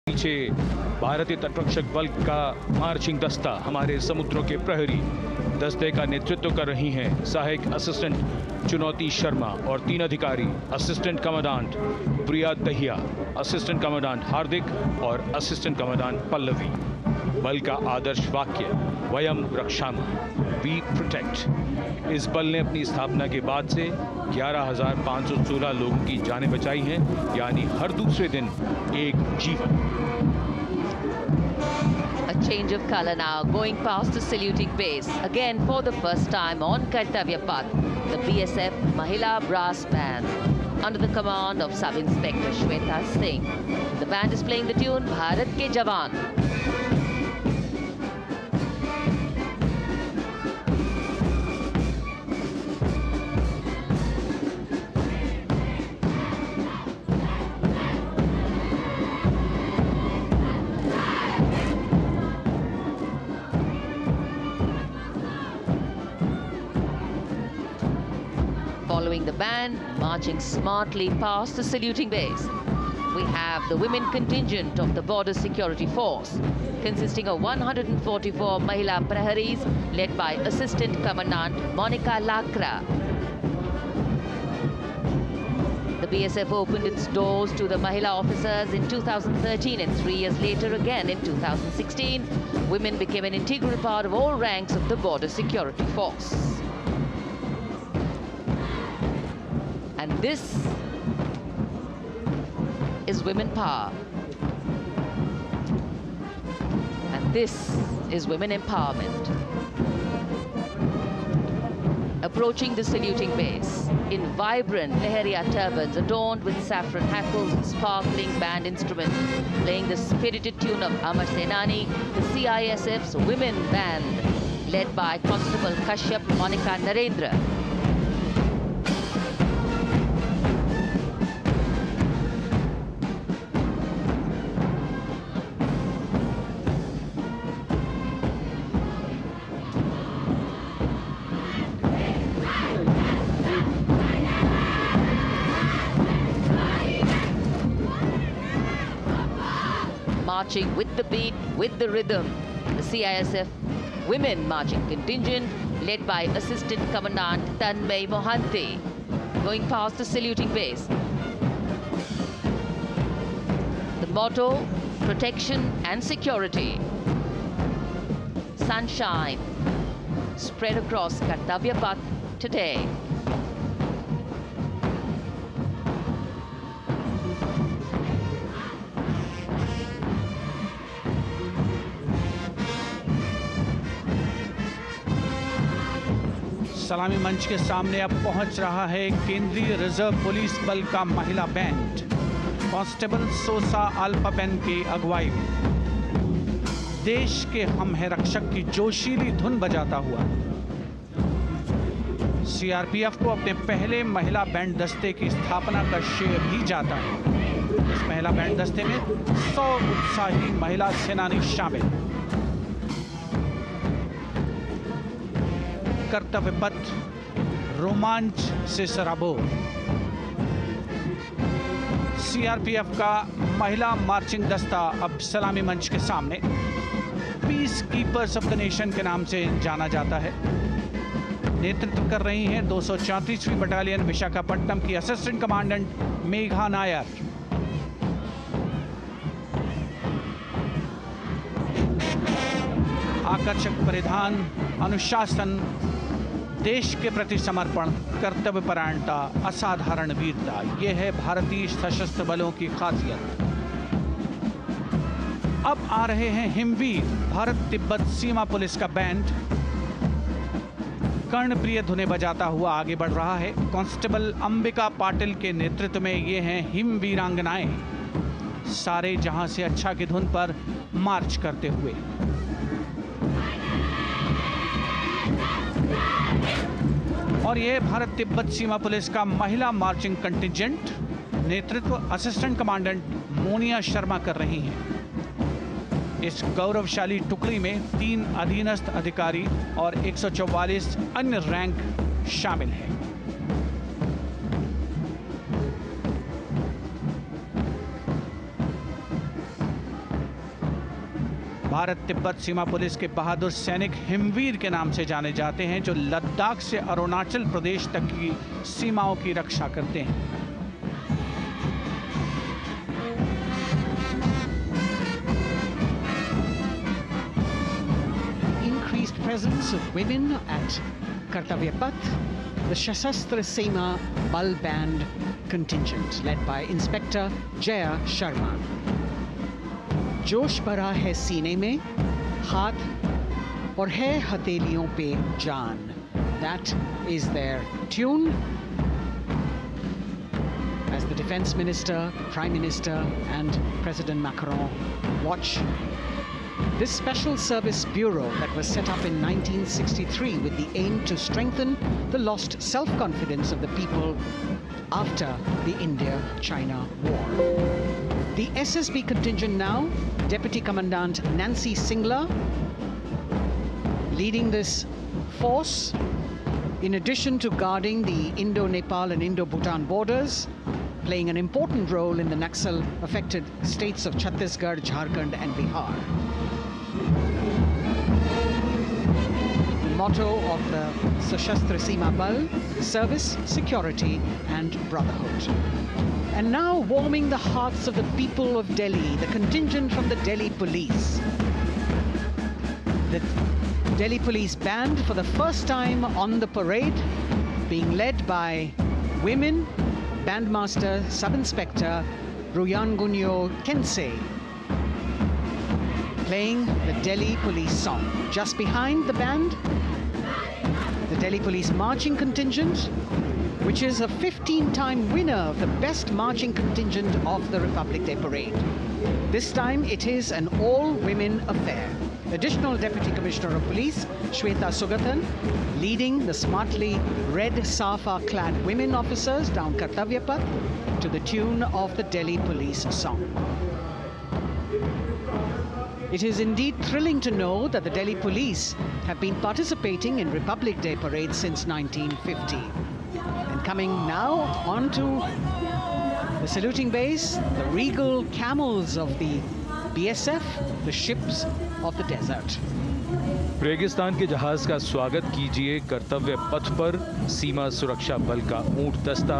Speaker 1: पीछे भारतीय तटरक्षक बल का मार्चिंग दस्ता हमारे समुद्रों के प्रहरी दस्ते का नेतृत्व कर रही हैं सहायक असिस्टेंट चुनौती शर्मा और 3 अधिकारी, असिस्टेंट कमांडेंट प्रिया दहिया, असिस्टेंट कमांडेंट हार्दिक और असिस्टेंट कमांडेंट पल्लवी। बल का आदर्श वाक्य वयम रक्षामः, वी प्रोटेक्ट। इस बल ने अपनी स्थापना के बाद से 11,516 लोगों की जानें बचाई हैं, यानी हर दूसरे दिन एक जीवन।
Speaker 2: A change of color now, going past the saluting base. Again, for the first time on Kartavya Path, the BSF Mahila Brass Band, under the command of Sub-Inspector Shweta Singh. The band is playing the tune Bharat Ke Jawan. Following the band, marching smartly past the saluting base, we have the women contingent of the Border Security Force, consisting of 144 Mahila Praharis, led by Assistant Commandant Monica Lakra. The BSF opened its doors to the Mahila officers in 2013, and 3 years later again in 2016, women became an integral part of all ranks of the Border Security Force. And this is women power. And this is women empowerment. Approaching the saluting base in vibrant Lehariya turbans adorned with saffron hackles and sparkling band instruments, playing the spirited tune of Amar Senani, the CISF's women band, led by Constable Kashyap Monica Narendra. marching with the beat, with the rhythm. The CISF Women Marching Contingent, led by Assistant Commandant Tanmay Mohanty, going past the saluting base. The motto, protection and security. Sunshine spread across Kartavya Path today.
Speaker 3: सलामी मंच के सामने अब पहुंच रहा है केंद्रीय reserve police बल का महिला बैंड कांस्टेबल सोसा अल्पापेन की अगुवाई में। देश के हम है रक्षक की जोशीली धुन बजाता हुआ सीआरपीएफ को अपने पहले महिला बैंड दस्ते की स्थापना का श्रेय भी जाता है। इस महिला बैंड दस्ते में 100 उत्साही महिला सेनानी शामिल। कर्तव्य पथ रोमांच से सराबोर। सीआरपीएफ का महिला मार्चिंग दस्ता अब सलामी मंच के सामने peace keepers of the nation के नाम से जाना जाता है। नेतृत्व कर रही हैं 234वीं बटालियन विशाखापट्टनम की असिस्टेंट कमांडेंट मेघा नायर। आकर्षक परिधान, अनुशासन, देश के प्रति समर्पण, कर्तव्य परायणता, असाधारण वीरता, यह है भारतीय सशस्त्र बलों की खासियत। अब आ रहे हैं हिमवीर भारत तिब्बत सीमा पुलिस का बैंड कर्णप्रिय धुनें बजाता हुआ आगे बढ़ रहा है। कांस्टेबल अंबिका पाटिल के नेतृत्व में ये हैं हिमवीरांगनाएं, सारे जहां से अच्छा की धुन पर मार्च करते हुए। और ये भारत तिब्बत सीमा पुलिस का महिला मार्चिंग कंटिजेंट, नेतृत्व असिस्टेंट कमांडेंट मोनिया शर्मा कर रही हैं। इस गौरवशाली टुकड़ी में 3 अधीनस्थ अधिकारी और 144 अन्य रैंक शामिल हैं। भारत तिब्बत सीमा पुलिस के बहादुर सैनिक हिमवीर के नाम से जाने जाते हैं, जो लद्दाख से अरुणाचल प्रदेश तक की सीमाओं की रक्षा करते हैं।
Speaker 4: Increased presence of women at Kartavya Path, the Shasastra Seema Bal Band contingent led by Inspector Jaya Sharma. जोश भरा है सीने में, हाथ और है हथेलियों पे जान. That is their tune. As the Defense Minister, Prime Minister and President Macron watch this Special Service Bureau that was set up in 1963 with the aim to strengthen the lost self-confidence of the people after the India-China war. The SSB contingent now, Deputy Commandant Nancy Singla, leading this force, in addition to guarding the Indo-Nepal and Indo-Bhutan borders, playing an important role in the Naxal-affected states of Chhattisgarh, Jharkhand and Bihar. The motto of the Sashastra Seema Bal, service, security and brotherhood. And now warming the hearts of the people of Delhi, the contingent from the Delhi Police. The Delhi Police Band for the first time on the parade, being led by women, Bandmaster Sub-Inspector Ruyangunyo Kensei, playing the Delhi Police song. Just behind the band, the Delhi Police Marching Contingent, which is a 15-time winner of the Best Marching Contingent of the Republic Day Parade. This time it is an all-women affair. Additional Deputy Commissioner of Police, Shweta Sugathan, leading the smartly red safa-clad women officers down Kartavya Path to the tune of the Delhi Police song. It is indeed thrilling to know that the Delhi Police have been participating in Republic Day Parade since 1950. And coming now onto the saluting base, the regal camels of the BSF, the ships of the desert.
Speaker 1: रेगिस्तान के जहाज का स्वागत कीजिए कर्तव्य पथ पर सीमा सुरक्षा बल का ऊंट दस्ता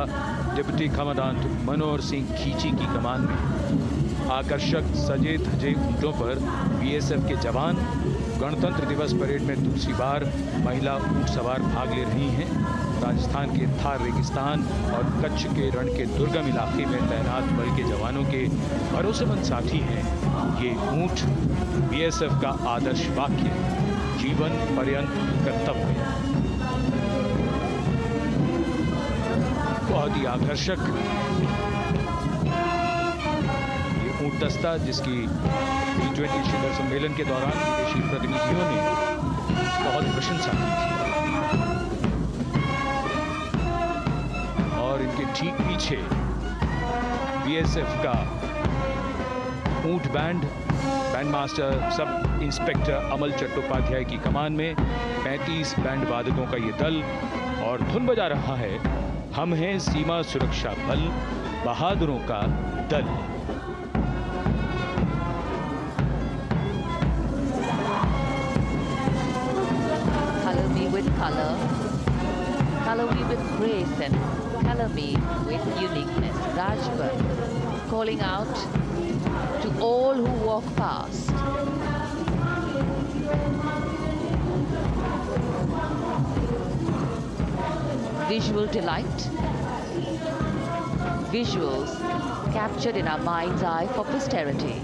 Speaker 1: डिप्टी कमांडेंट मनोहर सिंह खींची की कमान में। आकर्षक सजे धजे ऊंटों पर बीएसएफ के जवान। गणतंत्र दिवस परेड में दूसरी बार महिला ऊंट सवार भाग ले रही हैं। राजस्थान के थार रेगिस्तान और कच्छ के रण के दुर्गम इलाके में तैनात बल के जवानों के भरोसेमंद साथी हैं ये ऊंट। बीएसएफ का आदर्श वाक्य, जीवन पर्यंत कर्तव्य। बहुत ही आकर्षक ये ऊंट दस्ता जिसकी G20 शिखर सम्मेलन के दौरान विदेशी प्रतिनिधियों ने बहुत प्रशंसा की थी। और इनके ठीक पीछे बीएसएफ का ऊंट बैंड मास्टर सब इंस्पेक्टर अमल चट्टोपाध्याय की कमान में 35 बैंड वादकों का ये दल और धुन बजा रहा है, हम हैं सीमा सुरक्षा बल, बहादुरों का दल।
Speaker 2: Color me with color, color me with grace, and color me with uniqueness. Rajput calling out to all who walk past. Visual delight, visuals captured in our mind's eye for posterity.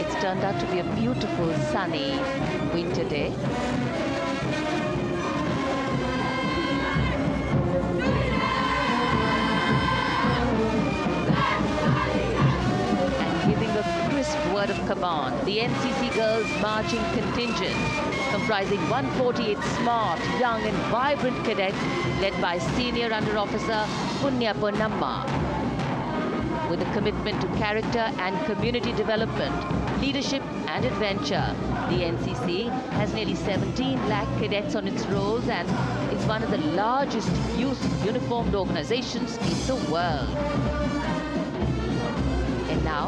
Speaker 2: It's turned out to be a beautiful sunny winter day. Word of command, the NCC Girls Marching Contingent, comprising 148 smart, young and vibrant cadets led by Senior Under Officer Punya Ponnamma. With a commitment to character and community development, leadership and adventure, the NCC has nearly 17 lakh cadets on its rolls and is one of the largest youth uniformed organizations in the world. And now,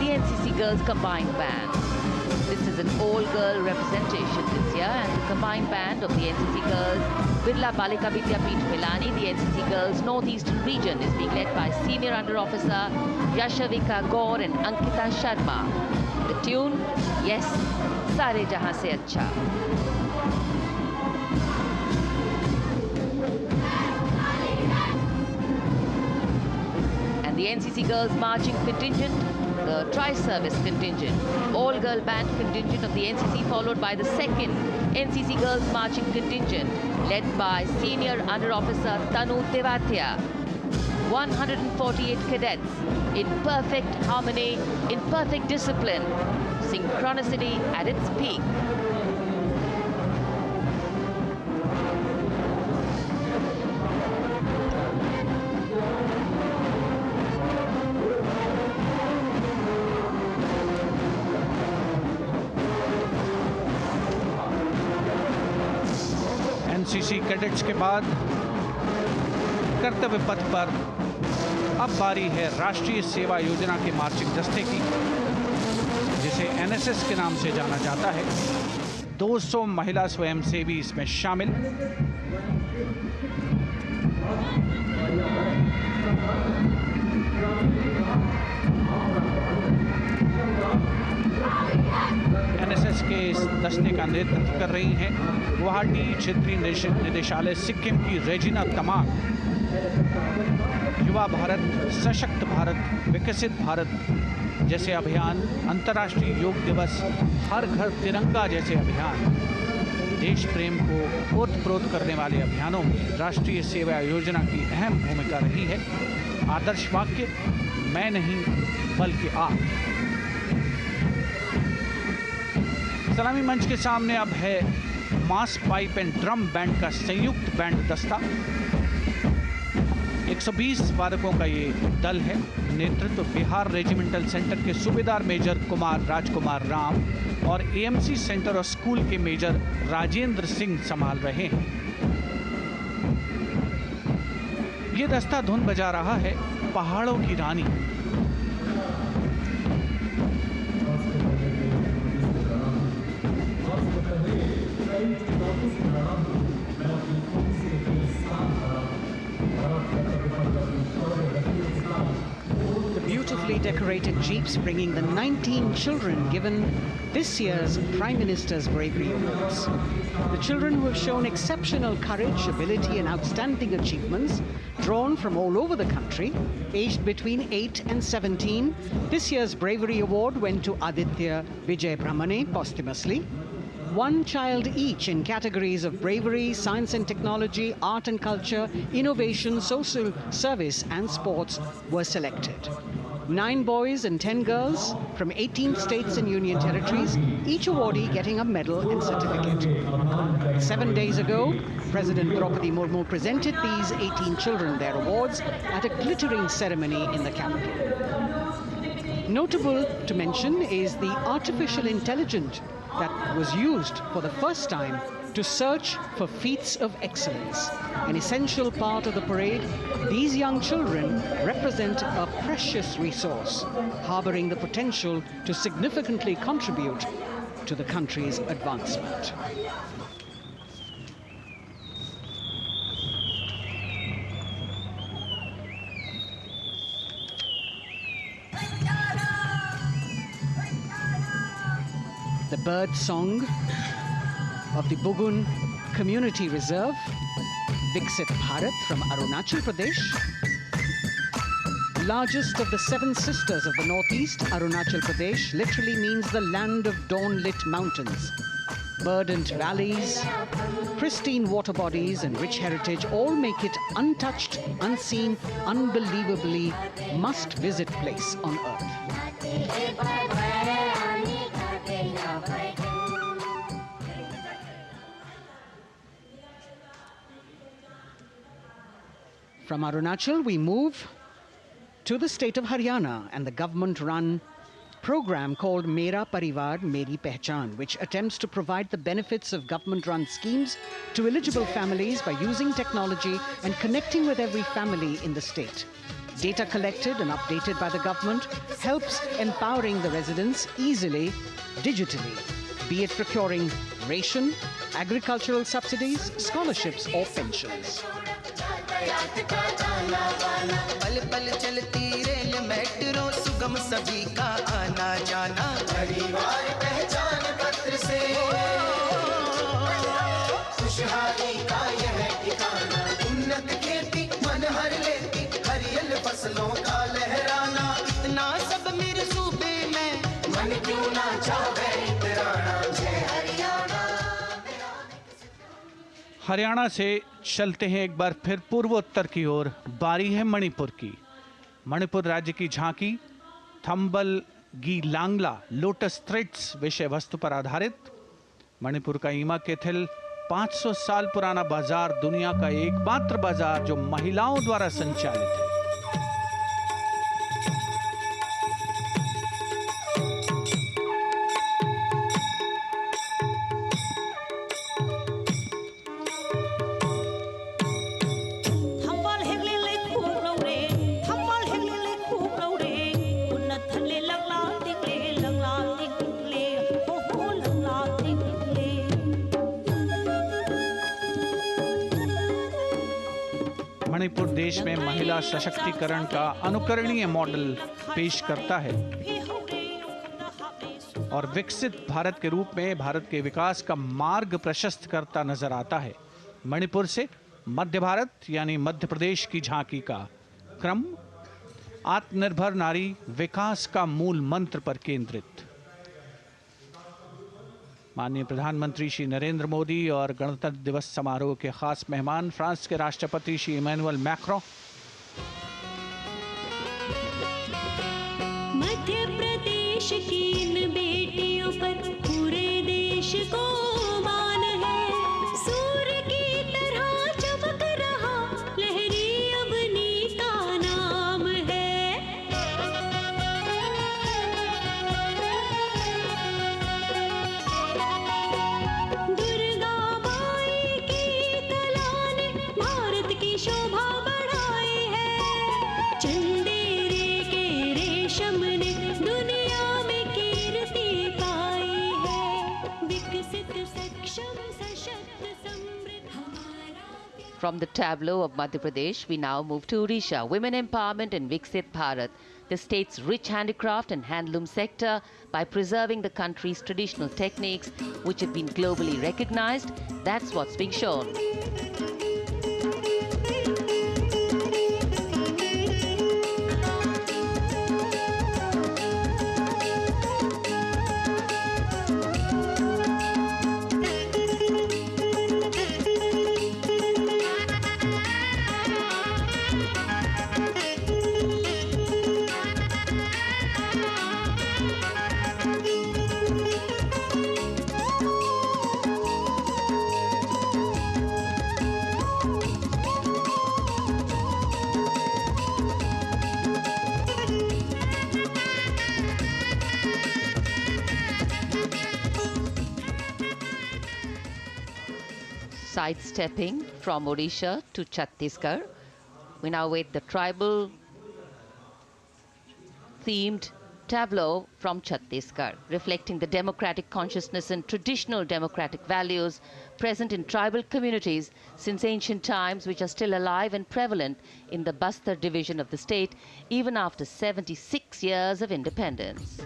Speaker 2: the NCC Girls Combined Band. This is an all-girl representation this year, and the combined band of the NCC Girls Birla Balika Vidyapeeth Milani, the NCC Girls Northeastern region, is being led by Senior Under Officer Yashavika Gaur and Ankita Sharma. The tune, yes, Sare Jahan Se Acha. And the NCC Girls Marching Contingent, the Tri-Service Contingent, all-girl band contingent of the NCC, followed by the second NCC Girls Marching Contingent, led by Senior Under Officer Tanu Tewatia. 148 cadets in perfect harmony, in perfect discipline, synchronicity at its peak.
Speaker 3: NCC cadets के बाद कर्तव्य पथ पर अब बारी है राष्ट्रीय सेवा योजना के मार्चिंग दस्ते की, जिसे एनएसएस के नाम से जाना जाता है। 200 महिला स्वयंसेवी इसमें शामिल। एनएसएस के इस दस्ते का नेतृत्व कर रही हैं गुवाहाटी क्षेत्रीय निदेशालय सिक्किम की रेजिना तमांग। युवा भारत, सशक्त भारत, विकसित भारत जैसे अभियान, अंतर्राष्ट्रीय योग दिवस, हर घर तिरंगा जैसे अभियान, देश प्रेम को ओतप्रोत करने वाले अभियानों में राष्ट्रीय सेवा योजना की अहम भूमिका रही है। आदर्श वाक्य, मैं नहीं बल्कि आप। सलामी मंच के सामने अब है मास पाइप एंड ड्रम बैंड का संयुक्त बैंड दस्ता। 120 वादकों का ये दल है। नेतृत्व बिहार रेजिमेंटल सेंटर के सूबेदार मेजर कुमार राजकुमार राम और एएमसी सेंटर और स्कूल के मेजर राजेंद्र सिंह संभाल रहे हैं। ये दस्ता धुन बजा रहा है पहाड़ों की रानी।
Speaker 4: Beautifully decorated jeeps bringing the 19 children given this year's Prime Minister's Bravery Awards. The children who have shown exceptional courage, ability and outstanding achievements, drawn from all over the country, aged between 8 and 17. This year's Bravery Award went to Aditya Vijay Brahmane posthumously. One child each in categories of bravery, science and technology, art and culture, innovation, social service and sports were selected. 9 boys and 10 girls from 18 states and union territories, each awardee getting a medal and certificate. 7 days ago, President Draupadi Murmu presented these 18 children their awards at a glittering ceremony in the capital. Notable to mention is the artificial intelligence that was used for the first time to search for feats of excellence. An essential part of the parade, these young children represent a precious resource, harboring the potential to significantly contribute to the country's advancement. The bird song of the Bugun Community Reserve, Viksit Bharat from Arunachal Pradesh. Largest of the 7 sisters of the Northeast, Arunachal Pradesh literally means the land of dawn-lit mountains. Verdant valleys, pristine water bodies and rich heritage all make it untouched, unseen, unbelievably must-visit place on earth. From Arunachal, we move to the state of Haryana and the government-run program called Mera Parivar Meri Pehchan, which attempts to provide the benefits of government-run schemes to eligible families by using technology and connecting with every family in the state. Data collected and updated by the government helps empowering the residents easily, digitally, be it procuring ration, agricultural subsidies, scholarships or pensions.
Speaker 17: पल पल चलती rail metro सुगम सभी का आना जाना परिवार पहचान पत्र से खुशहाली का यह ठिकाना उन्नत खेती मन हर लेती हरियल फसलों का लहराना इतना सब मेरे सूबे में मन क्यों ना चाहे इतराना जय हरियाणा।
Speaker 3: हरियाणा से चलते हैं एक बार फिर पूर्वोत्तर की ओर। बारी है मणिपुर की। मणिपुर राज्य की झांकी थंबल गी लांगला लोटस थ्रेड्स विषय वस्तु पर आधारित। मणिपुर का ईमा केथिल 500 साल पुराना बाजार, दुनिया का एकमात्र बाजार जो महिलाओं द्वारा संचालित है। मणिपुर देश में महिला सशक्तिकरण का अनुकरणीय मॉडल पेश करता है और विकसित भारत के रूप में भारत के विकास का मार्ग प्रशस्त करता नजर आता है। मणिपुर से मध्य भारत यानी मध्य प्रदेश की झांकी का क्रम आत्मनिर्भर नारी विकास का मूल मंत्र पर केंद्रित। माननीय प्रधानमंत्री श्री नरेंद्र मोदी और गणतंत्र दिवस समारोह के खास मेहमान फ्रांस के राष्ट्रपति श्री इमैनुअल मैक्रों।
Speaker 18: मध्य प्रदेश की इन बेटियों पर पूरे देश को मान है। सूर्य की तरह चमक रहा लहरी अवनी का नाम है। दुर्गा माई की कला ने भारत की शोभा बढ़ाई
Speaker 2: From the tableau of Madhya Pradesh, we now move to Odisha. Women empowerment in Viksit Bharat, the state's rich handicraft and handloom sector, by preserving the country's traditional techniques, which have been globally recognized. That's what's being shown. Sidestepping from Odisha to Chhattisgarh, we now await the tribal themed tableau from Chhattisgarh, reflecting the democratic consciousness and traditional democratic values present in tribal communities since ancient times, which are still alive and prevalent in the Bastar division of the state, even after 76 years of independence.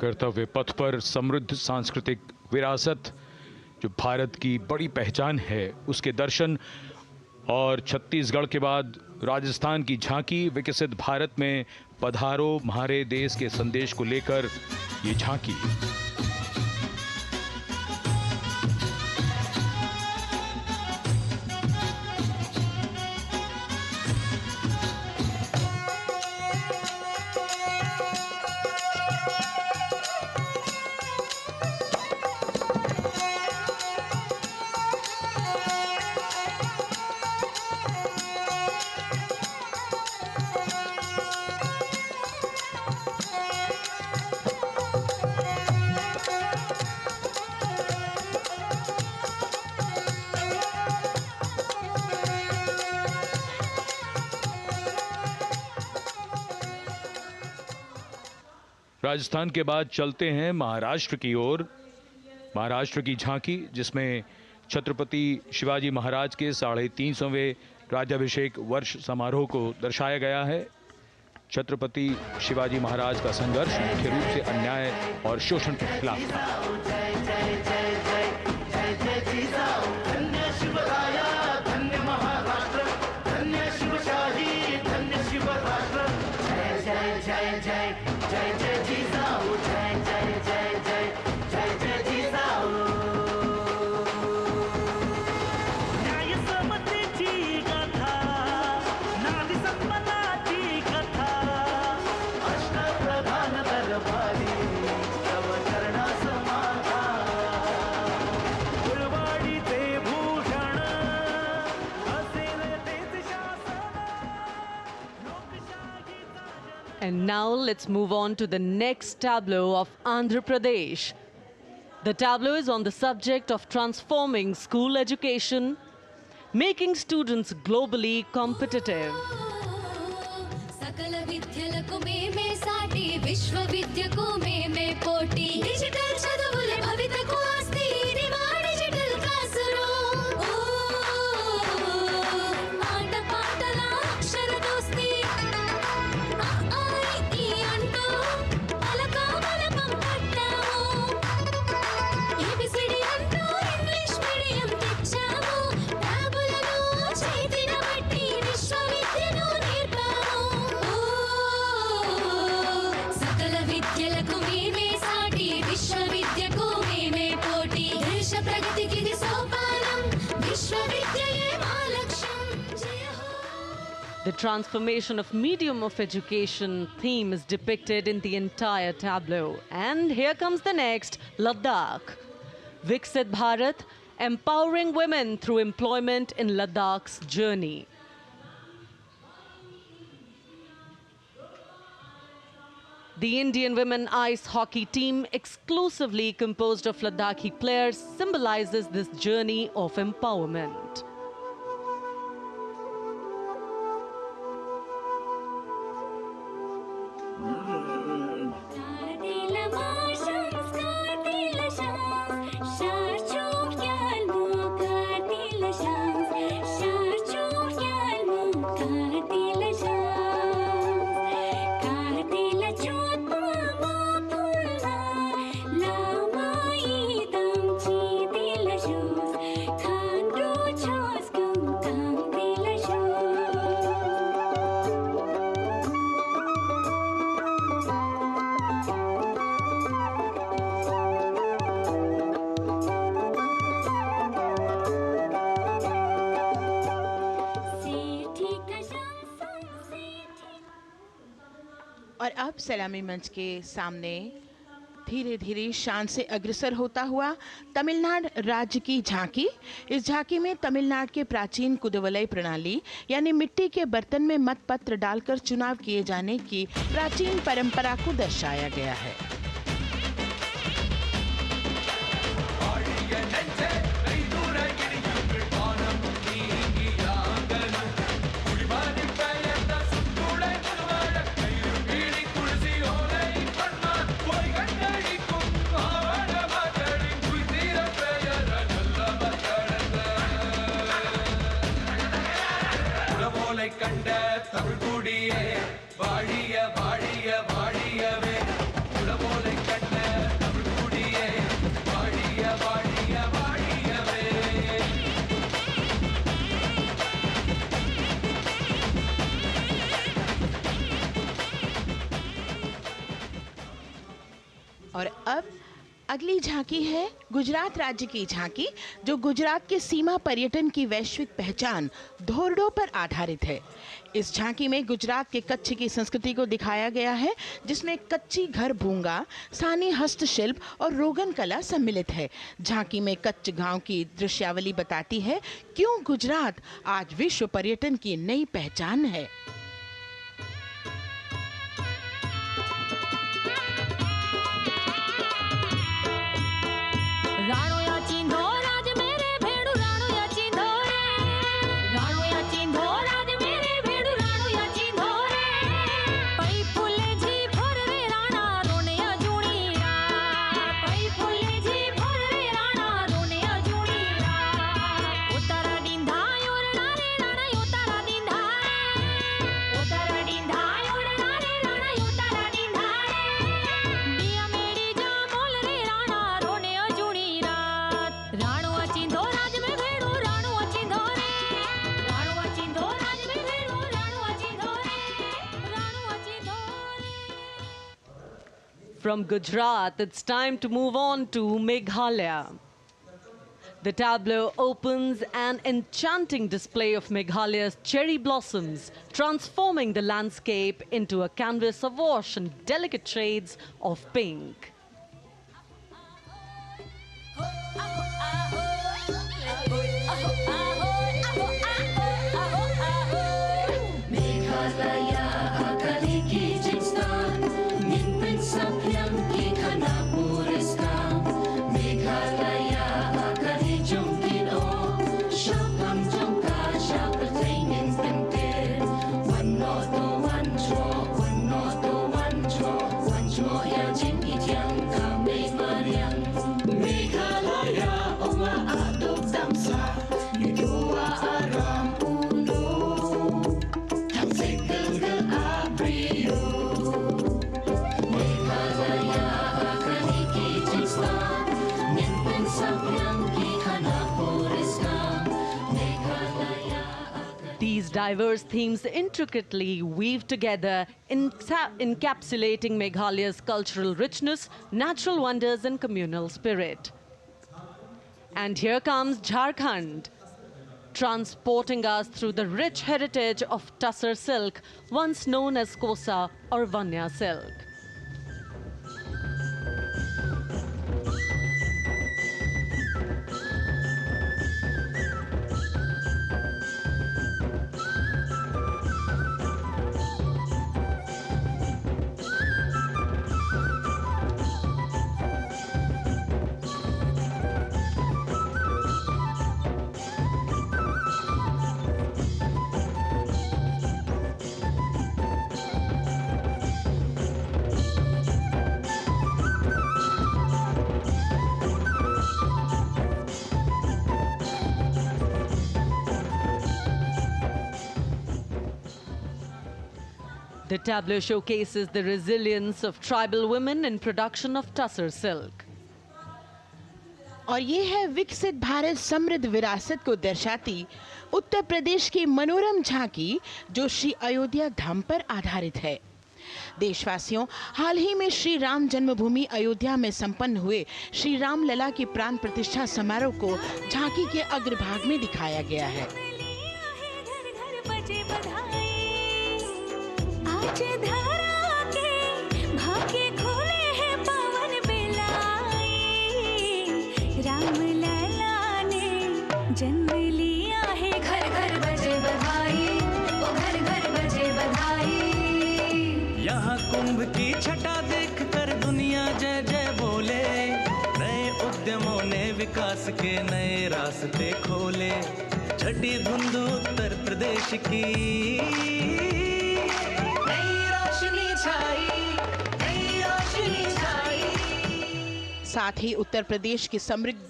Speaker 1: कर्तव्य पथ पर समृद्ध सांस्कृतिक विरासत जो भारत की बड़ी पहचान है, उसके दर्शन, और छत्तीसगढ़ के बाद राजस्थान की झांकी विकसित भारत में पधारो म्हारे देश के संदेश को लेकर ये झांकी। राजस्थान के बाद चलते हैं महाराष्ट्र की ओर। महाराष्ट्र की झांकी, जिसमें छत्रपति शिवाजी महाराज के 350वें राज्याभिषेक वर्ष समारोह को दर्शाया गया है। छत्रपति शिवाजी महाराज का संघर्ष मुख्य रूप से अन्याय और शोषण के खिलाफ था।
Speaker 19: And now let's move on to the next tableau of Andhra Pradesh. The tableau is on the subject of transforming school education, making students globally competitive.
Speaker 18: విద్యల
Speaker 19: The transformation of medium of education theme is depicted in the entire tableau. And here comes the next, Ladakh. Viksit Bharat, empowering women through employment in Ladakh's journey. The Indian women ice hockey team, exclusively composed of Ladakhi players, symbolizes this journey of empowerment.
Speaker 20: और अब सलामी मंच के सामने धीरे धीरे शान से अग्रसर होता हुआ तमिलनाडु राज्य की झांकी। इस झांकी में तमिलनाडु के प्राचीन कुदवलय प्रणाली यानी मिट्टी के बर्तन में मतपत्र डालकर चुनाव किए जाने की प्राचीन परंपरा को दर्शाया गया है। और अब अगली झांकी है गुजरात राज्य की झांकी, जो गुजरात के सीमा पर्यटन की वैश्विक पहचान धोरडो पर आधारित है। इस झांकी में गुजरात के कच्छ की संस्कृति को दिखाया गया है, जिसमें कच्ची घर भूंगा, स्थानीय हस्तशिल्प और रोगन कला सम्मिलित है। झांकी में कच्छ गांव की दृश्यावली बताती है क्यों गुजरात आज विश्व पर्यटन की नई पहचान है।
Speaker 18: राणो या चिंधो राज मेरे भेड़ू राणो या चिंधो रे राणो या चिंधो राज मेरे भेड़ू राणो या चिंधो रे पई फुले जी भर रे राणा रोने अजूणी रात पई फुले जी भर रे राणा रोने अजूणी रात उतारा डिंधा योरना रे राणा उतारा डिंधा उतारा डिंधा योरना रे राणा उतारा डिंधा बिया मेरी जा मोल रे राणा रोने अजूणी राणो अचिंधो राज में भेड़ो राणो अचिंधो रे राणो अचिंधो राज में भेड़ो राणो अचिंधो रे राणो अचिंधो रे।
Speaker 19: From Gujarat, it's time to move on to Meghalaya. The tableau opens an enchanting display of Meghalaya's cherry blossoms, transforming the landscape into a canvas awash in delicate shades of pink. These diverse themes intricately weave together, encapsulating Meghalaya's cultural richness, natural wonders, and communal spirit. And here comes Jharkhand. transporting us through the rich heritage of Tussar silk, once known as Kosa or Vanya silk. The tableau showcases the resilience of tribal women in production of Tussar silk.
Speaker 20: और ये है विकसित भारत समृद्ध विरासत को दर्शाती उत्तर प्रदेश की मनोरम झांकी, जो श्री अयोध्या धाम पर आधारित है। देशवासियों, हाल ही में श्री राम जन्मभूमि अयोध्या में संपन्न हुए श्री राम लला की प्राण प्रतिष्ठा समारोह को झांकी के अग्रभाग में दिखाया गया है।
Speaker 18: आज धारा के भाग्य खोले हैं पावन बेलाई, राम लला ने जन्म लिया है, घर घर बजे बधाई, ओ घर घर बजे बधाई।
Speaker 17: यहाँ कुंभ की छटा देख कर दुनिया जय जय बोले, नए उद्यमों ने विकास के नए रास्ते खोले। छठी धुंध उत्तर प्रदेश की
Speaker 20: साथ ही उत्तर प्रदेश की समृद्ध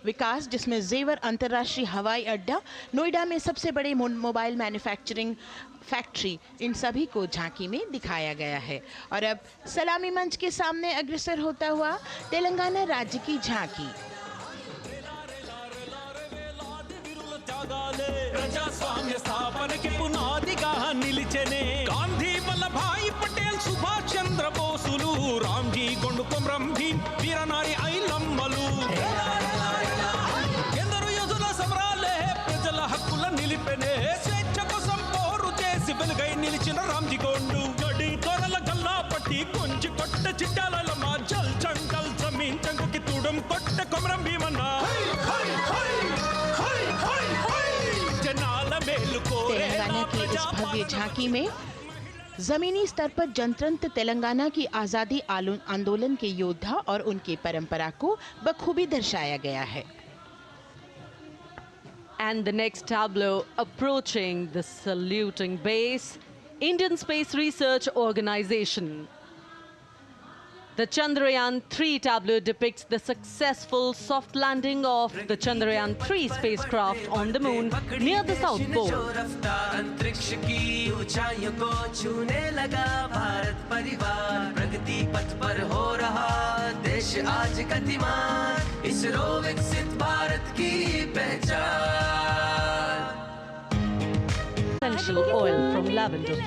Speaker 20: विकास, जिसमें जेवर अंतर्राष्ट्रीय हवाई अड्डा, नोएडा में सबसे बड़े मोबाइल मैन्युफैक्चरिंग फैक्ट्री, इन सभी को झांकी में दिखाया गया है। और अब सलामी मंच के सामने अग्रसर होता हुआ तेलंगाना राज्य की झांकी।
Speaker 21: ప్రజాస్వామ్య స్థాపనకి పునాదిగా నిలిచెనే గాంధీ వల్లభాయ్ పటేల్ సుభాష్ చంద్ర బోసులు రామ్జీ గొండు కొమరం భీం వీరనారి ఐలమ్మలు ఎందరో యోధుల సమరాలే ప్రజల హక్కుల నిలిపెనే స్వేచ్ఛ కోసం పోరు చేసి వెలుగై నిలిచిన రామ్జీ గొండు గడి కొరల గల్లా పట్టి కొంచి కొట్ట చిట్టాలమ్మ జల్ జంగల్ జమీన్ జంగుకి తుడం కొట్ట కొమరం భీమన్న
Speaker 20: तेलंगाना की इस भव्य झांकी में जमीनी स्तर पर जनतंत्र तेलंगाना की आजादी आंदोलन के योद्धा और उनकी परंपरा को बखूबी दर्शाया गया है।
Speaker 19: And the next tableau approaching the saluting base, Indian Space Research Organization. The Chandrayaan-3 tableau depicts the successful soft landing of the Chandrayaan-3 spacecraft on the moon near the South Pole.
Speaker 17: अंतरिक्ष की ऊंचाइयों को छूने लगा भारत परिवार, प्रगति पथ पर हो रहा देश आज गतिमान, इसरो विकसित भारत की पहचान।
Speaker 19: Essential oil from lavender